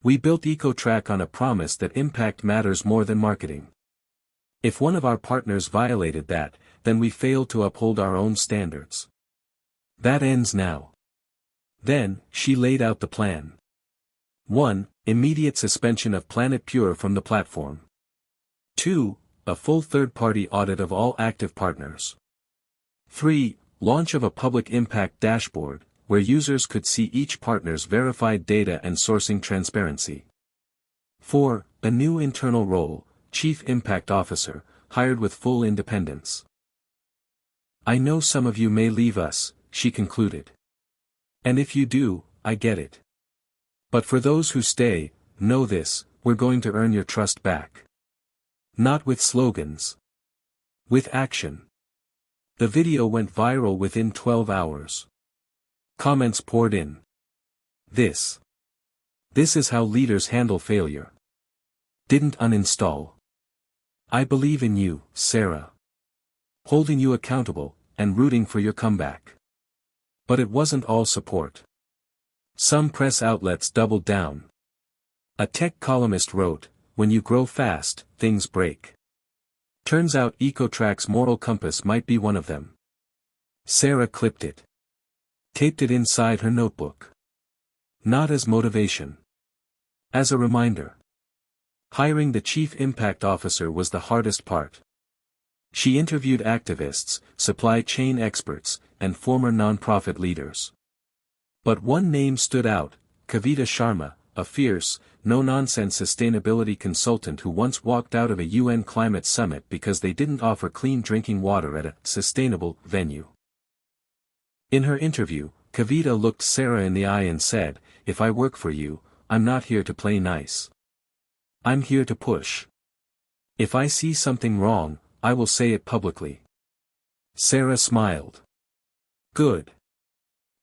S1: We built EcoTrack on a promise that impact matters more than marketing. If one of our partners violated that, then we failed to uphold our own standards. That ends now. Then, she laid out the plan. 1. Immediate suspension of Planet Pure from the platform. 2. A full third-party audit of all active partners. 3. Launch of a public impact dashboard, where users could see each partner's verified data and sourcing transparency. 4. A new internal role, Chief Impact Officer, hired with full independence. I know some of you may leave us, she concluded. And if you do, I get it. But for those who stay, know this, we're going to earn your trust back. Not with slogans. With action. The video went viral within 12 hours. Comments poured in. This is how leaders handle failure. Didn't uninstall. I believe in you, Sarah. Holding you accountable, and rooting for your comeback. But it wasn't all support. Some press outlets doubled down. A tech columnist wrote, "When you grow fast, things break." Turns out EcoTrack's moral compass might be one of them. Sarah clipped it. Taped it inside her notebook. Not as motivation. As a reminder. Hiring the Chief Impact Officer was the hardest part. She interviewed activists, supply chain experts, and former nonprofit leaders. But one name stood out, Kavita Sharma, a fierce, no-nonsense sustainability consultant who once walked out of a UN climate summit because they didn't offer clean drinking water at a sustainable venue. In her interview, Kavita looked Sarah in the eye and said, "If I work for you, I'm not here to play nice. I'm here to push. If I see something wrong, I will say it publicly." Sarah smiled. Good.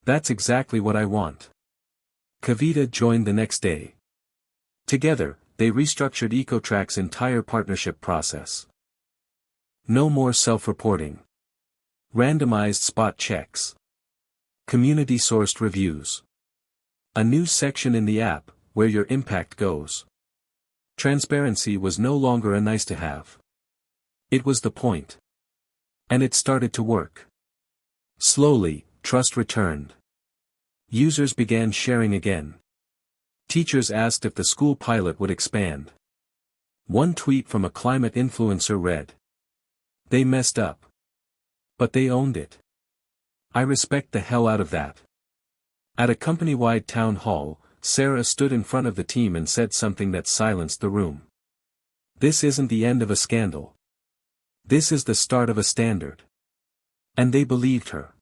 S1: That's exactly what I want. Kavita joined the next day. Together, they restructured EcoTrack's entire partnership process. No more self-reporting. Randomized spot checks. Community-sourced reviews. A new section in the app, where your impact goes. Transparency was no longer a nice-to-have. It was the point. And it started to work. Slowly, trust returned. Users began sharing again. Teachers asked if the school pilot would expand. One tweet from a climate influencer read, "They messed up. But they owned it. I respect the hell out of that." At a company-wide town hall, Sarah stood in front of the team and said something that silenced the room. "This isn't the end of a scandal. This is the start of a standard." And they believed her.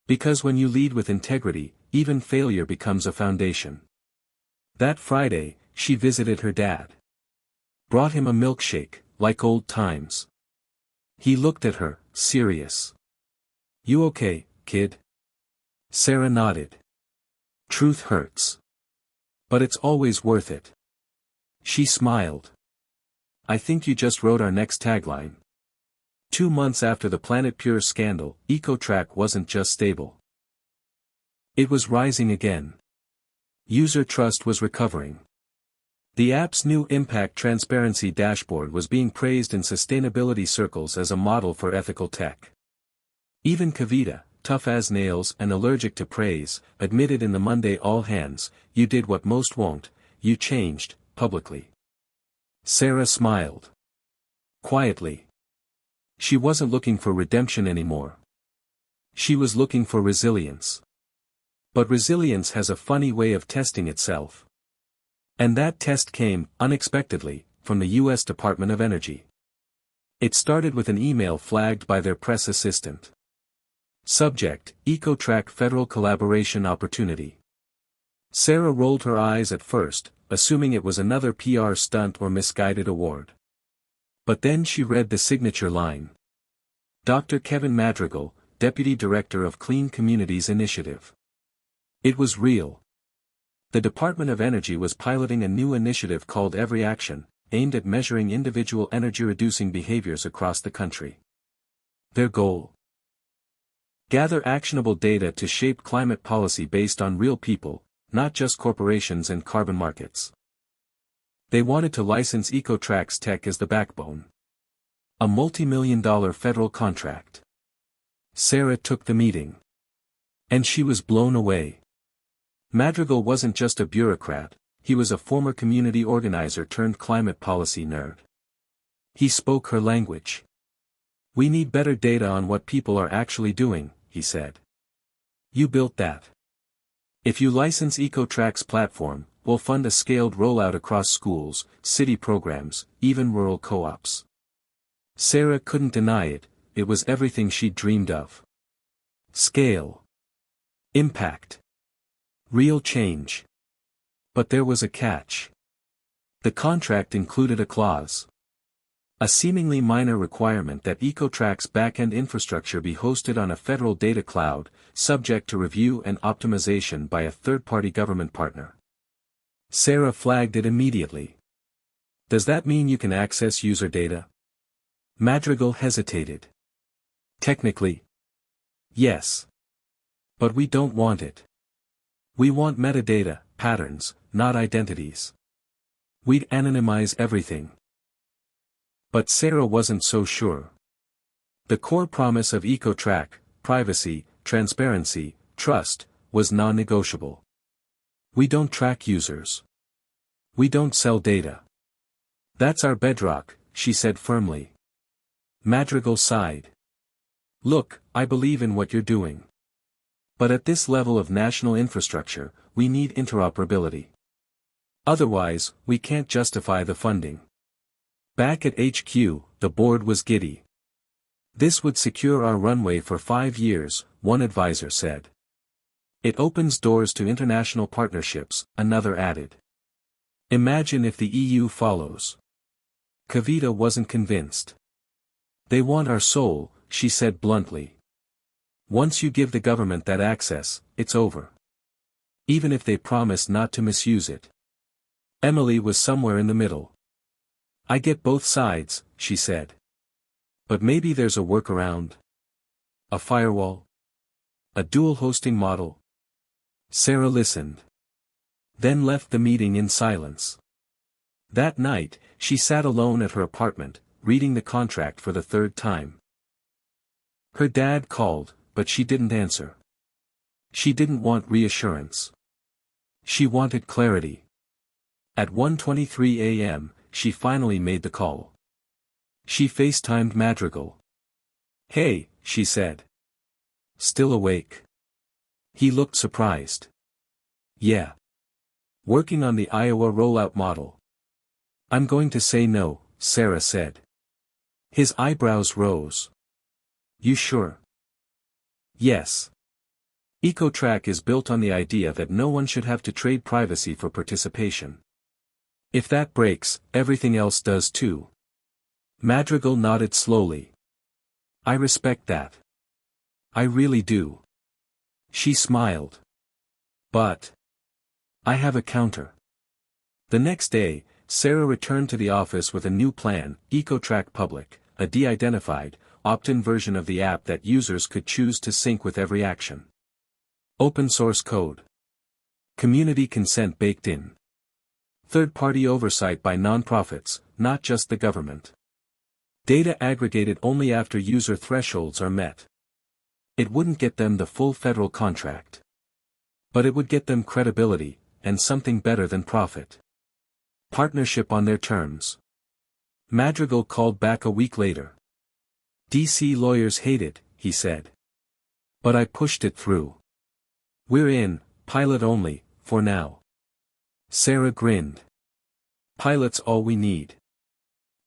S1: Because when you lead with integrity, even failure becomes a foundation. That Friday, she visited her dad. Brought him a milkshake, like old times. He looked at her, serious. "You okay, kid?" Sarah nodded. Truth hurts. But it's always worth it. She smiled. "I think you just wrote our next tagline." 2 months after the Planet Pure scandal, EcoTrack wasn't just stable. It was rising again. User trust was recovering. The app's new impact transparency dashboard was being praised in sustainability circles as a model for ethical tech. Even Kavita, tough as nails and allergic to praise, admitted in the Monday all hands, "You did what most won't, you changed," publicly. Sarah smiled. Quietly. She wasn't looking for redemption anymore. She was looking for resilience. But resilience has a funny way of testing itself. And that test came, unexpectedly, from the U.S. Department of Energy. It started with an email flagged by their press assistant. Subject, EcoTrack Federal Collaboration Opportunity. Sarah rolled her eyes at first, assuming it was another PR stunt or misguided award. But then she read the signature line. Dr. Kevin Madrigal, Deputy Director of Clean Communities Initiative. It was real. The Department of Energy was piloting a new initiative called Every Action, aimed at measuring individual energy-reducing behaviors across the country. Their goal? Gather actionable data to shape climate policy based on real people, not just corporations and carbon markets. They wanted to license EcoTrack's tech as the backbone. A multi-million-dollar federal contract. Sarah took the meeting. And she was blown away. Madrigal wasn't just a bureaucrat, he was a former community organizer turned climate policy nerd. He spoke her language. "We need better data on what people are actually doing," he said. "You built that. If you license EcoTrack's platform, we'll fund a scaled rollout across schools, city programs, even rural co-ops." Sarah couldn't deny it, it was everything she'd dreamed of. Scale. Impact. Real change. But there was a catch. The contract included a clause. A seemingly minor requirement that EcoTrack's back-end infrastructure be hosted on a federal data cloud, subject to review and optimization by a third-party government partner. Sarah flagged it immediately. "Does that mean you can access user data?" Madrigal hesitated. "Technically, yes. But we don't want it. We want metadata, patterns, not identities. We'd anonymize everything." But Sarah wasn't so sure. The core promise of EcoTrack, privacy, transparency, trust, was non-negotiable. "We don't track users. We don't sell data. That's our bedrock," she said firmly. Madrigal sighed. "Look, I believe in what you're doing. But at this level of national infrastructure, we need interoperability. Otherwise, we can't justify the funding." Back at HQ, the board was giddy. "This would secure our runway for 5 years, one advisor said. "It opens doors to international partnerships," another added. "Imagine if the EU follows." Kavita wasn't convinced. "They want our soul," she said bluntly. "Once you give the government that access, it's over. Even if they promise not to misuse it." Emily was somewhere in the middle. "I get both sides," she said. "But maybe there's a workaround. A firewall? A dual hosting model?" Sarah listened. Then left the meeting in silence. That night, she sat alone at her apartment, reading the contract for the 3rd time. Her dad called, but she didn't answer. She didn't want reassurance. She wanted clarity. At 1:23 a.m., she finally made the call. She FaceTimed Madrigal. "Hey," she said. "Still awake?" He looked surprised. "Yeah. Working on the Iowa rollout model." "I'm going to say no," Sarah said. His eyebrows rose. "You sure?" "Yes. EcoTrack is built on the idea that no one should have to trade privacy for participation. If that breaks, everything else does too." Madrigal nodded slowly. "I respect that. I really do." She smiled. "But I have a counter." The next day, Sarah returned to the office with a new plan, EcoTrack Public, a de-identified, opt-in version of the app that users could choose to sync with Every Action. Open source code. Community consent baked in. Third-party oversight by nonprofits, not just the government. Data aggregated only after user thresholds are met. It wouldn't get them the full federal contract. But it would get them credibility, and something better than profit. Partnership on their terms. Madrigal called back a week later. "DC lawyers hate it," he said. "But I pushed it through. We're in, pilot only, for now." Sarah grinned. "Pilot's all we need."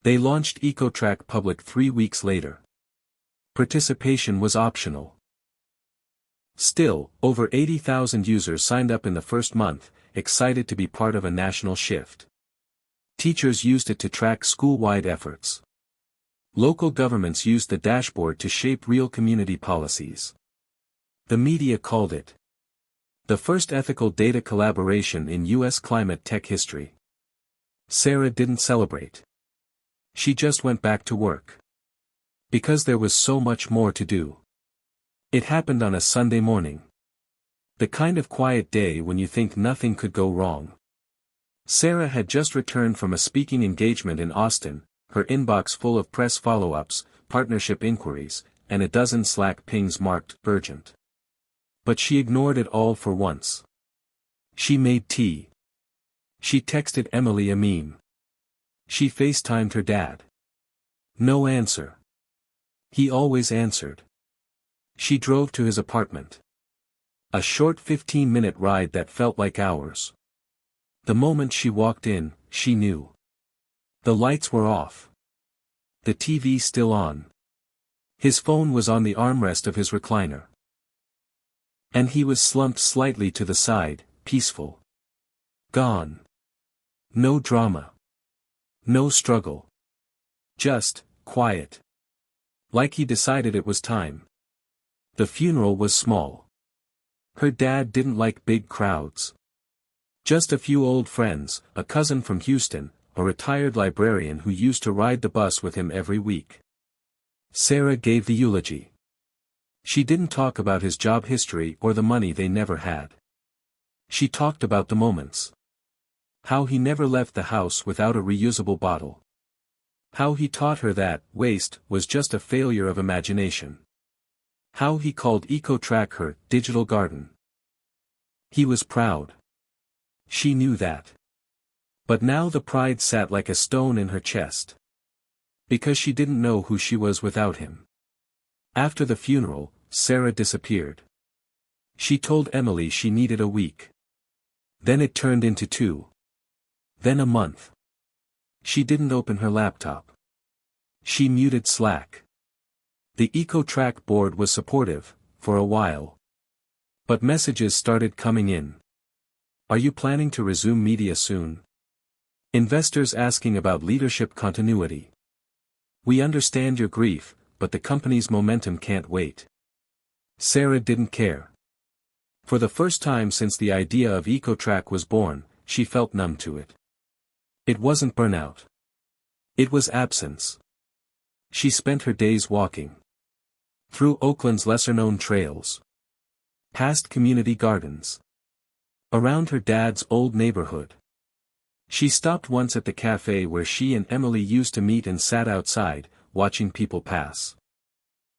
S1: They launched EcoTrack Public 3 weeks later. Participation was optional. Still, over 80,000 users signed up in the first month, excited to be part of a national shift. Teachers used it to track school-wide efforts. Local governments used the dashboard to shape real community policies. The media called it The first ethical data collaboration in U.S. climate tech history. Sarah didn't celebrate. She just went back to work. Because there was so much more to do. It happened on a Sunday morning. The kind of quiet day when you think nothing could go wrong. Sarah had just returned from a speaking engagement in Austin, her inbox full of press follow-ups, partnership inquiries, and a dozen Slack pings marked urgent. But she ignored it all for once. She made tea. She texted Emily a meme. She FaceTimed her dad. No answer. He always answered. She drove to his apartment. A short 15-minute ride that felt like hours. The moment she walked in, she knew. The lights were off. The TV still on. His phone was on the armrest of his recliner. And he was slumped slightly to the side, peaceful. Gone. No drama. No struggle. Just, quiet. Like he decided it was time. The funeral was small. Her dad didn't like big crowds. Just a few old friends, a cousin from Houston, a retired librarian who used to ride the bus with him every week. Sarah gave the eulogy. She didn't talk about his job history or the money they never had. She talked about the moments. How he never left the house without a reusable bottle. How he taught her that waste was just a failure of imagination. How he called EcoTrack her digital garden. He was proud. She knew that. But now the pride sat like a stone in her chest. Because she didn't know who she was without him. After the funeral, Sarah disappeared. She told Emily she needed a week. Then it turned into 2. Then a month. She didn't open her laptop. She muted Slack. The EcoTrack board was supportive, for a while. But messages started coming in. Are you planning to resume media soon? Investors asking about leadership continuity. We understand your grief, but the company's momentum can't wait. Sarah didn't care. For the first time since the idea of EcoTrack was born, she felt numb to it. It wasn't burnout. It was absence. She spent her days walking. Through Oakland's lesser-known trails. Past community gardens. Around her dad's old neighborhood. She stopped once at the cafe where she and Emily used to meet and sat outside, watching people pass.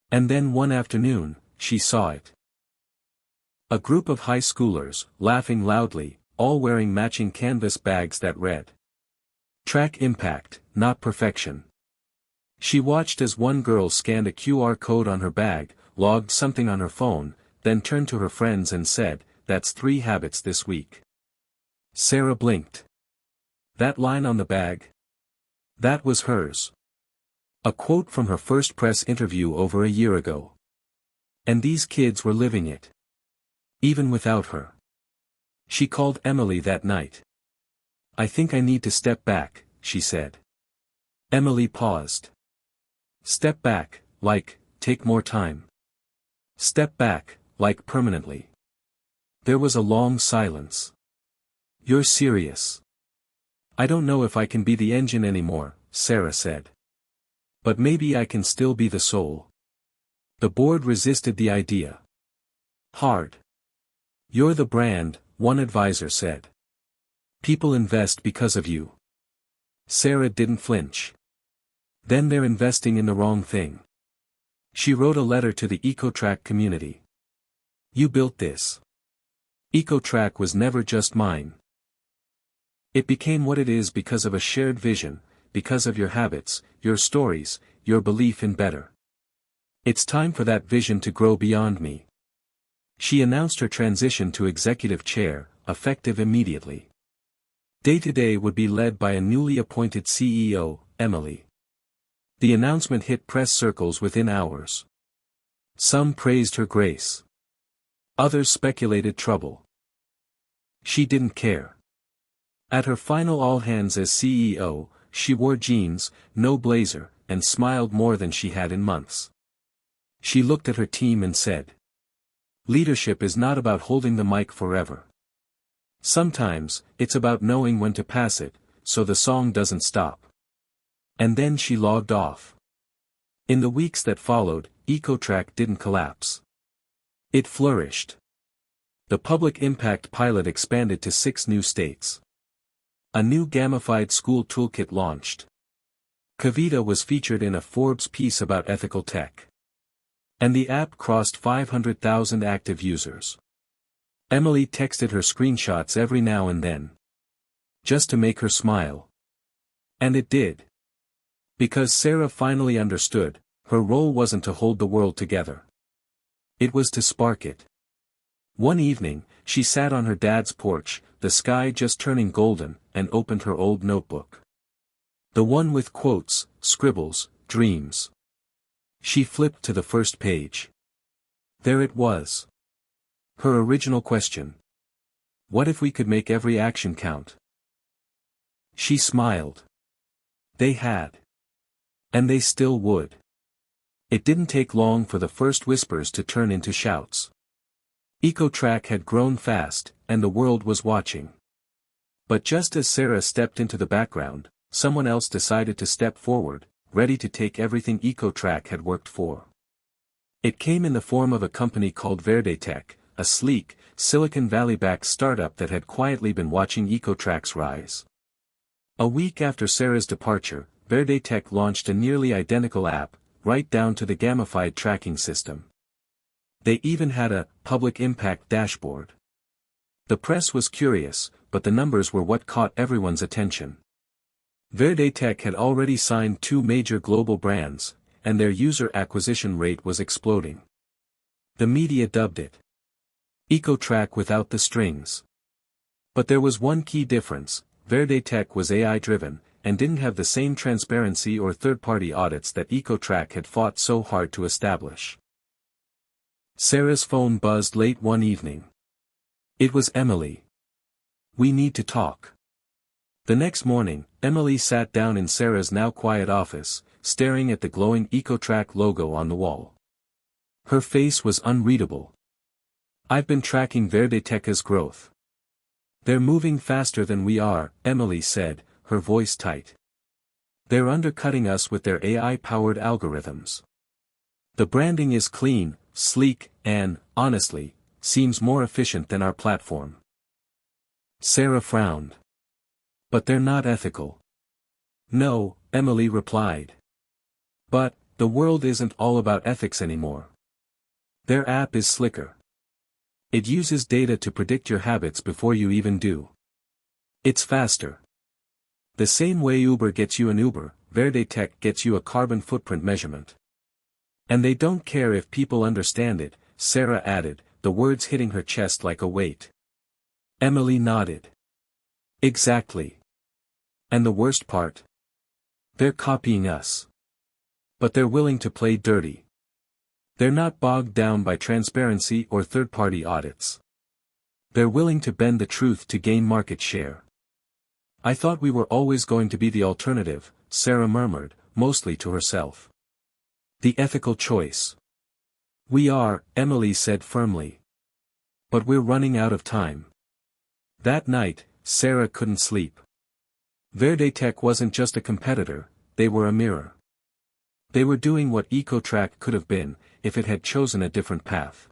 S1: And then one afternoon, she saw it. A group of high schoolers, laughing loudly, all wearing matching canvas bags that read, "Track impact, not perfection." She watched as one girl scanned a QR code on her bag, logged something on her phone, then turned to her friends and said, "That's 3 habits this week." Sarah blinked. That line on the bag? That was hers. A quote from her first press interview over a year ago. And these kids were living it. Even without her. She called Emily that night. "I think I need to step back," she said. Emily paused. Step back, like, take more time. Step back, like permanently. There was a long silence. "You're serious?" "I don't know if I can be the engine anymore," Sarah said. "But maybe I can still be the soul." The board resisted the idea. Hard. "You're the brand," one advisor said. "People invest because of you." Sarah didn't flinch. Then they're investing in the wrong thing. She wrote a letter to the EcoTrack community. "You built this. EcoTrack was never just mine. It became what it is because of a shared vision, because of your habits, your stories, your belief in better. It's time for that vision to grow beyond me." She announced her transition to executive chair, effective immediately. Day-to-day would be led by a newly appointed CEO, Emily. The announcement hit press circles within hours. Some praised her grace. Others speculated trouble. She didn't care. At her final all-hands as CEO, she wore jeans, no blazer, and smiled more than she had in months. She looked at her team and said, Leadership is not about holding the mic forever. Sometimes, it's about knowing when to pass it, so the song doesn't stop. And then she logged off. In the weeks that followed, EcoTrack didn't collapse. It flourished. The public impact pilot expanded to 6 new states. A new gamified school toolkit launched. Kavita was featured in a Forbes piece about ethical tech. And the app crossed 500,000 active users. Emily texted her screenshots every now and then. Just to make her smile. And it did. Because Sarah finally understood, her role wasn't to hold the world together. It was to spark it. One evening, she sat on her dad's porch, the sky just turning golden, and opened her old notebook. The one with quotes, scribbles, dreams. She flipped to the first page. There it was. Her original question. What if we could make every action count? She smiled. They had. And they still would. It didn't take long for the first whispers to turn into shouts. EcoTrack had grown fast, and the world was watching. But just as Sarah stepped into the background, someone else decided to step forward, ready to take everything EcoTrack had worked for. It came in the form of a company called Verde Tech, a sleek, Silicon Valley-backed startup that had quietly been watching EcoTrack's rise. A week after Sarah's departure, Verde Tech launched a nearly identical app, right down to the gamified tracking system. They even had a public impact dashboard. The press was curious, but the numbers were what caught everyone's attention. Verde Tech had already signed 2 major global brands, and their user acquisition rate was exploding. The media dubbed it EcoTrack without the strings. But there was one key difference: Verde Tech was AI-driven, and didn't have the same transparency or third-party audits that EcoTrack had fought so hard to establish. Sarah's phone buzzed late one evening. It was Emily. We need to talk. The next morning, Emily sat down in Sarah's now quiet office, staring at the glowing EcoTrack logo on the wall. Her face was unreadable. I've been tracking Verde Tech's growth. They're moving faster than we are, Emily said, her voice tight. They're undercutting us with their AI-powered algorithms. The branding is clean, sleek, and, honestly, seems more efficient than our platform. Sarah frowned. But they're not ethical. No, Emily replied. But, the world isn't all about ethics anymore. Their app is slicker. It uses data to predict your habits before you even do. It's faster. The same way Uber gets you an Uber, Verde Tech gets you a carbon footprint measurement. And they don't care if people understand it, Sarah added, the words hitting her chest like a weight. Emily nodded. Exactly. And the worst part? They're copying us. But they're willing to play dirty. They're not bogged down by transparency or third-party audits. They're willing to bend the truth to gain market share. I thought we were always going to be the alternative, Sarah murmured, mostly to herself. The ethical choice. We are, Emily said firmly. But we're running out of time. That night, Sarah couldn't sleep. Verde Tech wasn't just a competitor, they were a mirror. They were doing what EcoTrack could have been, if it had chosen a different path.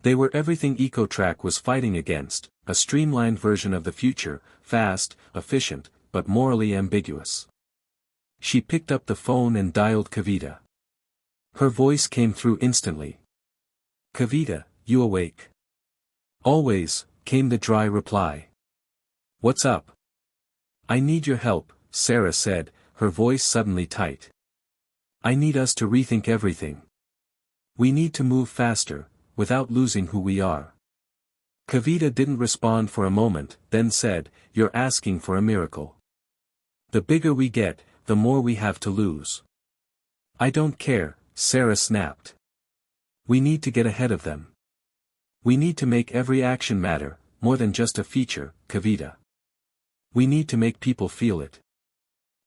S1: They were everything EcoTrack was fighting against, a streamlined version of the future, fast, efficient, but morally ambiguous. She picked up the phone and dialed Kavita. Her voice came through instantly. Kavita, you awake? Always, came the dry reply. What's up? I need your help, Sarah said, her voice suddenly tight. I need us to rethink everything. We need to move faster, without losing who we are. Kavita didn't respond for a moment, then said, You're asking for a miracle. The bigger we get, the more we have to lose. I don't care, Sarah snapped. We need to get ahead of them. We need to make every action matter, more than just a feature, Kavita. We need to make people feel it.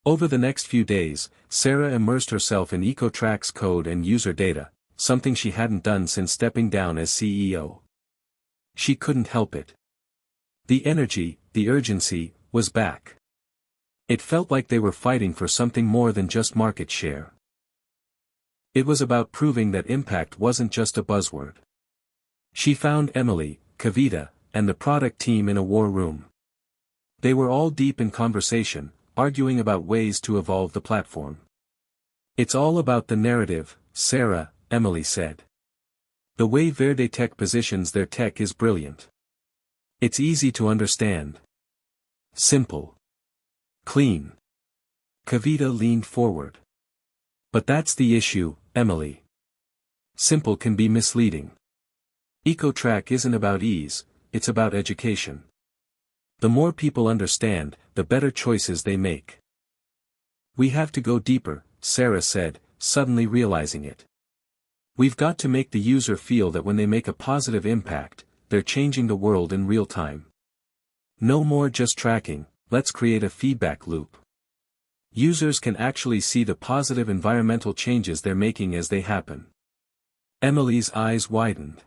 S1: Over the next few days, Sarah immersed herself in EcoTrack's code and user data, something she hadn't done since stepping down as CEO. She couldn't help it. The energy, the urgency, was back. It felt like they were fighting for something more than just market share. It was about proving that impact wasn't just a buzzword. She found Emily, Kavita, and the product team in a war room. They were all deep in conversation, arguing about ways to evolve the platform. "It's all about the narrative, Sarah," Emily said. "The way Verde Tech positions their tech is brilliant. It's easy to understand. Simple. Clean." Kavita leaned forward. "But that's the issue, Emily. Simple can be misleading. EcoTrack isn't about ease, it's about education. The more people understand, the better choices they make." "We have to go deeper," Sarah said, suddenly realizing it. "We've got to make the user feel that when they make a positive impact, they're changing the world in real time. No more just tracking, let's create a feedback loop. Users can actually see the positive environmental changes they're making as they happen." Emily's eyes widened.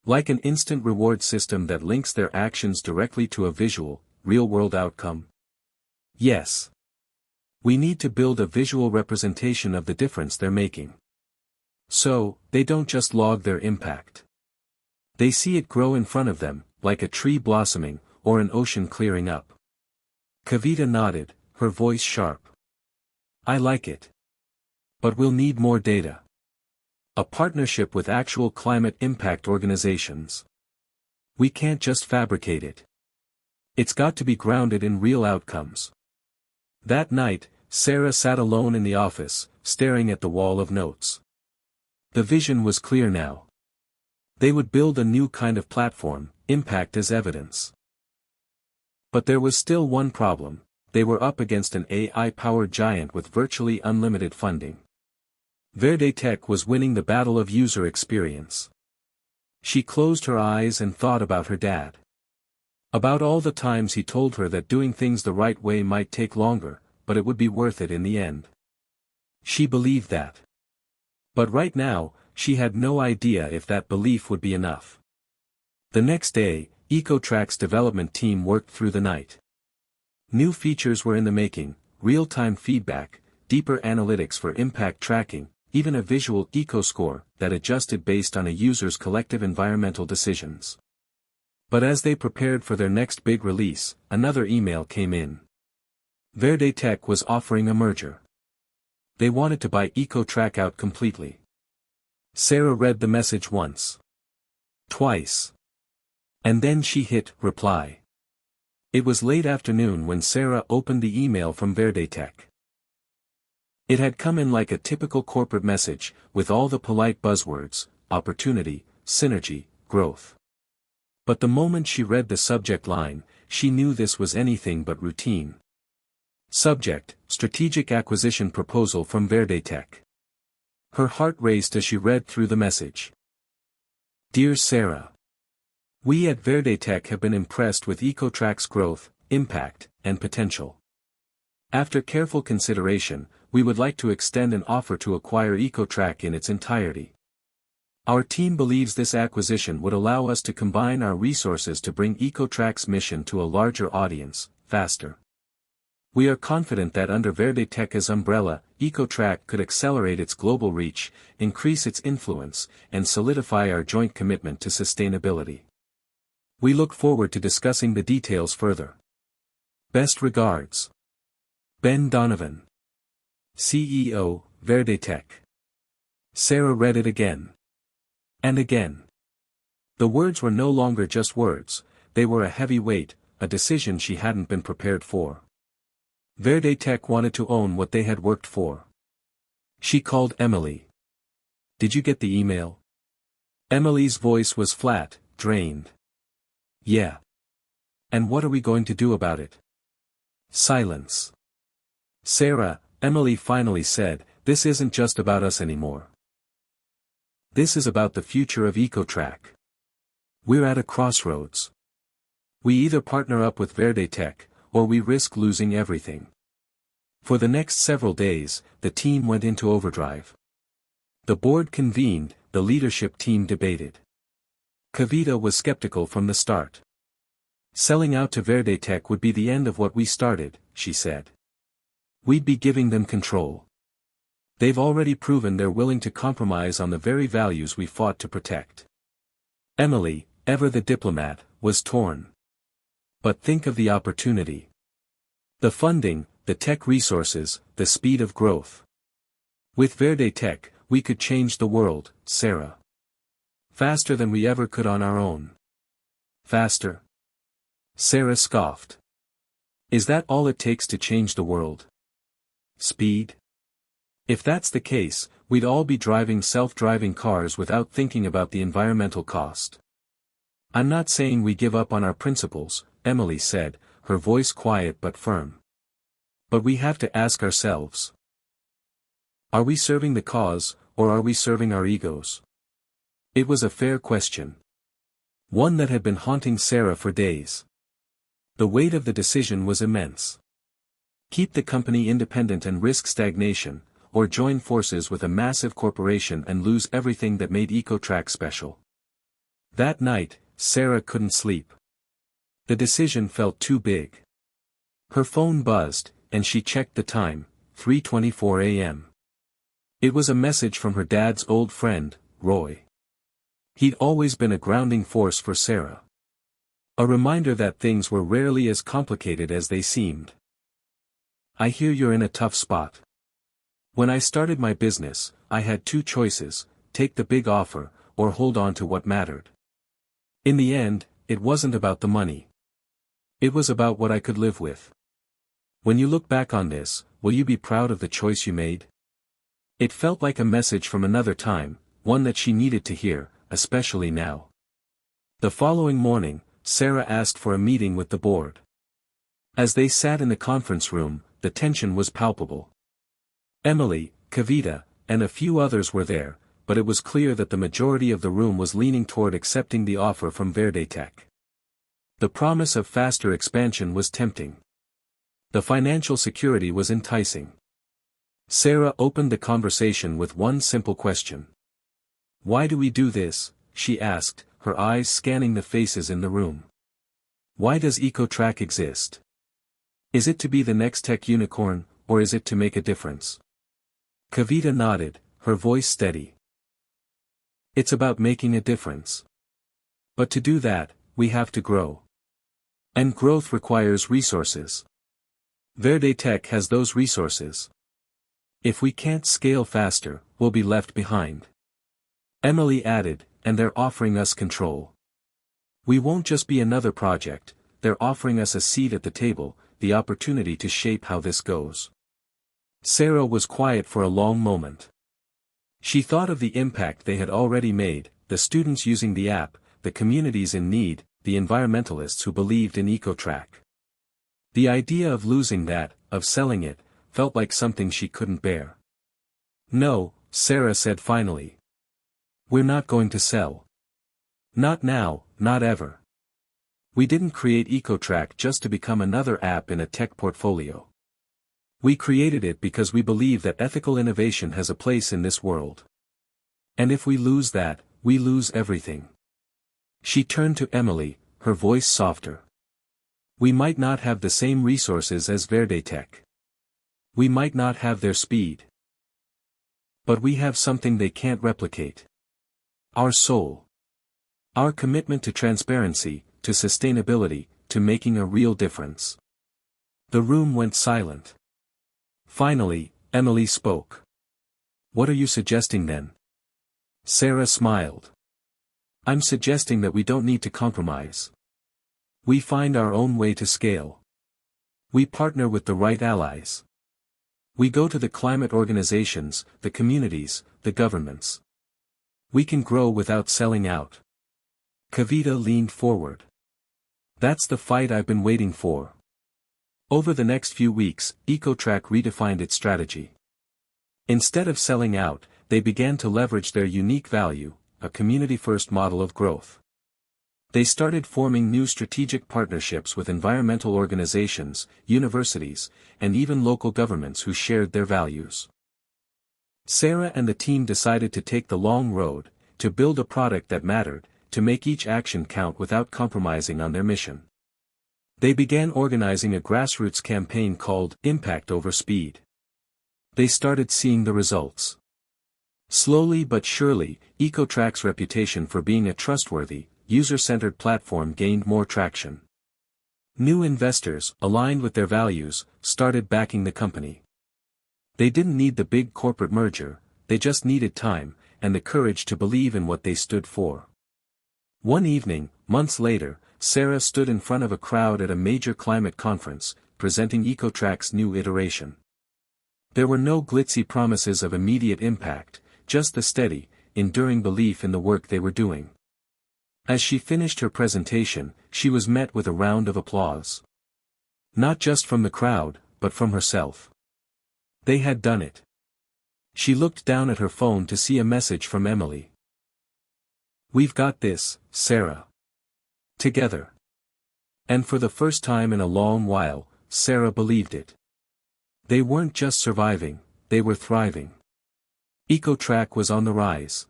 S1: "Like an instant reward system that links their actions directly to a visual, real-world outcome?" "Yes. We need to build a visual representation of the difference they're making. So, they don't just log their impact. They see it grow in front of them, like a tree blossoming, or an ocean clearing up." Kavita nodded, her voice sharp. "I like it. But we'll need more data. A partnership with actual climate impact organizations. We can't just fabricate it. It's got to be grounded in real outcomes." That night, Sarah sat alone in the office, staring at the wall of notes. The vision was clear now. They would build a new kind of platform, impact as evidence. But there was still one problem: they were up against an AI-powered giant with virtually unlimited funding. Verde Tech was winning the battle of user experience. She closed her eyes and thought about her dad. About all the times he told her that doing things the right way might take longer, but it would be worth it in the end. She believed that. But right now, she had no idea if that belief would be enough. The next day, EcoTrack's development team worked through the night. New features were in the making: real-time feedback, deeper analytics for impact tracking, even a visual eco-score that adjusted based on a user's collective environmental decisions. But as they prepared for their next big release, another email came in. Verde Tech was offering a merger. They wanted to buy EcoTrack out completely. Sarah read the message once. Twice. And then she hit reply. It was late afternoon when Sarah opened the email from Verde Tech. It had come in like a typical corporate message, with all the polite buzzwords: opportunity, synergy, growth. But the moment she read the subject line, she knew this was anything but routine. Subject: Strategic Acquisition Proposal from Verde Tech. Her heart raced as she read through the message. Dear Sarah, we at Verde Tech have been impressed with EcoTrack's growth, impact, and potential. After careful consideration, we would like to extend an offer to acquire EcoTrack in its entirety. Our team believes this acquisition would allow us to combine our resources to bring EcoTrack's mission to a larger audience, faster. We are confident that under Verde Tech's umbrella, EcoTrack could accelerate its global reach, increase its influence, and solidify our joint commitment to sustainability. We look forward to discussing the details further. Best regards. Ben Donovan, CEO, Verde Tech. Sarah read it again. And again. The words were no longer just words, they were a heavy weight, a decision she hadn't been prepared for. Verde Tech wanted to own what they had worked for. She called Emily. Did you get the email? Emily's voice was flat, drained. Yeah. And what are we going to do about it? Silence. Sarah, Emily finally said, this isn't just about us anymore. This is about the future of EcoTrack. We're at a crossroads. We either partner up with Verde Tech, or we risk losing everything. For the next several days, the team went into overdrive. The board convened, the leadership team debated. Kavita was skeptical from the start. Selling out to Verde Tech would be the end of what we started, she said. We'd be giving them control. They've already proven they're willing to compromise on the very values we fought to protect. Emily, ever the diplomat, was torn. But think of the opportunity. The funding, the tech resources, the speed of growth. With Verde Tech, we could change the world, Sarah. Faster than we ever could on our own. Faster? Sarah scoffed. Is that all it takes to change the world? Speed? If that's the case, we'd all be driving self-driving cars without thinking about the environmental cost. I'm not saying we give up on our principles, Emily said, her voice quiet but firm. But we have to ask ourselves. Are we serving the cause, or are we serving our egos? It was a fair question. One that had been haunting Sarah for days. The weight of the decision was immense. Keep the company independent and risk stagnation, or join forces with a massive corporation and lose everything that made EcoTrack special. That night, Sarah couldn't sleep. The decision felt too big. Her phone buzzed, and she checked the time, 3:24 a.m. It was a message from her dad's old friend, Roy. He'd always been a grounding force for Sarah. A reminder that things were rarely as complicated as they seemed. I hear you're in a tough spot. When I started my business, I had two choices, take the big offer, or hold on to what mattered. In the end, it wasn't about the money. It was about what I could live with. When you look back on this, will you be proud of the choice you made? It felt like a message from another time, one that she needed to hear, especially now. The following morning, Sarah asked for a meeting with the board. As they sat in the conference room, the tension was palpable. Emily, Kavita, and a few others were there, but it was clear that the majority of the room was leaning toward accepting the offer from Verde Tech. The promise of faster expansion was tempting. The financial security was enticing. Sarah opened the conversation with one simple question. Why do we do this? She asked, her eyes scanning the faces in the room. Why does EcoTrack exist? Is it to be the next tech unicorn, or is it to make a difference? Kavita nodded, her voice steady. It's about making a difference. But to do that, we have to grow. And growth requires resources. Verde Tech has those resources. If we can't scale faster, we'll be left behind. Emily added, and they're offering us control. We won't just be another project, they're offering us a seat at the table, the opportunity to shape how this goes. Sarah was quiet for a long moment. She thought of the impact they had already made, the students using the app, the communities in need, the environmentalists who believed in EcoTrack. The idea of losing that, of selling it, felt like something she couldn't bear. No, Sarah said finally. We're not going to sell. Not now, not ever. We didn't create EcoTrack just to become another app in a tech portfolio. We created it because we believe that ethical innovation has a place in this world. And if we lose that, we lose everything. She turned to Emily, her voice softer. We might not have the same resources as Verde Tech. We might not have their speed. But we have something they can't replicate. Our soul. Our commitment to transparency, to sustainability, to making a real difference. The room went silent. Finally, Emily spoke. What are you suggesting then? Sarah smiled. I'm suggesting that we don't need to compromise. We find our own way to scale. We partner with the right allies. We go to the climate organizations, the communities, the governments. We can grow without selling out. Kavita leaned forward. That's the fight I've been waiting for. Over the next few weeks, EcoTrack redefined its strategy. Instead of selling out, they began to leverage their unique value, a community-first model of growth. They started forming new strategic partnerships with environmental organizations, universities, and even local governments who shared their values. Sarah and the team decided to take the long road, to build a product that mattered, to make each action count without compromising on their mission. They began organizing a grassroots campaign called Impact Over Speed. They started seeing the results. Slowly but surely, EcoTrack's reputation for being a trustworthy, user-centered platform gained more traction. New investors, aligned with their values, started backing the company. They didn't need the big corporate merger, they just needed time, and the courage to believe in what they stood for. One evening, months later, Sarah stood in front of a crowd at a major climate conference, presenting EcoTrack's new iteration. There were no glitzy promises of immediate impact, just the steady, enduring belief in the work they were doing. As she finished her presentation, she was met with a round of applause. Not just from the crowd, but from herself. They had done it. She looked down at her phone to see a message from Emily. "We've got this, Sarah. Together." And for the first time in a long while, Sarah believed it. They weren't just surviving, they were thriving. EcoTrack was on the rise.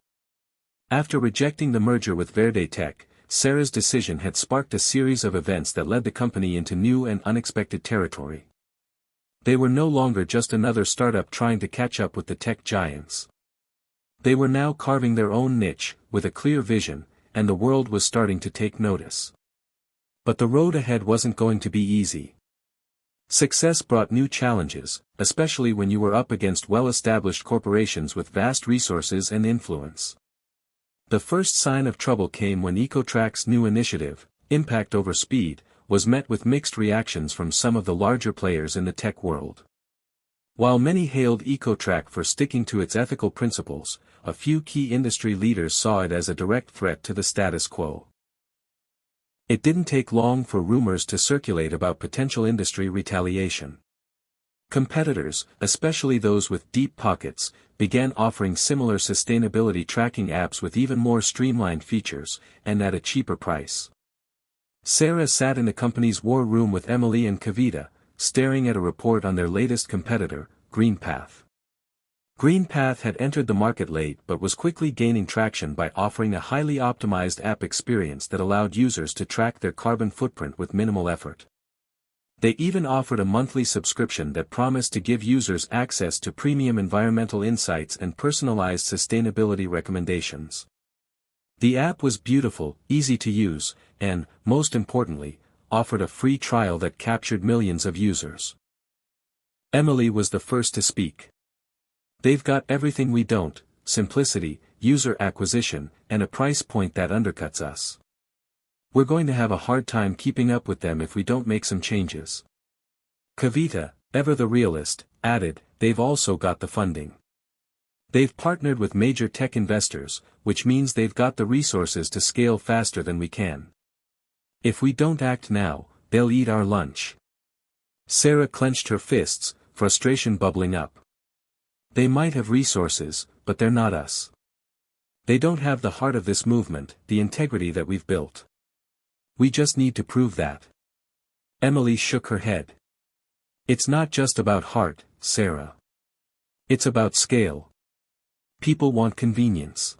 S1: After rejecting the merger with Verde Tech, Sarah's decision had sparked a series of events that led the company into new and unexpected territory. They were no longer just another startup trying to catch up with the tech giants. They were now carving their own niche, with a clear vision, and the world was starting to take notice. But the road ahead wasn't going to be easy. Success brought new challenges, especially when you were up against well-established corporations with vast resources and influence. The first sign of trouble came when EcoTrack's new initiative, Impact Over Speed, was met with mixed reactions from some of the larger players in the tech world. While many hailed EcoTrack for sticking to its ethical principles, a few key industry leaders saw it as a direct threat to the status quo. It didn't take long for rumors to circulate about potential industry retaliation. Competitors, especially those with deep pockets, began offering similar sustainability tracking apps with even more streamlined features, and at a cheaper price. Sarah sat in the company's war room with Emily and Kavita, staring at a report on their latest competitor, GreenPath. GreenPath had entered the market late but was quickly gaining traction by offering a highly optimized app experience that allowed users to track their carbon footprint with minimal effort. They even offered a monthly subscription that promised to give users access to premium environmental insights and personalized sustainability recommendations. The app was beautiful, easy to use, and, most importantly, offered a free trial that captured millions of users. Emily was the first to speak. "They've got everything we don't: simplicity, user acquisition, and a price point that undercuts us. We're going to have a hard time keeping up with them if we don't make some changes." Kavita, ever the realist, added, "They've also got the funding. They've partnered with major tech investors, which means they've got the resources to scale faster than we can. If we don't act now, they'll eat our lunch." Sarah clenched her fists, frustration bubbling up. "They might have resources, but they're not us. They don't have the heart of this movement, the integrity that we've built. We just need to prove that." Emily shook her head. "It's not just about heart, Sarah. It's about scale. People want convenience.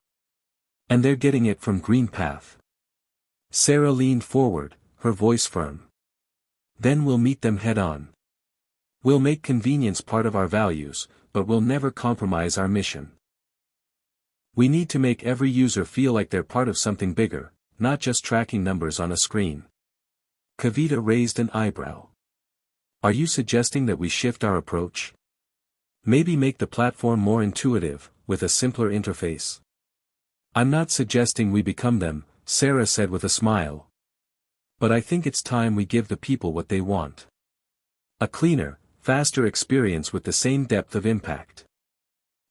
S1: And they're getting it from GreenPath." Sarah leaned forward, her voice firm. "Then we'll meet them head-on. We'll make convenience part of our values, but we'll never compromise our mission. We need to make every user feel like they're part of something bigger, not just tracking numbers on a screen." Kavita raised an eyebrow. "Are you suggesting that we shift our approach? Maybe make the platform more intuitive, with a simpler interface?" "I'm not suggesting we become them," Sarah said with a smile. "But I think it's time we give the people what they want. A cleaner, faster experience with the same depth of impact."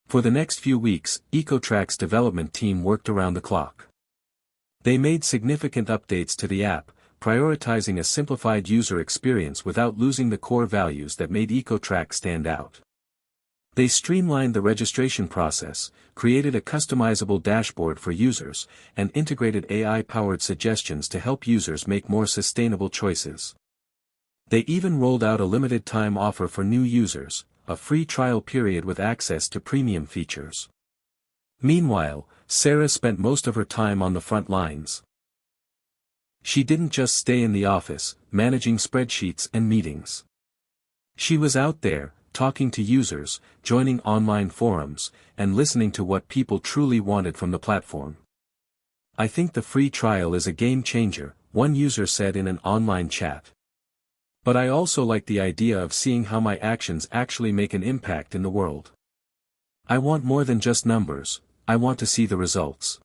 S1: For the next few weeks, EcoTrack's development team worked around the clock. They made significant updates to the app, prioritizing a simplified user experience without losing the core values that made EcoTrack stand out. They streamlined the registration process, created a customizable dashboard for users, and integrated AI-powered suggestions to help users make more sustainable choices. They even rolled out a limited-time offer for new users, a free trial period with access to premium features. Meanwhile, Sarah spent most of her time on the front lines. She didn't just stay in the office, managing spreadsheets and meetings. She was out there, talking to users, joining online forums, and listening to what people truly wanted from the platform. "I think the free trial is a game changer," one user said in an online chat. "But I also like the idea of seeing how my actions actually make an impact in the world. I want more than just numbers, I want to see the results."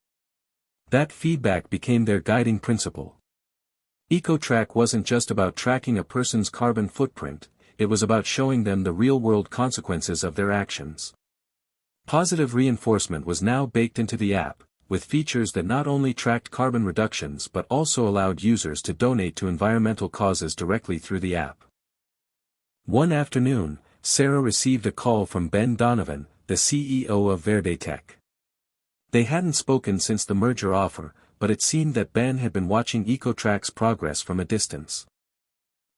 S1: That feedback became their guiding principle. EcoTrack wasn't just about tracking a person's carbon footprint, it was about showing them the real-world consequences of their actions. Positive reinforcement was now baked into the app, with features that not only tracked carbon reductions but also allowed users to donate to environmental causes directly through the app. One afternoon, Sarah received a call from Ben Donovan, the CEO of Verde Tech. They hadn't spoken since the merger offer, but it seemed that Ben had been watching EcoTrack's progress from a distance.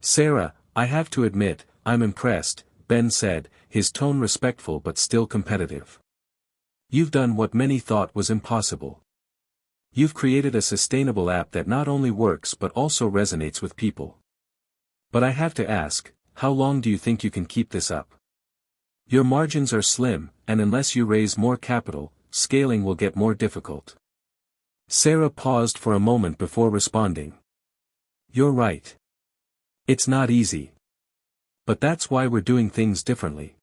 S1: "Sarah, I have to admit, I'm impressed," Ben said, his tone respectful but still competitive. "You've done what many thought was impossible. You've created a sustainable app that not only works but also resonates with people. But I have to ask, how long do you think you can keep this up? Your margins are slim, and unless you raise more capital, scaling will get more difficult." Sarah paused for a moment before responding. "You're right. It's not easy. But that's why we're doing things differently.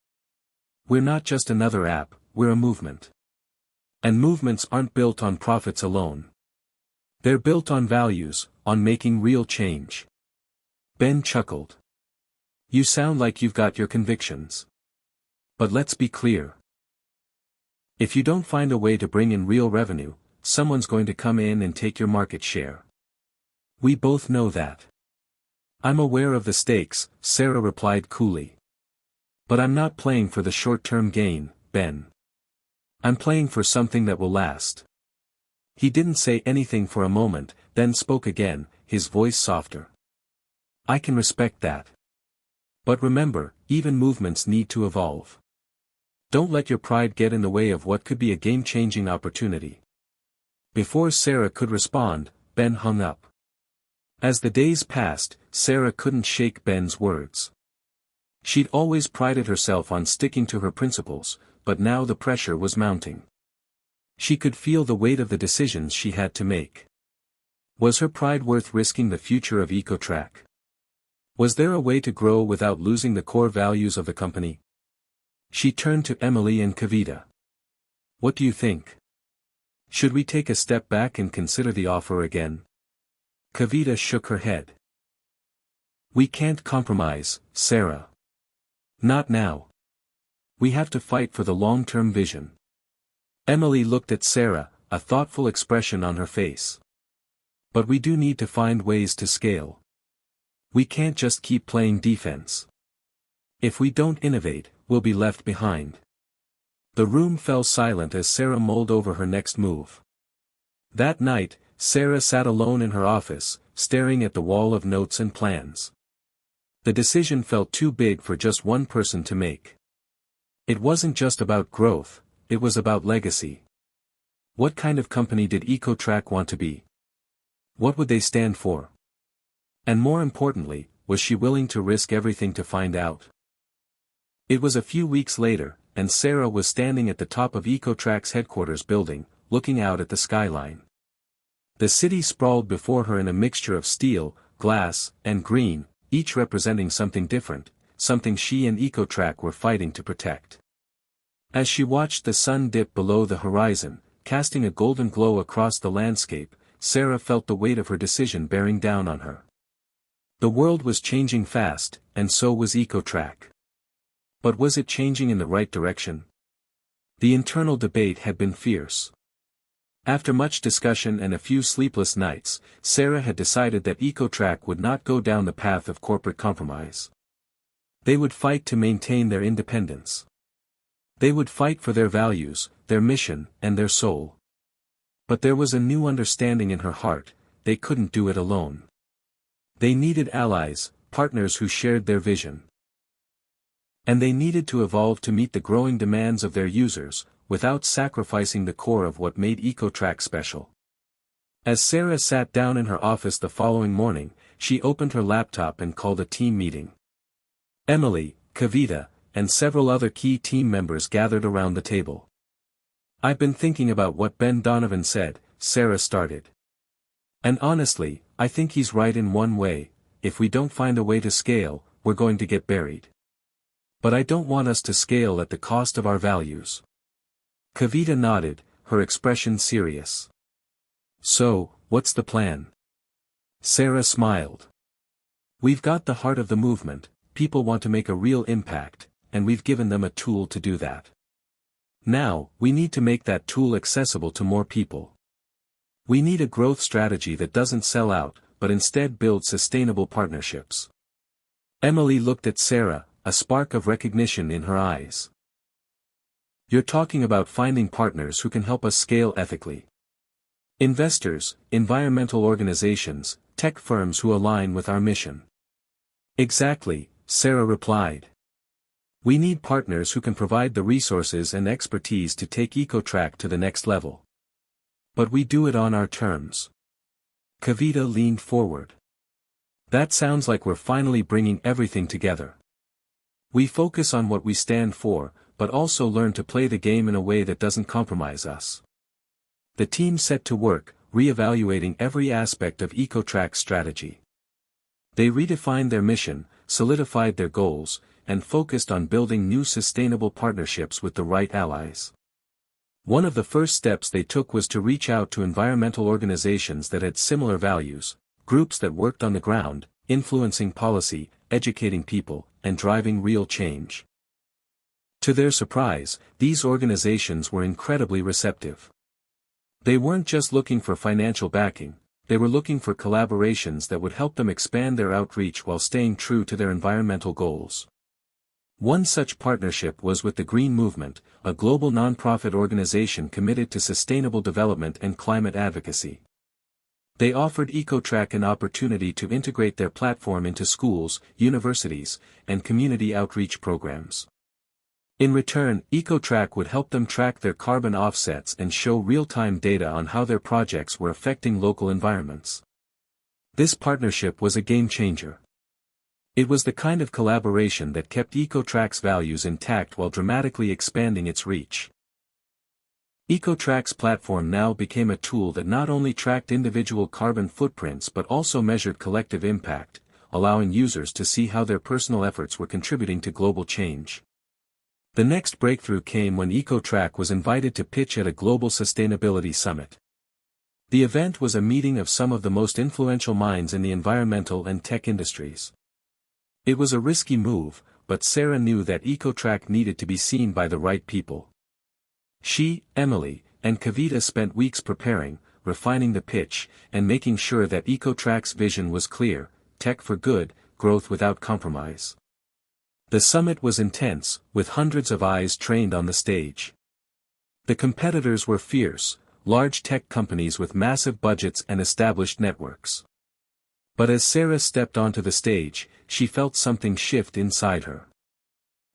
S1: We're not just another app, we're a movement. And movements aren't built on profits alone. They're built on values, on making real change." Ben chuckled. "You sound like you've got your convictions. But let's be clear. If you don't find a way to bring in real revenue, someone's going to come in and take your market share. We both know that." "I'm aware of the stakes," Sarah replied coolly. "But I'm not playing for the short-term gain, Ben. I'm playing for something that will last." He didn't say anything for a moment, then spoke again, his voice softer. "I can respect that. But remember, even movements need to evolve. Don't let your pride get in the way of what could be a game-changing opportunity." Before Sarah could respond, Ben hung up. As the days passed, Sarah couldn't shake Ben's words. She'd always prided herself on sticking to her principles, but now the pressure was mounting. She could feel the weight of the decisions she had to make. Was her pride worth risking the future of EcoTrack? Was there a way to grow without losing the core values of the company? She turned to Emily and Kavita. "What do you think? Should we take a step back and consider the offer again?" Kavita shook her head. "We can't compromise, Sarah. Not now. We have to fight for the long-term vision." Emily looked at Sarah, a thoughtful expression on her face. "But we do need to find ways to scale. We can't just keep playing defense. If we don't innovate, we'll be left behind." The room fell silent as Sarah mulled over her next move. That night, Sarah sat alone in her office, staring at the wall of notes and plans. The decision felt too big for just one person to make. It wasn't just about growth, it was about legacy. What kind of company did EcoTrack want to be? What would they stand for? And more importantly, was she willing to risk everything to find out? It was a few weeks later, and Sarah was standing at the top of EcoTrack's headquarters building, looking out at the skyline. The city sprawled before her in a mixture of steel, glass, and green, each representing something different, something she and EcoTrack were fighting to protect. As she watched the sun dip below the horizon, casting a golden glow across the landscape, Sarah felt the weight of her decision bearing down on her. The world was changing fast, and so was EcoTrack. But was it changing in the right direction? The internal debate had been fierce. After much discussion and a few sleepless nights, Sarah had decided that EcoTrack would not go down the path of corporate compromise. They would fight to maintain their independence. They would fight for their values, their mission, and their soul. But there was a new understanding in her heart: they couldn't do it alone. They needed allies, partners who shared their vision. And they needed to evolve to meet the growing demands of their users, without sacrificing the core of what made EcoTrack special. As Sarah sat down in her office the following morning, she opened her laptop and called a team meeting. Emily, Kavita, and several other key team members gathered around the table. "I've been thinking about what Ben Donovan said," Sarah started. "And honestly, I think he's right in one way: if we don't find a way to scale, we're going to get buried. But I don't want us to scale at the cost of our values." Kavita nodded, her expression serious. "So, what's the plan?" Sarah smiled. "We've got the heart of the movement, people want to make a real impact, and we've given them a tool to do that. Now, we need to make that tool accessible to more people. We need a growth strategy that doesn't sell out, but instead builds sustainable partnerships." Emily looked at Sarah, a spark of recognition in her eyes. "You're talking about finding partners who can help us scale ethically. Investors, environmental organizations, tech firms who align with our mission." "Exactly," Sarah replied. "We need partners who can provide the resources and expertise to take EcoTrack to the next level. But we do it on our terms." Kavita leaned forward. "That sounds like we're finally bringing everything together. We focus on what we stand for, but also learn to play the game in a way that doesn't compromise us." The team set to work, re-evaluating every aspect of EcoTrack's strategy. They redefined their mission, solidified their goals, and focused on building new sustainable partnerships with the right allies. One of the first steps they took was to reach out to environmental organizations that had similar values, groups that worked on the ground, influencing policy, educating people, and driving real change. To their surprise, these organizations were incredibly receptive. They weren't just looking for financial backing, they were looking for collaborations that would help them expand their outreach while staying true to their environmental goals. One such partnership was with the Green Movement, a global nonprofit organization committed to sustainable development and climate advocacy. They offered EcoTrack an opportunity to integrate their platform into schools, universities, and community outreach programs. In return, EcoTrack would help them track their carbon offsets and show real-time data on how their projects were affecting local environments. This partnership was a game-changer. It was the kind of collaboration that kept EcoTrack's values intact while dramatically expanding its reach. EcoTrack's platform now became a tool that not only tracked individual carbon footprints but also measured collective impact, allowing users to see how their personal efforts were contributing to global change. The next breakthrough came when EcoTrack was invited to pitch at a global sustainability summit. The event was a meeting of some of the most influential minds in the environmental and tech industries. It was a risky move, but Sarah knew that EcoTrack needed to be seen by the right people. She, Emily, and Kavita spent weeks preparing, refining the pitch, and making sure that EcoTrack's vision was clear: tech for good, growth without compromise. The summit was intense, with hundreds of eyes trained on the stage. The competitors were fierce, large tech companies with massive budgets and established networks. But as Sarah stepped onto the stage, she felt something shift inside her.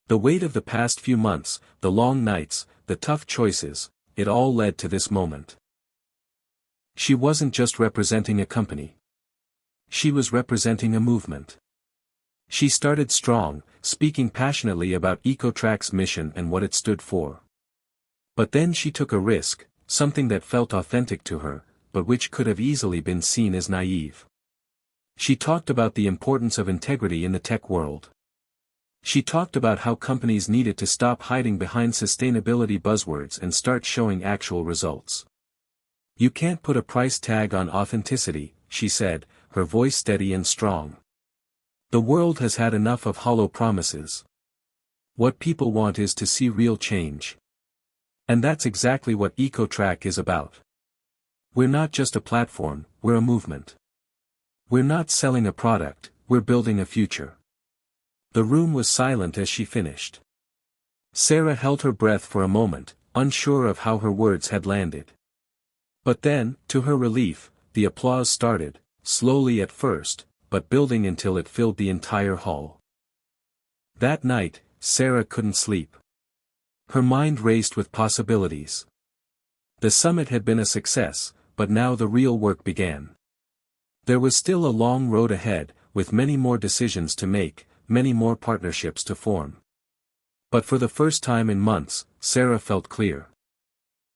S1: The weight of the past few months, the long nights, the tough choices, it all led to this moment. She wasn't just representing a company. She was representing a movement. She started strong, speaking passionately about EcoTrack's mission and what it stood for. But then she took a risk, something that felt authentic to her, but which could have easily been seen as naive. She talked about the importance of integrity in the tech world. She talked about how companies needed to stop hiding behind sustainability buzzwords and start showing actual results. "You can't put a price tag on authenticity," she said, her voice steady and strong. "The world has had enough of hollow promises. What people want is to see real change. And that's exactly what EcoTrack is about. We're not just a platform, we're a movement. We're not selling a product, we're building a future." The room was silent as she finished. Sarah held her breath for a moment, unsure of how her words had landed. But then, to her relief, the applause started, slowly at first, but building until it filled the entire hall. That night, Sarah couldn't sleep. Her mind raced with possibilities. The summit had been a success, but now the real work began. There was still a long road ahead, with many more decisions to make, many more partnerships to form. But for the first time in months, Sarah felt clear.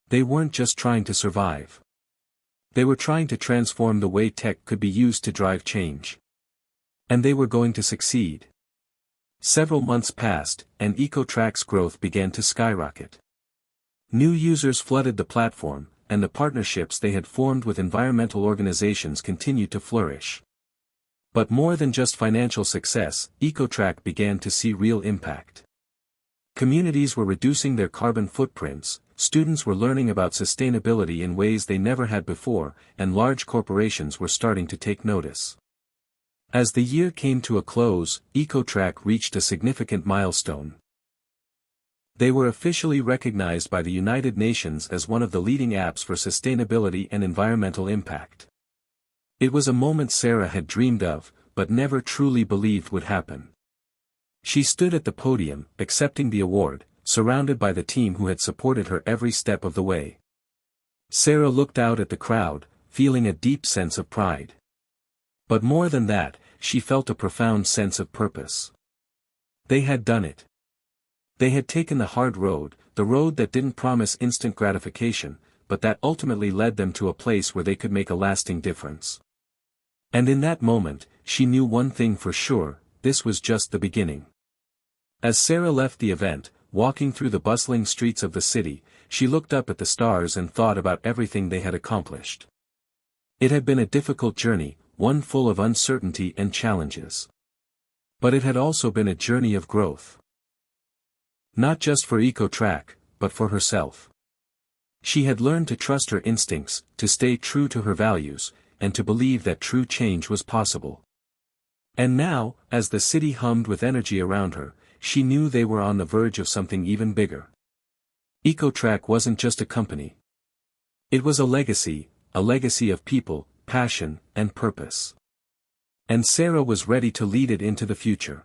S1: They weren't just trying to survive. They were trying to transform the way tech could be used to drive change. And they were going to succeed. Several months passed, and EcoTrack's growth began to skyrocket. New users flooded the platform, and the partnerships they had formed with environmental organizations continued to flourish. But more than just financial success, EcoTrack began to see real impact. Communities were reducing their carbon footprints, students were learning about sustainability in ways they never had before, and large corporations were starting to take notice. As the year came to a close, EcoTrack reached a significant milestone. They were officially recognized by the United Nations as one of the leading apps for sustainability and environmental impact. It was a moment Sarah had dreamed of, but never truly believed would happen. She stood at the podium, accepting the award, surrounded by the team who had supported her every step of the way. Sarah looked out at the crowd, feeling a deep sense of pride. But more than that, she felt a profound sense of purpose. They had done it. They had taken the hard road, the road that didn't promise instant gratification, but that ultimately led them to a place where they could make a lasting difference. And in that moment, she knew one thing for sure: this was just the beginning. As Sarah left the event, walking through the bustling streets of the city, she looked up at the stars and thought about everything they had accomplished. It had been a difficult journey, one full of uncertainty and challenges. But it had also been a journey of growth. Not just for EcoTrack, but for herself. She had learned to trust her instincts, to stay true to her values, and to believe that true change was possible. And now, as the city hummed with energy around her, she knew they were on the verge of something even bigger. EcoTrack wasn't just a company. It was a legacy of people, passion, and purpose. And Sarah was ready to lead it into the future.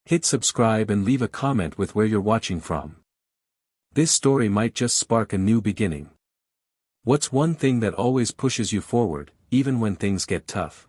S1: Hit subscribe and leave a comment with where you're watching from. This story might just spark a new beginning. What's one thing that always pushes you forward, even when things get tough?